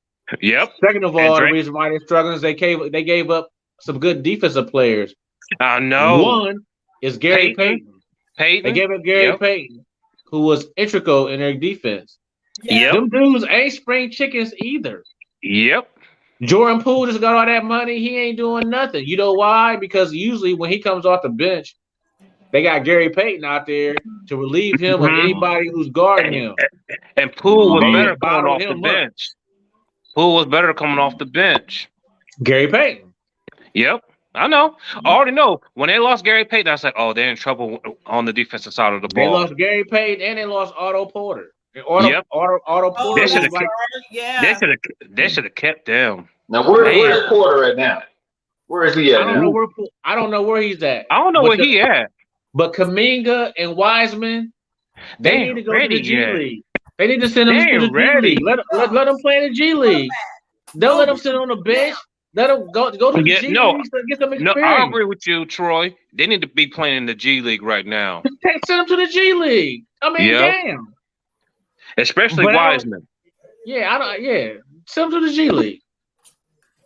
Yep. Second of all, the reason why they're struggling is they gave up some good defensive players. I know. One is Gary Payton. They gave up Gary Payton, who was integral in their defense. Yep. Them dudes ain't spring chickens either. Yep. Jordan Poole just got all that money. He ain't doing nothing. You know why? Because usually when he comes off the bench, they got Gary Payton out there to relieve him of anybody who's guarding him. And Poole was They better bottled coming off the him up. bench. Poole was better coming off the bench. Gary Payton. Yep. I know. I already know. When they lost Gary Payton, I was like, oh, they're in trouble on the defensive side of the They ball. lost Gary Payton and they lost Otto Porter. And Otto Porter They should was like, They should have kept them. now where's Porter at now? Where is he at I don't know where he's at. I don't know where he at. But Kuminga and Wiseman, they need to go to the G League. They need to send them to the G League. Let them play in the G League. Don't let them sit on the bench. Let them go to the G League to get some experience. No, I agree with you, Troy. They need to be playing in the G League right now. Send them to the G League. I mean, damn. Especially Wiseman. Send them to the G League.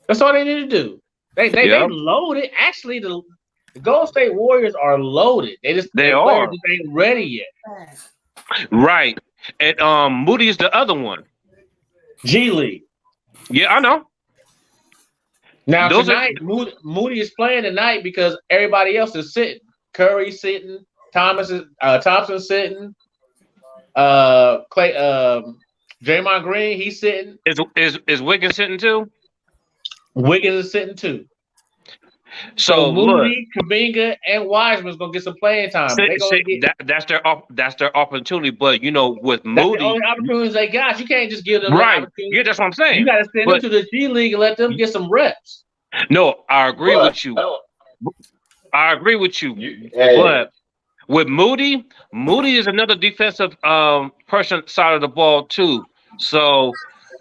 That's all they need to do. They loaded. Actually, the Golden State Warriors are loaded. They are. Just ain't ready yet. Right. And Moody is the other one. G League. Yeah, I know. Now tonight, Moody is playing tonight because everybody else is sitting. Curry's sitting. Thompson sitting. Draymond Green, he's sitting. Is Wiggins sitting too? Wiggins is sitting too. So Moody, Kuminga, and Wiseman's gonna get some playing time. That's their opportunity. But with Moody, that's the only opportunities they got. You can't just give them right. Yeah, that's what I'm saying. You got to send them to the G League and let them get some reps. No, I agree with you. But with Moody is another defensive person side of the ball too. So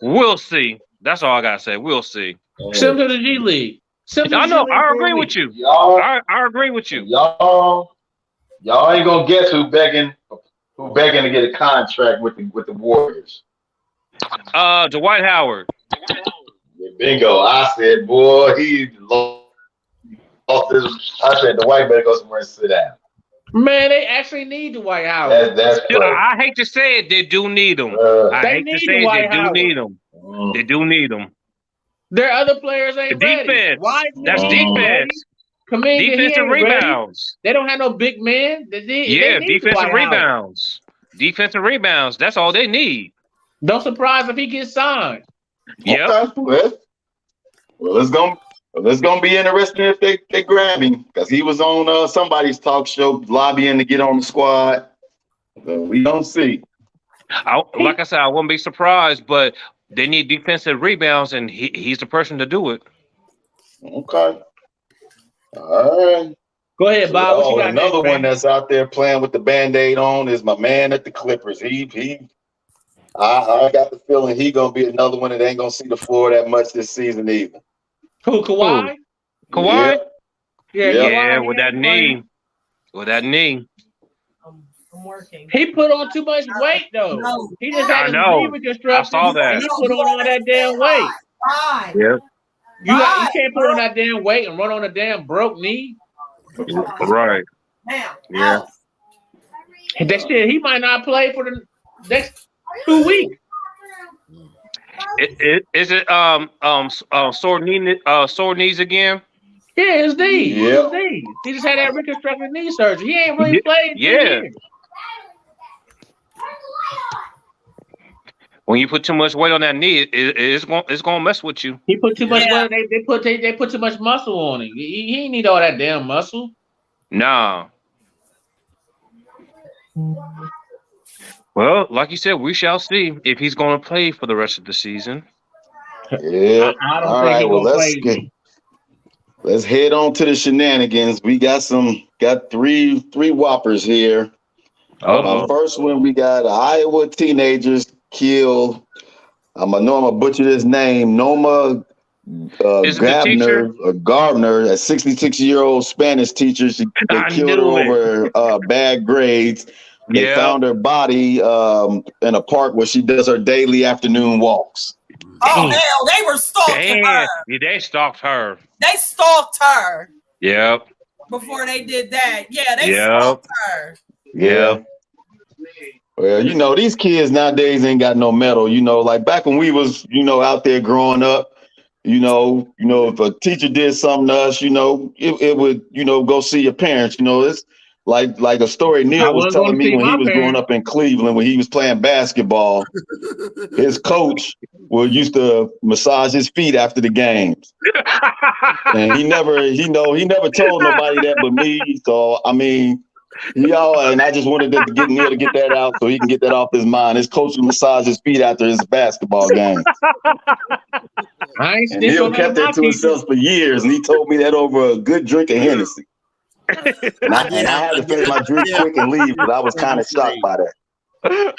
we'll see. That's all I gotta say. We'll see. Send them to the G League. I know. I agree with you. I agree with you. Y'all ain't gonna guess who begging to get a contract with the Warriors. Dwight Howard. Bingo. I said, boy, he lost his. I said, Dwight better go somewhere and sit down. Man, they actually need Dwight Howard. That's I hate to say it, they do need him. They do need him. Their other players ain't ready. That's defense. Kuminga, defense and rebounds. Ready. They don't have no big men. They defense and rebounds. Defense and rebounds. That's all they need. Don't surprise if he gets signed. Yeah. Okay. Well, it's gonna be interesting if they grab him because he was on somebody's talk show lobbying to get on the squad. So we don't see. Like I said, I wouldn't be surprised, but they need defensive rebounds, and he's the person to do it. Okay. All right. Go ahead, Bob. What you got another next, one that's out there playing with the Band-Aid on is my man at the Clippers. I got the feeling he gonna be another one that ain't gonna see the floor that much this season either. Who, Kawhi? Kawhi? Yeah, yeah, with that knee. With that knee. I'm working. He put on too much weight though. No. He just had I his know. knee reconstruction. I saw that. And he put on all that damn weight. Why? Yep. You can't put on that damn weight and run on a damn broke knee. Right. Now. Yeah. And that shit, he might not play for the next 2 weeks. Is it sore knees again? Yeah, his knee. Yep. His knee. He just had that reconstructive knee surgery. He ain't really played. Yeah. When you put too much weight on that knee, it's gonna mess with you. He put too much weight. They put too much muscle on him. He ain't need all that damn muscle. Nah. Well, like you said, we shall see if he's going to play for the rest of the season. Yeah. I don't All think right. he's Well, gonna play. let's head on to the shenanigans. We got three whoppers here. First one, we got Iowa teenagers kill. I know I'm gonna butcher this name. Noma Gardner, a 66-year-old Spanish teacher. They killed her over bad grades. They found her body in a park where she does her daily afternoon walks. Oh, hell, they were stalking her. Yeah, they stalked her. They stalked her. Yep. Before they did that. Yeah, they stalked her. Yeah. Well, these kids nowadays ain't got no metal. Like back when we was, out there growing up, if a teacher did something to us, it would, go see your parents. It's like a story Neil was telling me when he was growing up in Cleveland, when he was playing basketball. His coach used to massage his feet after the games, and he never told nobody that but me. So I mean, and I just wanted to get Neil to get that out so he can get that off his mind. His coach would massage his feet after his basketball game. And Neil kept that to himself for years, and he told me that over a good drink of Hennessy. And I had to finish my drink quick and leave because I was kind of shocked by that.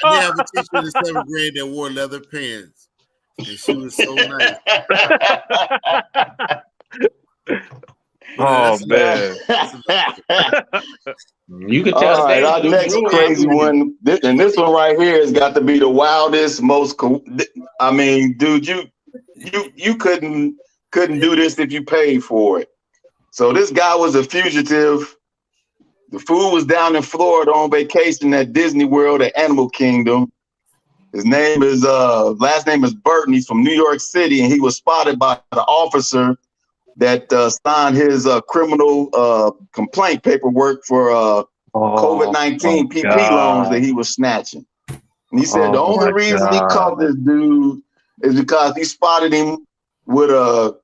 I have a teacher in the 7th grade that wore leather pants, and she was so nice. Oh man! You can tell. All right, our next crazy one, and this one right here has got to be the wildest, most. I mean, dude, you couldn't do this if you paid for it. So this guy was a fugitive. The fool was down in Florida on vacation at Disney World at Animal Kingdom. His name is last name is Burton. He's from New York City, and he was spotted by the officer that signed his criminal complaint paperwork for COVID-19 PP loans that he was snatching. And he said the only reason he caught this dude is because he spotted him with a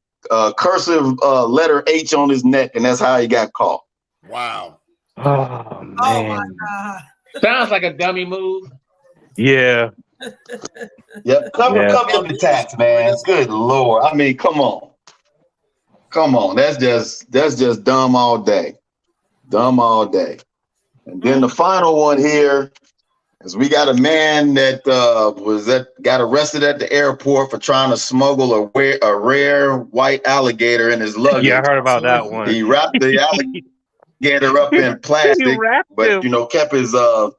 cursive letter H on his neck, and that's how he got caught. Wow. Oh man. Oh my God. Sounds like a dummy move. Yeah. Yep. Cover the tax, man. Good Lord. I mean, come on. That's just dumb all day. Dumb all day. And then the final one here is we got a man that got arrested at the airport for trying to smuggle a rare white alligator in his luggage. Yeah, I heard about that one. He wrapped the alligator up in plastic, but kept his kept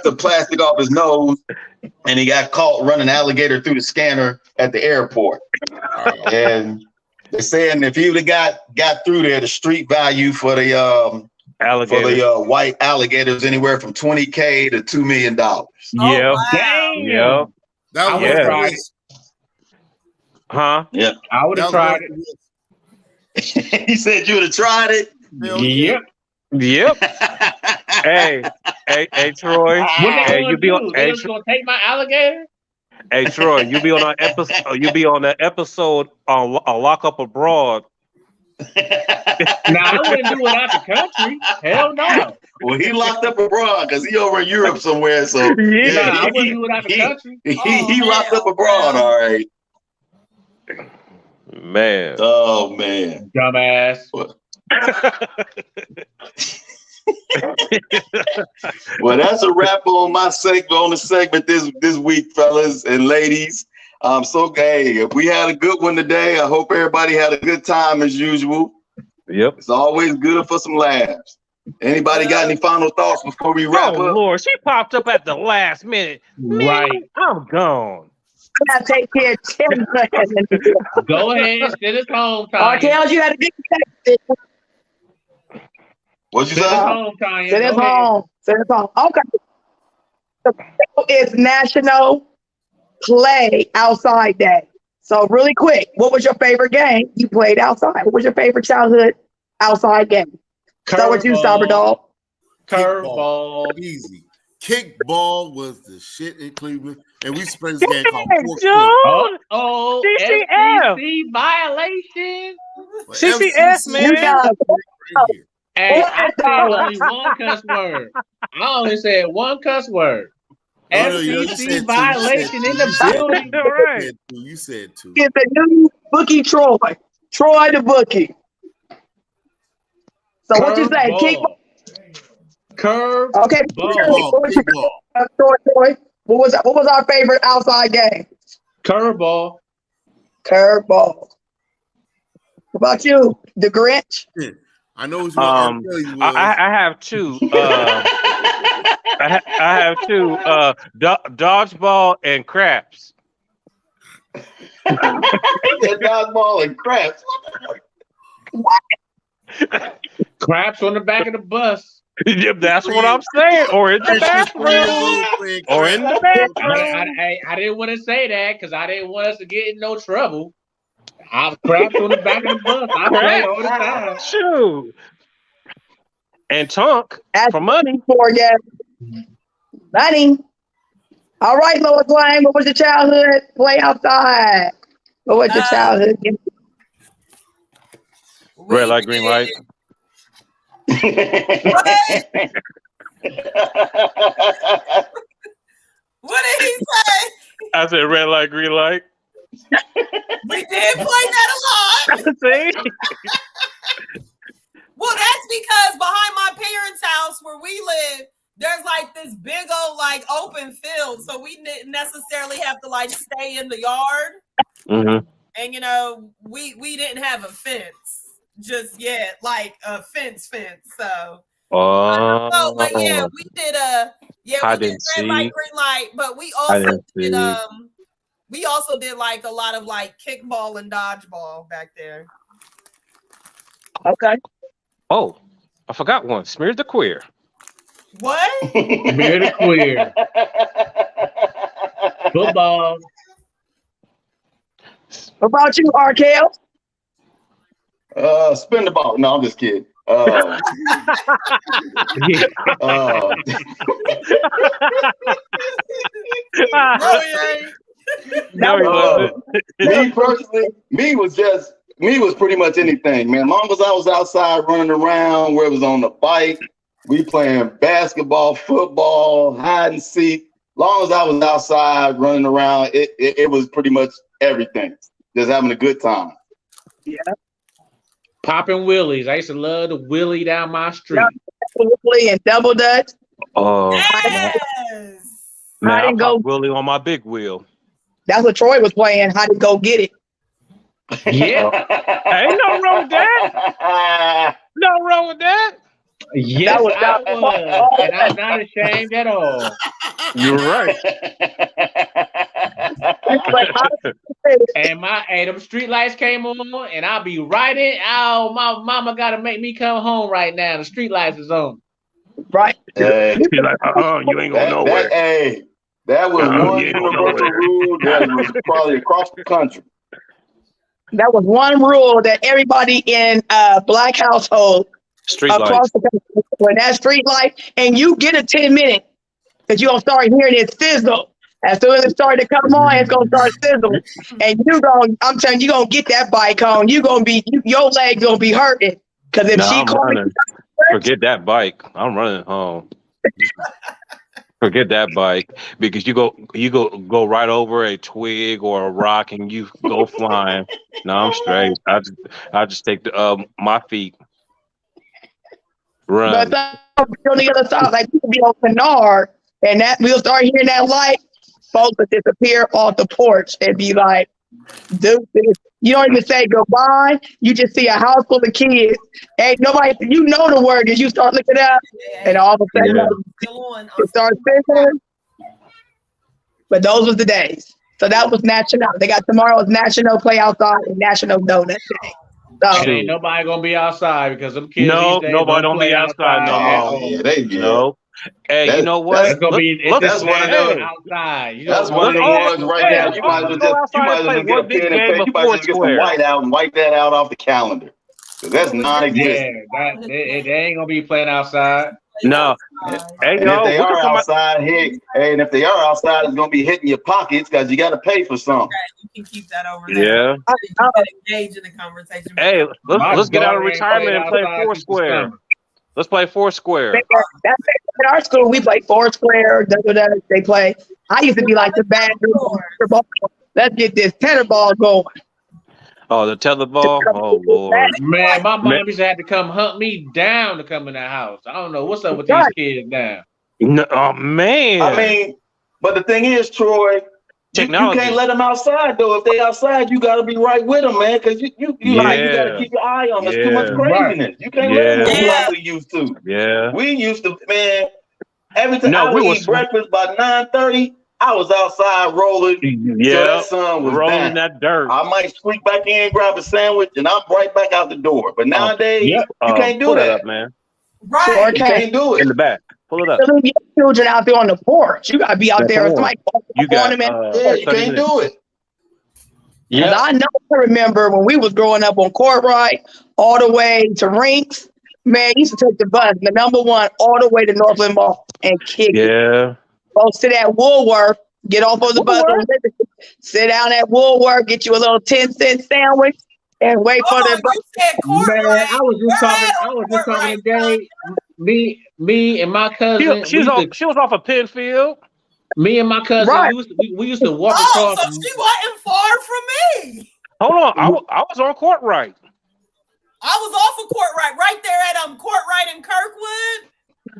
the plastic off his nose, and he got caught running alligator through the scanner at the airport. And they're saying if he would have got through there, the street value for the white alligators anywhere from $20,000 to $2 million. Yeah. Damn. That would have tried it. Huh? Yeah. I would have tried it. He said you would have tried it? Yep. Yep. hey, Troy. What they Hey, gonna you be on. do? They just gonna take my alligator? Hey, Troy, you be on our episode. You be on that episode on Lock Up Abroad. Nah, I wouldn't do it out the country. Hell no. Well, he locked up abroad because he over in Europe somewhere. So Nah, I wouldn't do it out the country. He locked up abroad. All right. Man. Oh man. Dumbass. Well, that's a wrap on my segment on the segment this week, fellas and ladies. So hey, we had a good one today. I hope everybody had a good time as usual. Yep. It's always good for some laughs. Anybody got any final thoughts before we wrap up? Lord, she popped up at the last minute. Man, Right. I'm gone. I gotta take care of children. Go ahead, sit at home, Tanya. Rkelz, you had a good day. What'd you Sit say? at home, Tanya. Sit at Go ahead. home. Sit at home. Okay. It's National Play Outside Day. So really quick, what was your favorite game you played outside? What was your favorite childhood outside game? Start with you, Cyber Dog. Curveball. Easy. Kickball was the shit in Cleveland, and we spread this game called Fork Dude. Oh, CCF. FCC violation. CCF, man. You guys, Right here. Hey, I said only one cuss word. I only said one cuss word. No, you said FCC two. violation in the building. Right. You said two. get the new bookie Troy. Troy the bookie. So what you say? Kick. Curve. Okay. Ball. What was your Troy? What was our favorite outside game? Curveball. Curveball. What about you, the Grinch? I know what R. Kelly was. I have two. I have two. Dodgeball and craps. Dodgeball and craps. Craps on the back of the bus. Yep, that's what I'm saying. Or in the bathroom. Or in the bathroom. I didn't want to say that because I didn't want us to get in no trouble. I craps on the back of the bus. I play all the time. Shoot. And Tunk for money. Money. All right, Lois Lane. What was your childhood play outside? What was your childhood game? Red light, green light. What did he say? I said red light, green light. We did play that a lot. See? Well, that's because behind my parents' house where we live, there's like this big old like open field, so we didn't necessarily have to like stay in the yard. Mm-hmm. And you know, we didn't have a fence just yet, like a fence. So, but yeah, we did we did red light, green light, but we also did like a lot of like kickball and dodgeball back there. Okay. Oh, I forgot one. Smeared the queer. What? Smear the queer. Football. What about you, Rkelz? Spin the ball. No, I'm just kidding. Me personally, me was pretty much anything, man. Long as I was outside running around, where it was on the bike, we playing basketball, football, hide and seek. Long as I was outside running around, it was pretty much everything. Just having a good time. Yeah. Popping willies. I used to love the willie down my street. Willie and double dutch. Oh, Yes. man, I didn't go. popped Willie on my big wheel. That's what Troy was playing. How to go get it? Yeah. Ain't no wrong with that. No wrong with that. Yes, That was- I was. And I'm not ashamed at all. You're right. And them street lights came on, and I'll be riding. Oh, my mama gotta make me come home right now. The street lights is on. Right. Hey, You're like, you ain't going nowhere. That was one you ain't going universal nowhere. rule that was probably across the country. That was one rule that everybody in Black household Street across lights. the country when that street light, and you get a 10-minute, because you're gonna start hearing it sizzle. As soon as it started to come on, it's gonna start sizzling, and I'm telling you, you're gonna get that bike on. Your legs gonna be hurting, because if she I'm calls me, running. Forget that bike. I'm running home. Forget that bike, because you go right over a twig or a rock and you go flying. No, I'm straight. I just take my feet. Run. but on the other side, like people be on Canard, and that we'll start hearing that light, folks will disappear off the porch and be like, dude, you don't even say goodbye. You just see a house full of kids. Ain't nobody, you know the word, and you start looking up, and all of a sudden it starts fizzling. But those was the days. So that was national. They got tomorrow's National Play Outside and National Donut Day. So ain't nobody gonna be outside because them kids. No, these days nobody don't be outside no more. Yeah, they No. Hey, you know what? It's gonna be. That's one of those outside. That's one of the ones right now. You might as well just get a pen and paper. You might just get some white out and wipe that out off the calendar. Because that's non-existent. Yeah, they ain't gonna be playing outside. No. Hey, and if they are outside, and if they are outside, it's gonna be hitting your pockets because you got to pay for something. You can keep that over there. Yeah. You can engage in the conversation. Hey, let's get out of retirement and play Foursquare. Let's play Foursquare. In our school, we play Foursquare. They play. I used to be like the bad dude. Let's get this tether ball going. Oh, the tether ball? Oh, Lord. Man, my mom used to have to come hunt me down to come in the house. I don't know what's up with these kids now. No, oh, man. I mean, but the thing is, Troy, you can't let them outside, though. If they outside, you got to be right with them, man, because you got to keep your eye on them. There's too much craziness. You can't let them go like we used to. Yeah. We used to, man, every time I would eat breakfast by 9:30, I was outside rolling. Yeah, so that sun was rolling down. that dirt. I might sneak back in, grab a sandwich, and I'm right back out the door. But nowadays, you can't do that. Up, man. Right. You can't do it. In the back. Pull it up. Leave your children out there on the porch. You got to be out there. Somebody you can't do it. Yeah, I remember when we was growing up on Courtright, all the way to Rinks. Man, used to take the bus, the number one, all the way to Northland Mall and kick it. Yeah. Go sit at Woolworth, get off of the bus, sit down at Woolworth, get you a little 10-cent sandwich, and wait for the bus. Man, I was just talking today. Me and my cousin. She was off of Penfield. Me and my cousin, we used to walk across. So she wasn't far from me. Hold on, I was on Courtright. I was off of Courtright, right there at Courtright in Kirkwood.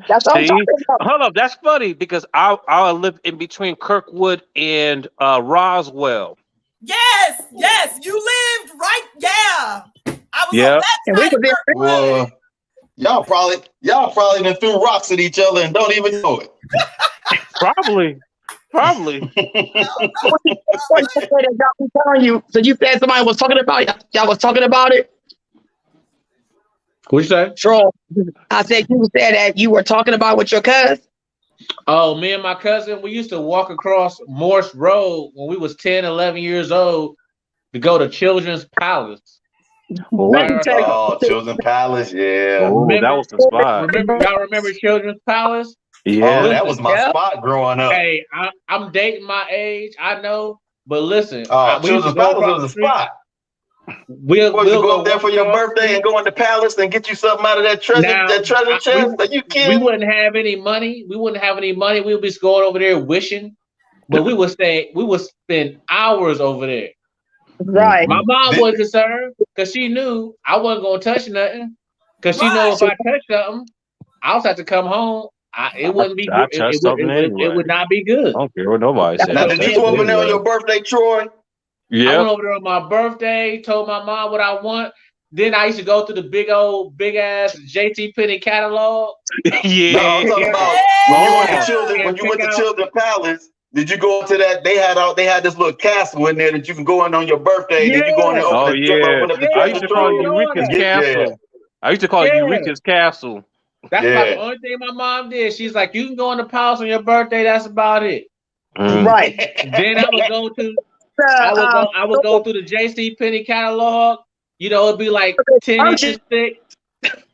That's what I'm talking about. Hold up, that's funny because I live in between Kirkwood and Roswell. Yes, you lived right. Yeah, I was on that side. Well, y'all probably done threw rocks at each other and don't even know it. Probably. I'm telling you. So you said somebody was talking about it. Y'all was talking about it. What'd you say? Troll. I said you said that you were talking about with your cousin. Oh, me and my cousin, we used to walk across Morse Road when we was 10, 11 years old to go to Children's Palace. Children's Palace, yeah. Oh, that was the spot. Y'all remember Children's Palace? Yeah, that was my spot growing up. Hey, I'm dating my age, I know, but listen. Children's Palace was a spot. We'll go up there for your birthday and go in the palace and get you something out of that treasure chest. Are you kidding? We wouldn't have any money. We would be going over there wishing, but we would spend hours over there. Right. My mom wasn't concerned because she knew I wasn't gonna touch nothing. Because she knew if I touched something, I was have to come home. It wouldn't be good. It would not be good. I don't care what nobody said. Now, did you go over there on your birthday, Troy? Yeah. I went over there on my birthday, told my mom what I want. Then I used to go through the big ass JT Penney catalog. Yeah. No, I'm talking about when you went to Children's Palace. Did you go into that? They had this little castle in there that you can go in on your birthday. Did you go in there? I used to call it Eureka's Castle. I used to call it Eureka's Castle. That's about the only thing my mom did. She's like, you can go in the palace on your birthday. That's about it. Right. Then I would go to. I would go through the JC Penney catalog. You know, it'd be like 10 inches thick.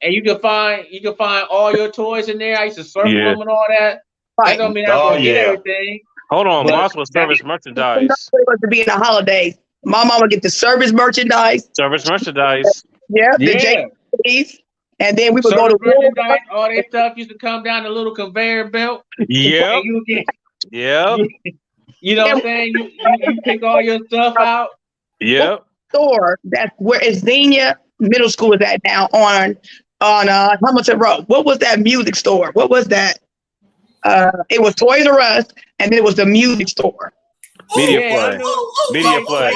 and you can find all your toys in there. I used to circle them and all that. Right. That don't mean I'm gonna get everything. Hold on, But boss was service merchandise. It was to be in the holidays. My mom would get the service merchandise. Service merchandise. Yeah. Yeah. And then we would go Service to merchandise, all that stuff used to come down the little conveyor belt. Yep. And you get, Yep. you know what I'm saying? You pick all your stuff out. Yep. store. That's where Xenia Middle School is at now on Hamilton Road. What was that music store? What was that? It was Toys R Us, and then it was the music store. Media Yeah, play. Media play.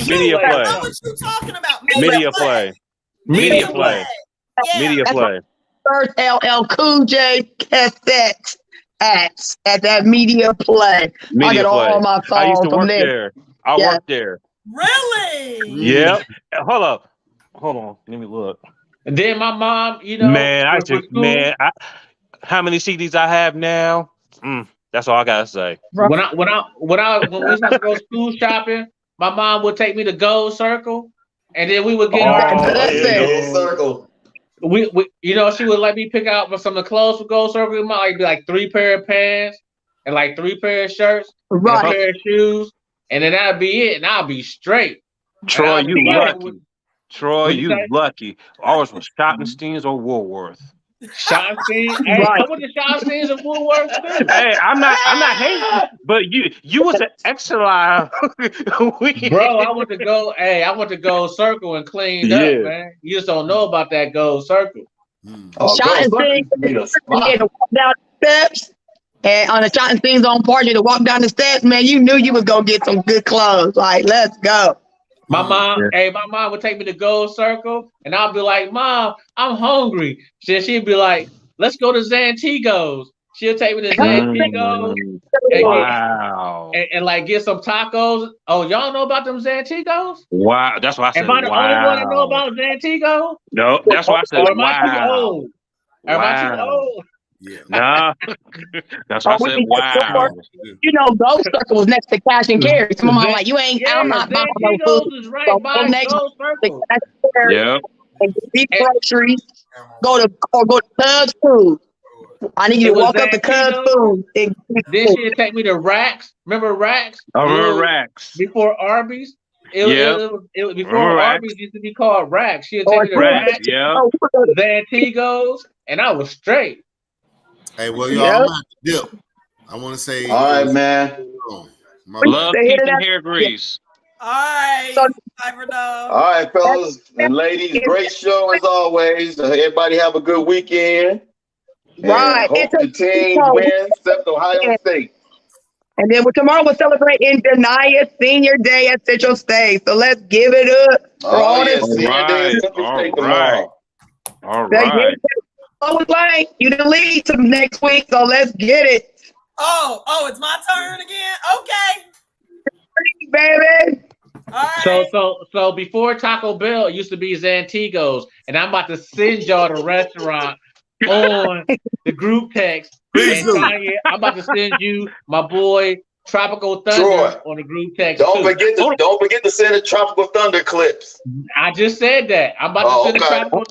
Media play. What you talking about? Media play. Media play. Media play. First LL Cool J cassette acts at that media play. Media I got play. all my songs I used to from work there. there. I Yeah. worked there. Really? Yep. Hold up. Hold on. Let me look. And then my mom, you know, Man, how many CDs I have now? That's all I gotta say. when we used to go school shopping, my mom would take me to Gold Circle, and then we would get Gold Circle. We you know, she would let me pick out some of the clothes for Gold Circle. It might be like 3 pair of pants and like 3 pair of shirts, and a pair of shoes, and then that'd be it, and I'll be straight. Troy, you lucky. Troy, you lucky. Ours was Mm-hmm. Schottensteins or Woolworth. Schottenstein? Hey, I went to Schottensteins and Woolworth too. Hey, I'm not hating, but you was an extra line. Bro, I went to Gold Circle and cleaned up, man. You just don't know about that Gold Circle. Schottensteins, you had to walk down the steps, and on the Schottensteins on Park, you had to walk down the steps, man. You knew you was gonna get some good clothes. Like, let's go. My mom would take me to Gold Circle, and I'll be like, "Mom, I'm hungry." She'd be like, "Let's go to Zantigo's." She'll take me to Zantigo's and like get some tacos. Oh, y'all know about them Zantigo's? Wow, that's why I said, am I the only one to know about Zantigo? No, that's why I said, am I too old? Am I too old? Yeah. Nah. That's why I said, wow. You know, Gold Circle was next to Cash and Carry. So my mom like, you ain't, I'm not buying no food. Is right by Gold Circle. Yep. And get groceries. Go to Cubs Food. I need you to walk up to Cubs Food. Then she'd take me to Racks. Remember Racks? I remember Racks. Before Arby's. It was before Arby's used to be called Racks. She'd take me to Racks. Zantigo's, and I was straight. Hey, well, y'all, I'm gonna dip. I want to say, all right, man. Love keeping hair grease. All right, all right, fellas and ladies, great show as always. Everybody have a good weekend. Right. Hope the team wins, except Ohio State. And then tomorrow we're celebrating Denia Senior Day at Central State. So let's give it up for all this. Senior Day at Central State tomorrow. All right. Like you the lead to next week, so let's get it. Oh, it's my turn again. Okay, baby. All right. So before Taco Bell, it used to be Zantigo's, and I'm about to send y'all the restaurant on the group text. And Tanya, I'm about to send you my boy Tropical Thunder on the group text. Don't forget to send the Tropical Thunder clips. I just said that. I'm about to send the Tropical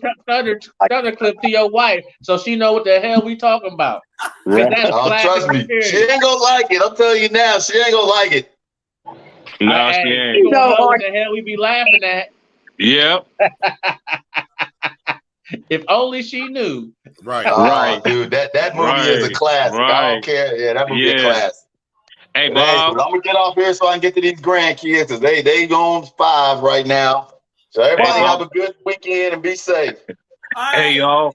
Thunder clip to your wife, so she know what the hell we talking about. Trust me, she ain't gonna like it. I'm telling you now, she ain't gonna like it. No, she ain't. You know what the hell we be laughing at? Yep. If only she knew. Right, dude. That movie is a classic. I don't care. Yeah, that movie is a classic. Hey, Bob. I'm gonna get off here so I can get to these grandkids because they on 5 right now. So everybody have a good weekend and be safe. Hey, y'all.